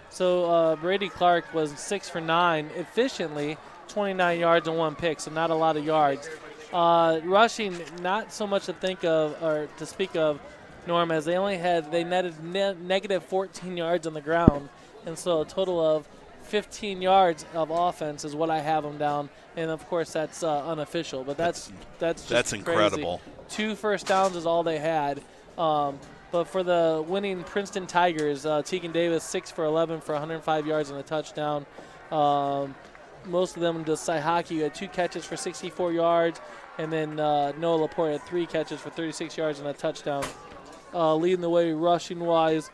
So Brady Clark was 6 for 9 efficiently, 29 yards and 1 pick, so not a lot of yards. Rushing, not so much to think of or to speak of, Norm, as they netted negative 14 yards on the ground, and so a total of 15 yards of offense is what I have them down, and of course that's unofficial, but that's just incredible. Crazy. 2 first downs is all they had. But for the winning Princeton Tigers, Tegan Davis 6 for 11 for 105 yards and a touchdown. Most of them to Saihaki, who had 2 catches for 64 yards, and then Noah Laporte had 3 catches for 36 yards and a touchdown. Leading the way rushing-wise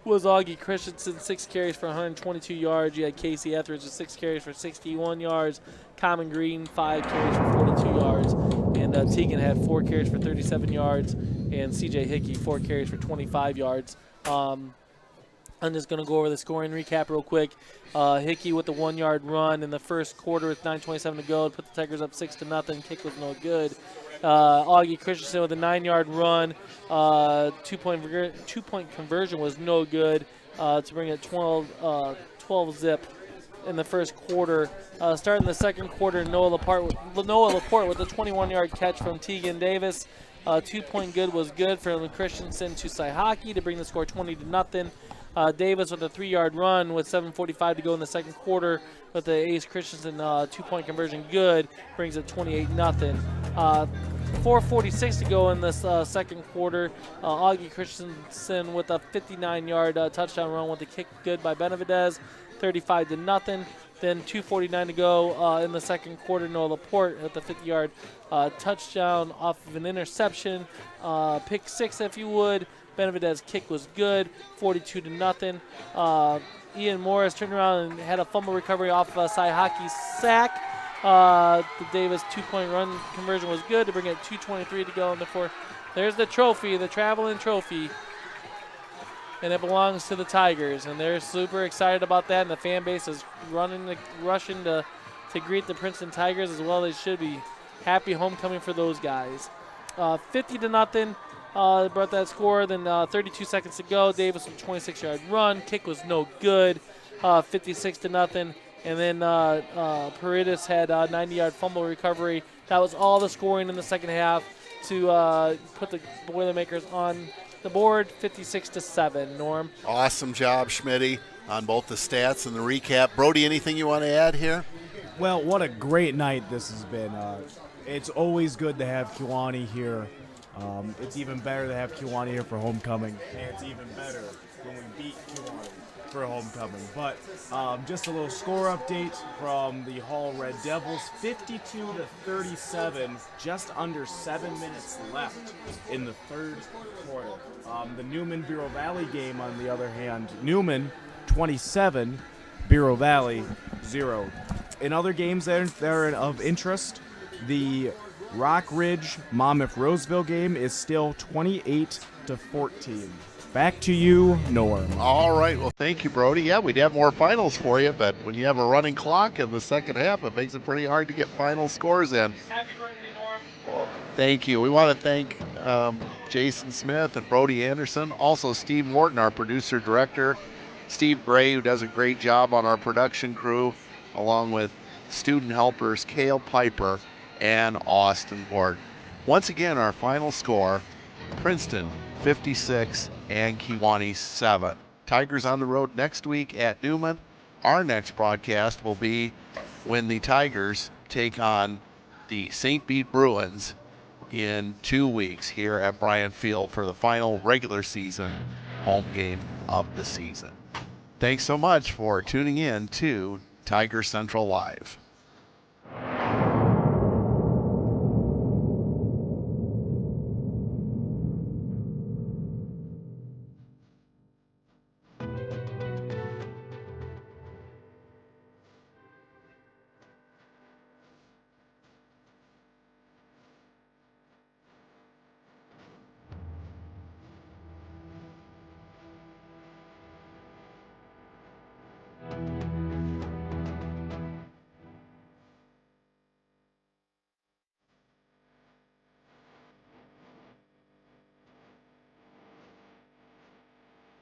was Augie Christensen, 6 carries for 122 yards. You had Casey Etheridge with 6 carries for 61 yards. Common Green, 5 carries for 42 yards. And Tegan had 4 carries for 37 yards. And C.J. Hickey, 4 carries for 25 yards. I'm just going to go over the scoring recap real quick. Hickey with the 1-yard run in the first quarter with 9:27 to go. Put the Tigers up 6-0. Kick was no good. Augie Christensen with a 9-yard run. Two-point conversion was no good to bring it 12 zip in the first quarter. Starting the second quarter, Noah Laporte with a 21-yard catch from Tegan Davis. 2-point good was good from Christensen to Saihaki to bring the score 20-0. Davis with a 3-yard run with 7:45 to go in the second quarter with the ace Christensen 2-point conversion good, brings it 28-0. 4:46 to go in this second quarter. Augie Christensen with a 59-yard touchdown run with a kick good by Benavidez, 35-0. Then 2:49 to go in the second quarter. Noah Laporte at the 50-yard touchdown off of an interception. Pick 6, if you would. Benavidez's kick was good, 42-0. Ian Morris turned around and had a fumble recovery off Saihaki's sack. The Davis 2-point run conversion was good to bring it 2:23 to go in the fourth. There's the trophy, the traveling trophy, and it belongs to the Tigers, and they're super excited about that, and the fan base is rushing to greet the Princeton Tigers as well. They should be. Happy homecoming for those guys. 50-0. Brought that score. Then 32 seconds to go. Davis with a 26-yard run. Kick was no good. 56-0. And then Paredes had a 90-yard fumble recovery. That was all the scoring in the second half to put the Boilermakers on the board, 56-7. Norm. Awesome job, Schmitty, on both the stats and the recap. Brody, anything you want to add here? Well, what a great night this has been. It's always good to have Kewanee here. It's even better to have Kewanee here for homecoming, and it's even better when we beat Kewanee for homecoming. But just a little score update from the Hall Red Devils, 52-37, just under 7 minutes left in the third quarter. The Newman Bureau Valley game, on the other hand, Newman 27, Bureau Valley 0. In other games that are of interest, the Rock Ridge Monmouth Roseville game is still 28-14. Back to you, Norm. All right. Well, thank you, Brody. Yeah, we'd have more finals for you, but when you have a running clock in the second half, it makes it pretty hard to get final scores in. Happy birthday, Norm. Thank you. We want to thank Jason Smith and Brody Anderson. Also, Steve Morton, our producer-director. Steve Gray, who does a great job on our production crew, along with student helpers Cail Piper and Austin Ward. Once again, our final score, Princeton 56 and Kewanee 7. Tigers on the road next week at Newman. Our next broadcast will be when the Tigers take on the St. Pete Bruins in 2 weeks here at Bryant Field for the final regular season home game of the season. Thanks so much for tuning in to Tiger Central Live.